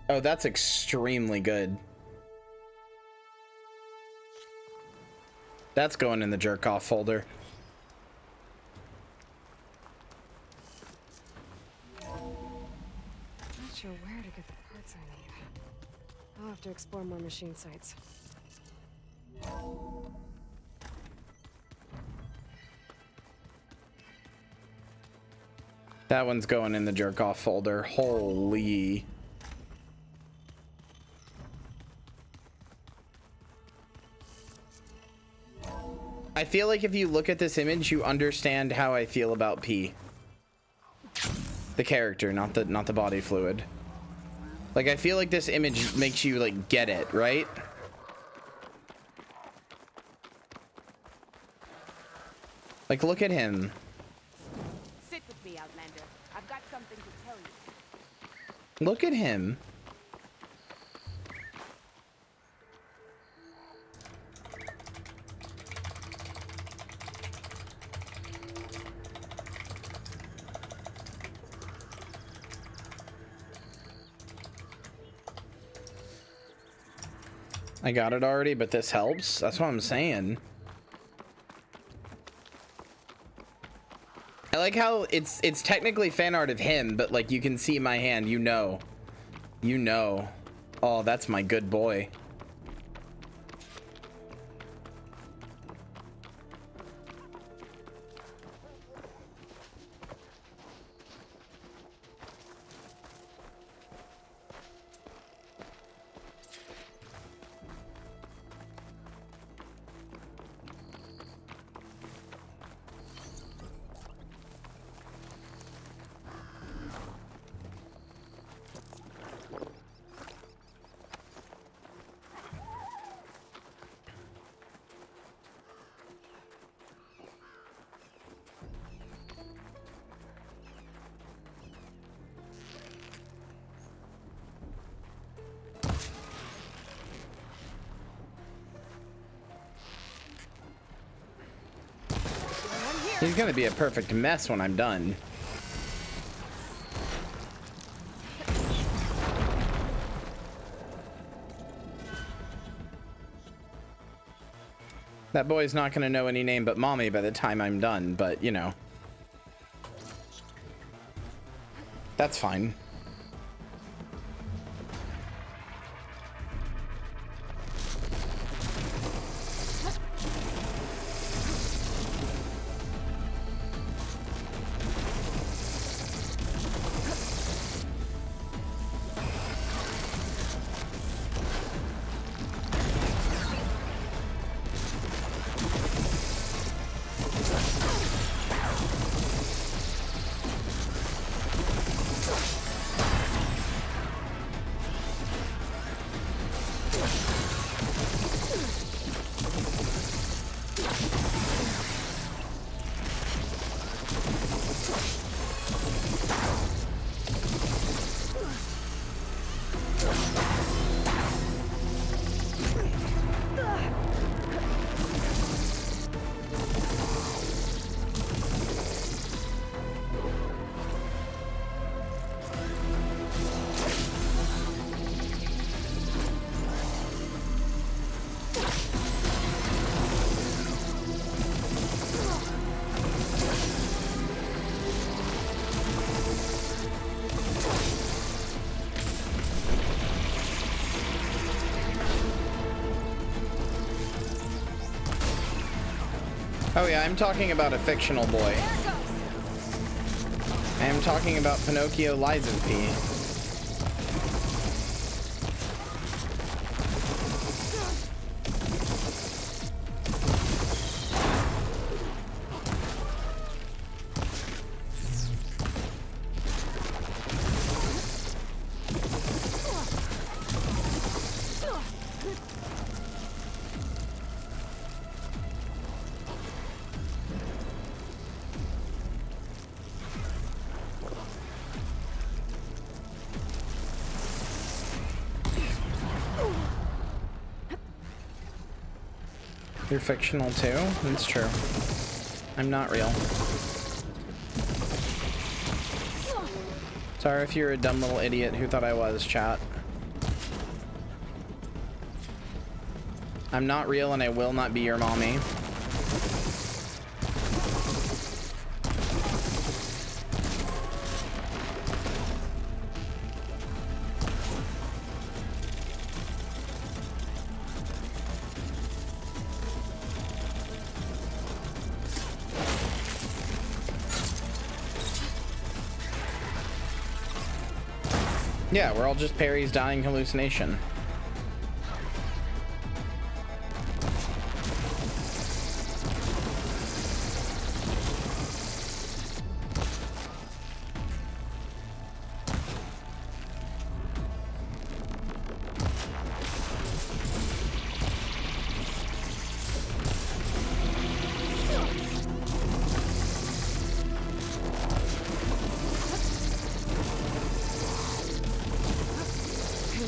Oh, that's extremely good. That's going in the jerk-off folder. Not sure where to get the parts I need. I'll have to explore more machine sites. That one's going in the jerk-off folder. Holy. I feel like if you look at this image, you understand how I feel about P. The character, not the body fluid. Like, I feel like this image makes you, like, get it, right? Like, look at him. Sit with me, Outlander. I've got something to tell you. Look at him. I got it already, but this helps. That's what I'm saying. I like how it's technically fan art of him, but like you can see my hand, you know. You know. Oh, that's my good boy. He's gonna be a perfect mess when I'm done. That boy's not gonna know any name but mommy by the time I'm done, but you know. That's fine. Oh yeah, I'm talking about a fictional boy. I am talking about Pinocchio Lysanthropy. You're fictional too? That's true. I'm not real. Sorry if you're a dumb little idiot who thought I was, chat. I'm not real and I will not be your mommy. Yeah, we're all just Perry's dying hallucination.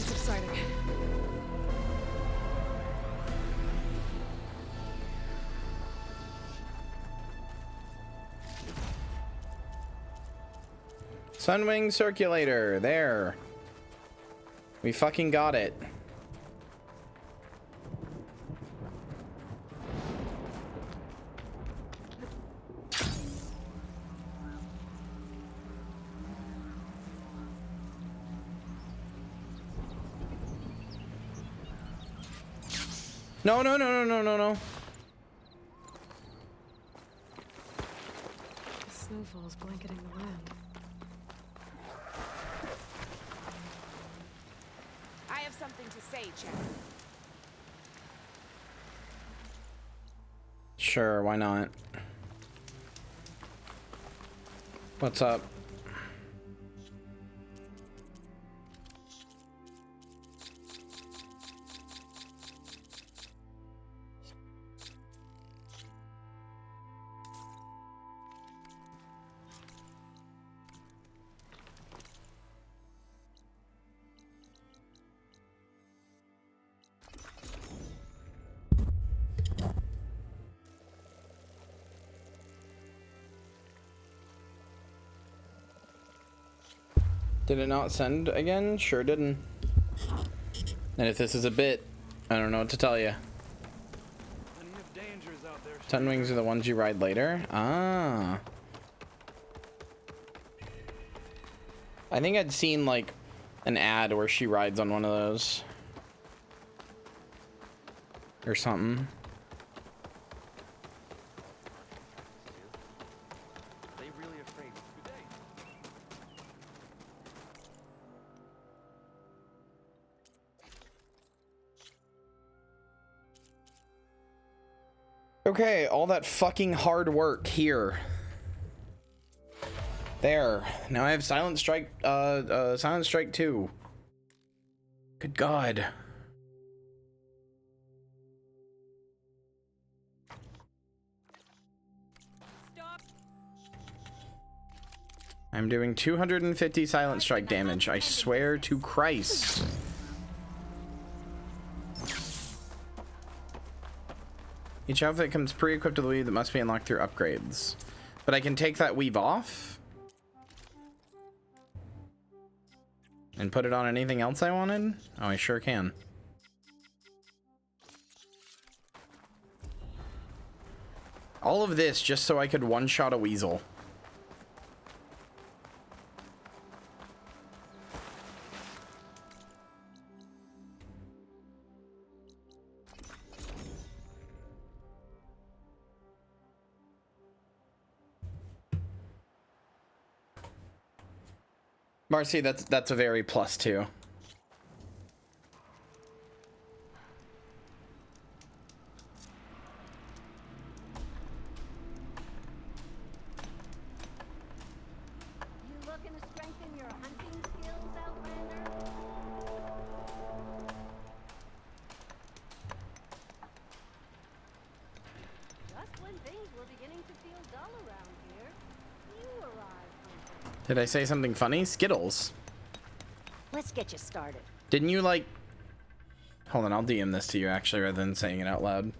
subsiding. Sunwing circulator, there. We fucking got it. No, no, no, no, no, no, no. The snowfall's blanketing the land. I have something to say, Chad. Sure, why not? What's up? Did it not send again? Sure didn't. And if this is a bit, I don't know what to tell you. Sunwings are the ones you ride later? Ah. I think I'd seen like an ad where she rides on one of those. Or something. Okay, all that fucking hard work here. There. Now I have Silent Strike 2. Good God. Stop. I'm doing 250 Silent Strike damage. I swear to Christ. Each outfit comes pre-equipped with a weave that must be unlocked through upgrades. But I can take that weave off? And put it on anything else I wanted? Oh, I sure can. All of this just so I could one-shot a weasel. Marcy, that's a very +2. You looking to strengthen your hunting skills, Outlander? Just when things were beginning to feel dull around here, you arrived. Did I say something funny? Skittles. Let's get you started. Didn't you like... Hold on, I'll DM this to you actually rather than saying it out loud.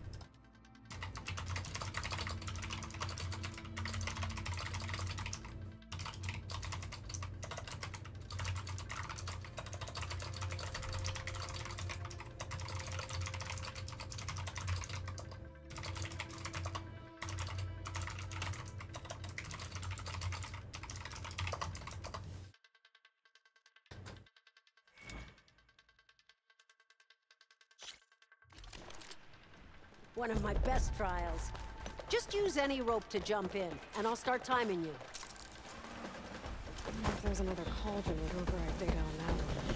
One of my best trials. Just use any rope to jump in, and I'll start timing you. If there's another cauldron, it over our data on that one.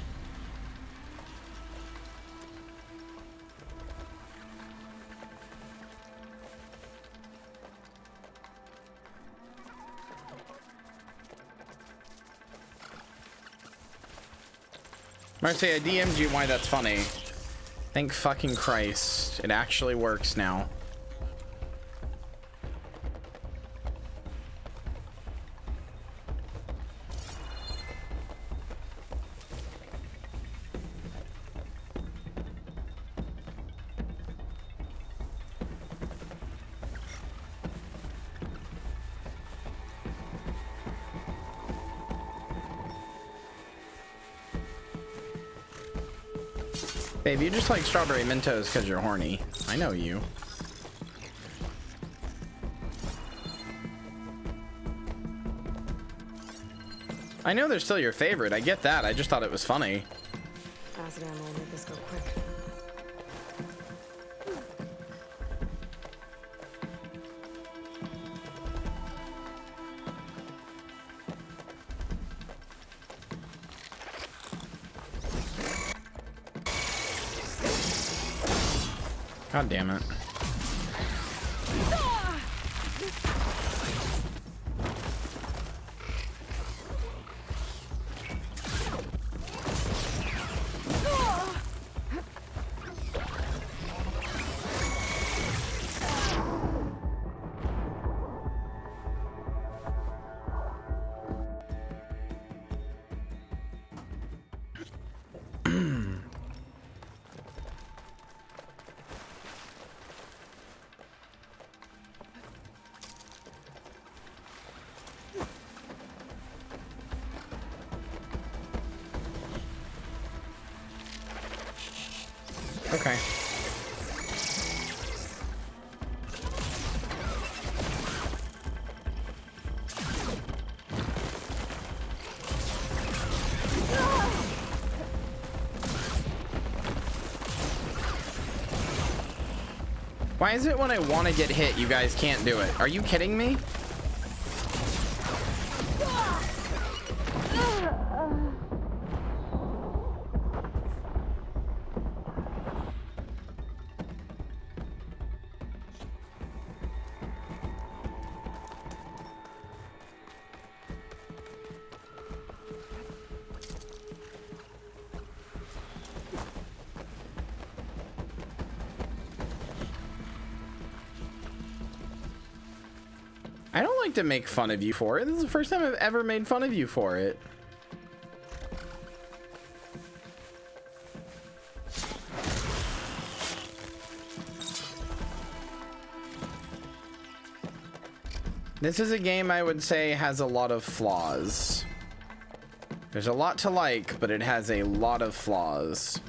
Marcy, I DM'd you why that's funny. Thank fucking Christ. It actually works now. Babe, you just like strawberry Mentos because you're horny. I know you. I know they're still your favorite. I get that. I just thought it was funny. Acid ammo will make this go quick. God damn it. Okay. Why is it when I want to get hit, you guys can't do it? Are you kidding me? I don't like to make fun of you for it. This is the first time I've ever made fun of you for it. This is a game I would say has a lot of flaws. There's a lot to like, but it has a lot of flaws.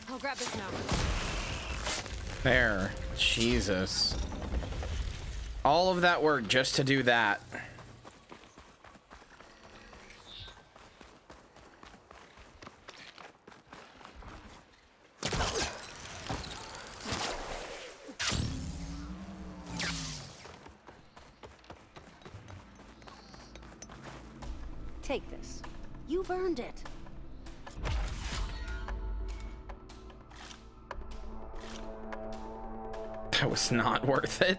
I'll grab this now. There. Jesus. All of that work just to do that. Take this. You've earned it. That was not worth it.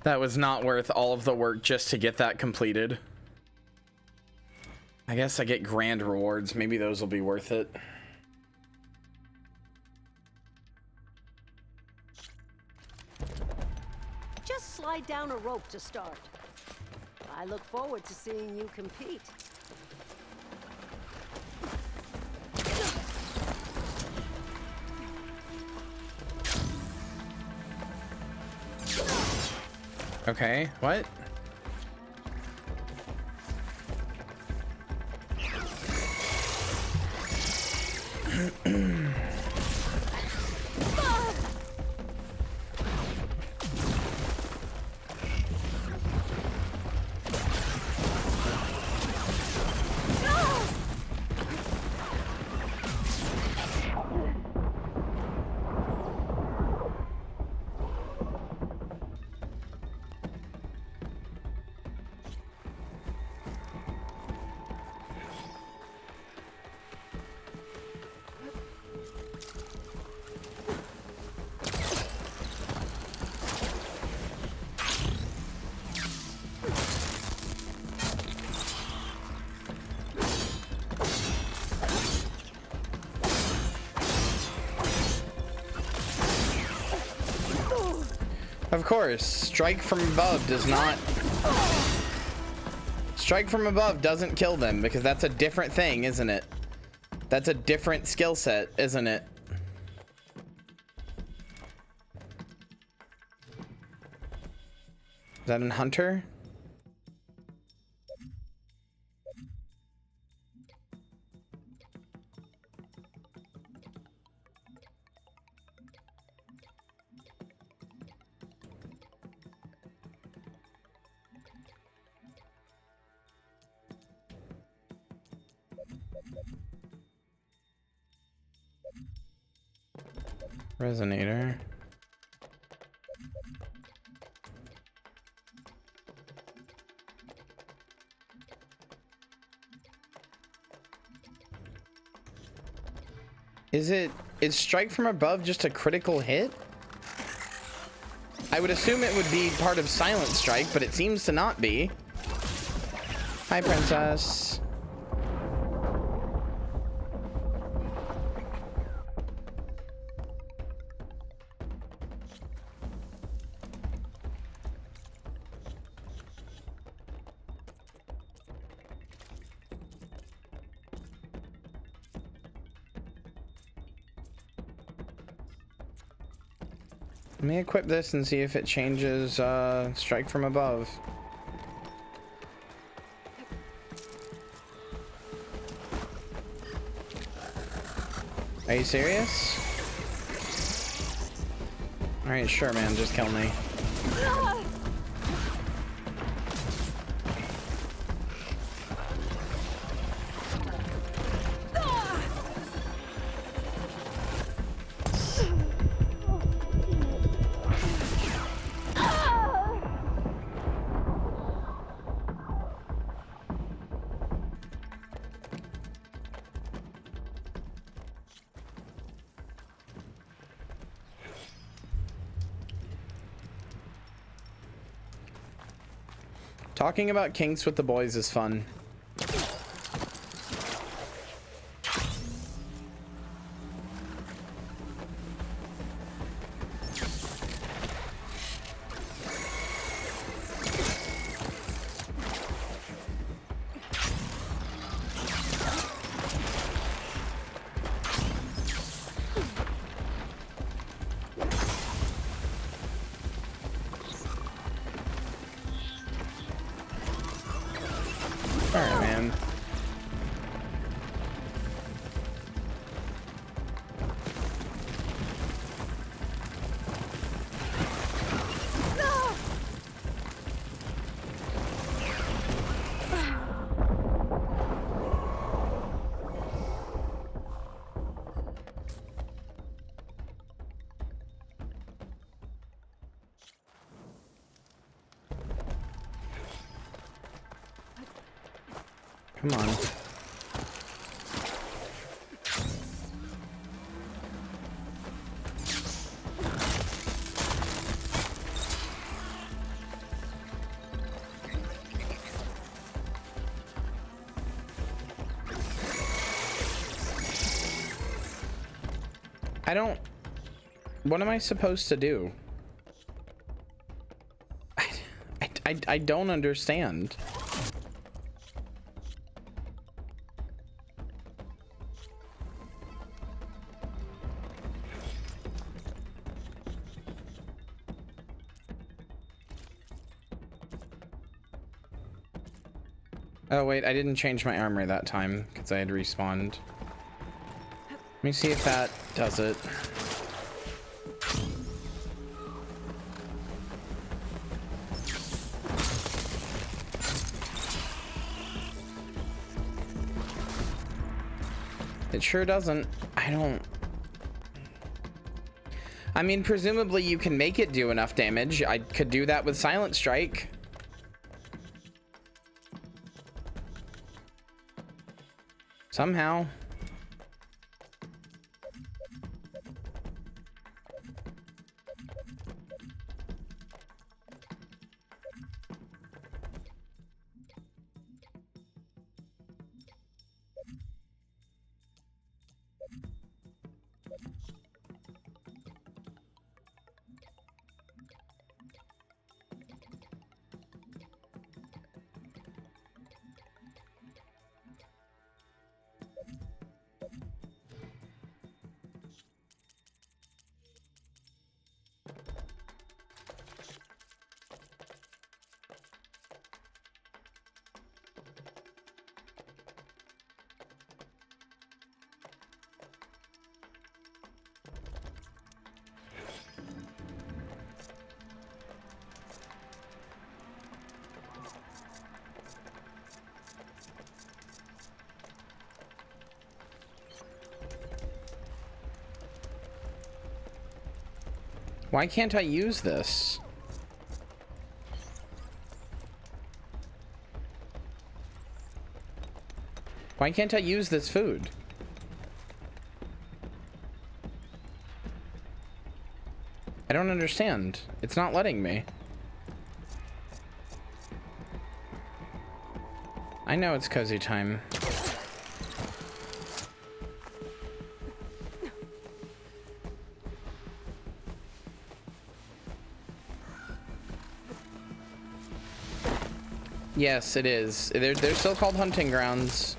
That was not worth all of the work just to get that completed. I guess I get grand rewards. Maybe those will be worth it. Just slide down a rope to start. I look forward to seeing you compete. Okay, what? Of course, strike from above does not... Strike from above doesn't kill them because that's a different thing, isn't it? That's a different skill set, isn't it? Is that an hunter? Resonator. Is strike from above just a critical hit? I would assume it would be part of silent strike, but it seems to not be. Hi, princess. Let me equip this and see if it changes strike from above. Are you serious? Alright, sure, man, just kill me. Talking about kinks with the boys is fun. Alright, man. Come on. I don't... What am I supposed to do? I don't understand. Oh wait, I didn't change my armor that time because I had respawned. Let me see if that does it. It sure doesn't. I don't... I mean, presumably you can make it do enough damage. I could do that with Silent Strike. Somehow. Why can't I use this? Why can't I use this food? I don't understand. It's not letting me. I know it's cozy time. Yes, it is. They're still called hunting grounds.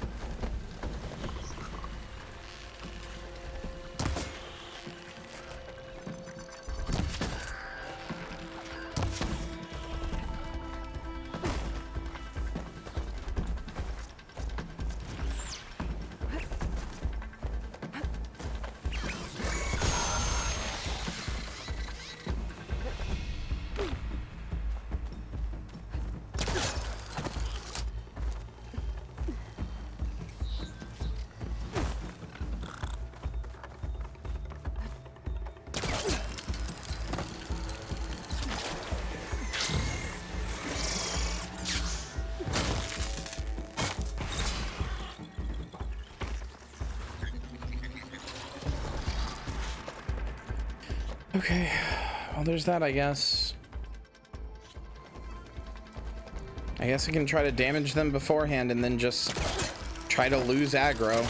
Okay, well, there's that, I guess. I guess I can try to damage them beforehand and then just try to lose aggro.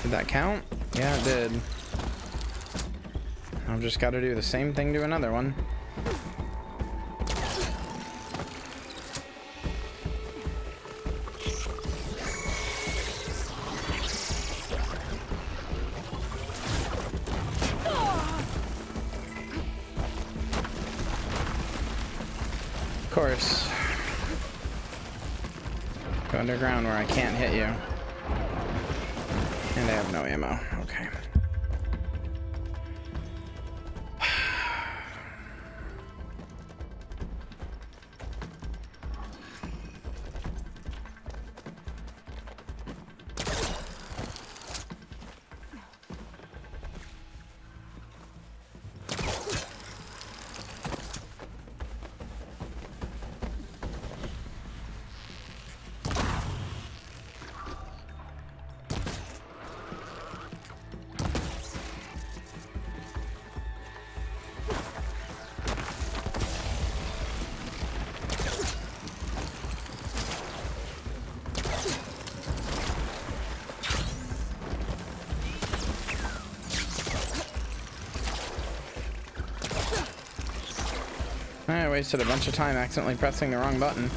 Did that count? Yeah, it did. I've just got to do the same thing to another one. Of course. Go underground where I can't hit you. And I have no ammo. Okay. I wasted a bunch of time accidentally pressing the wrong button.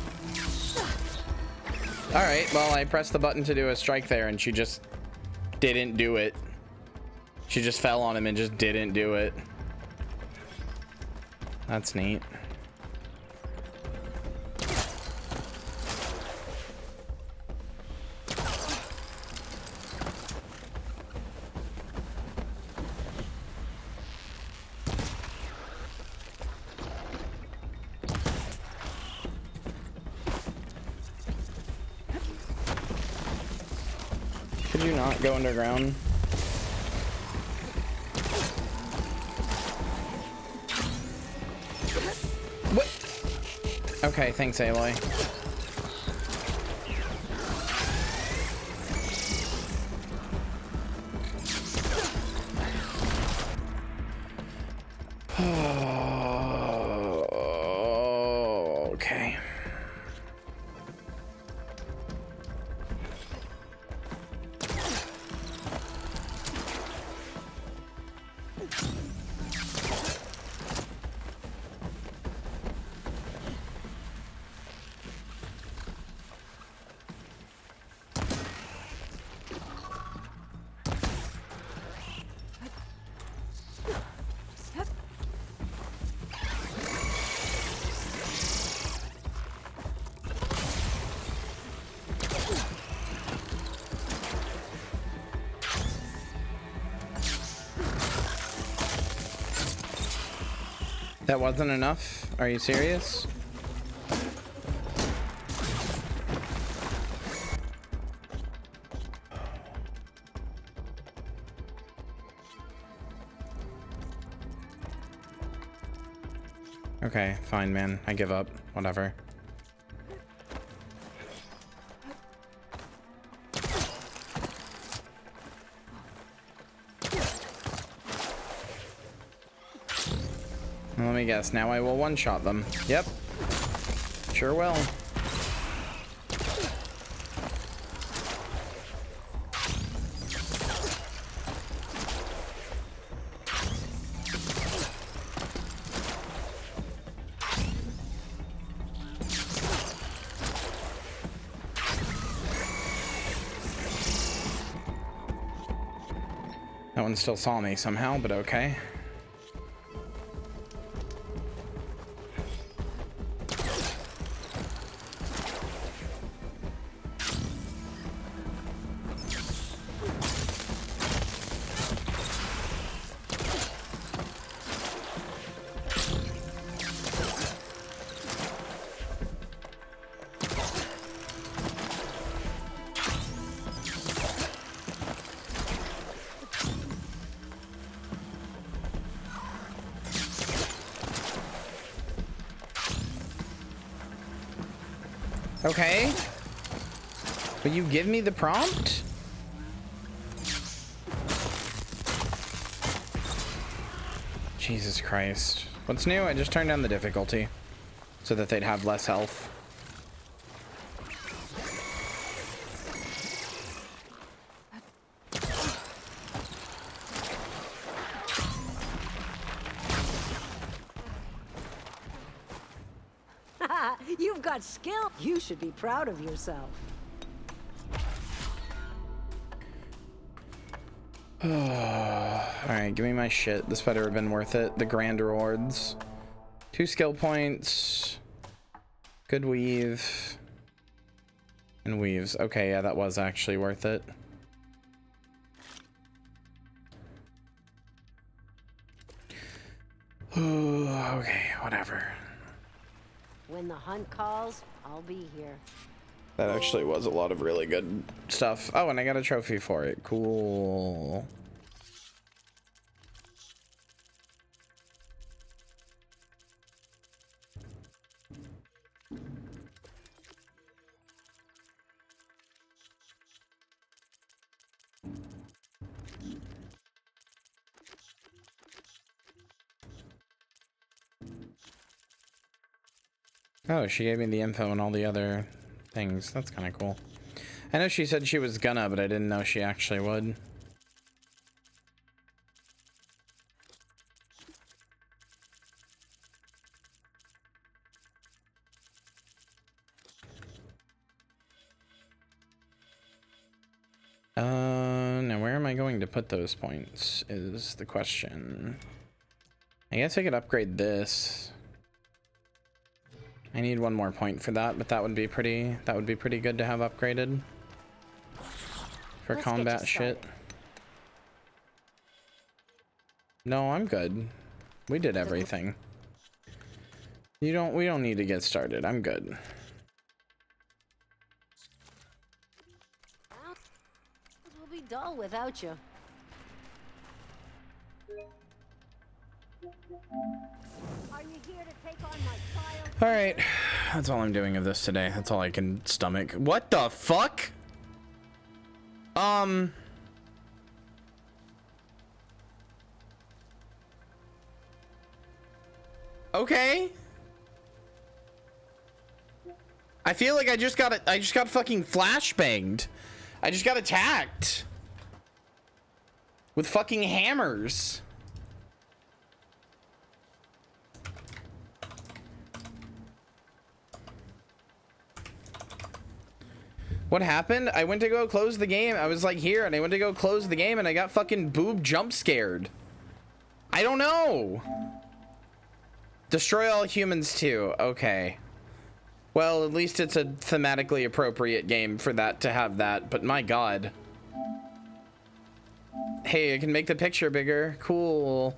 Alright, well, I pressed the button to do a strike there and she just didn't do it. She just fell on him and just didn't do it. That's neat. Could you not go underground? What? Okay, thanks, Aloy. Okay. That wasn't enough? Are you serious? Okay, fine, man. I give up. Whatever. Well, let me guess. Now I will one-shot them. Yep. Sure will. That one still saw me somehow, but okay. Okay. Will you give me the prompt? Jesus Christ. What's new? I just turned down the difficulty so that they'd have less health. You've got skill. You should be proud of yourself. Alright, give me my shit. This better have been worth it. The grand rewards. 2 skill points. Good weave. And weaves. Okay, yeah, that was actually worth it. Okay, whatever. When the hunt calls, I'll be here. That actually was a lot of really good stuff. Oh, and I got a trophy for it. Cool. Oh, she gave me the info and all the other things. That's kind of cool. I know she said she was gonna, but I didn't know she actually would. Now where am I going to put those points is the question. I guess I could upgrade this. I need one more point for that, but that would be pretty good to have upgraded for combat shit. No, I'm good. We did everything. We don't need to get started. I'm good. We'll be dull without you. Are you here to take on my child? All right, that's all I'm doing of this today. That's all I can stomach. What the fuck? Okay. I feel like I just got fucking flashbanged. I just got attacked with fucking hammers. What happened? I went to go close the game. I was like here and I went to go close the game and I got fucking boob jump scared. I don't know. Destroy all humans too. Okay. Well, at least it's a thematically appropriate game for that to have that, but my god. Hey, I can make the picture bigger. Cool.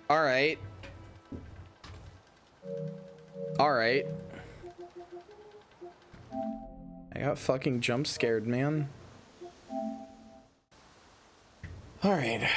All right. All right. I got fucking jump scared, man. All right.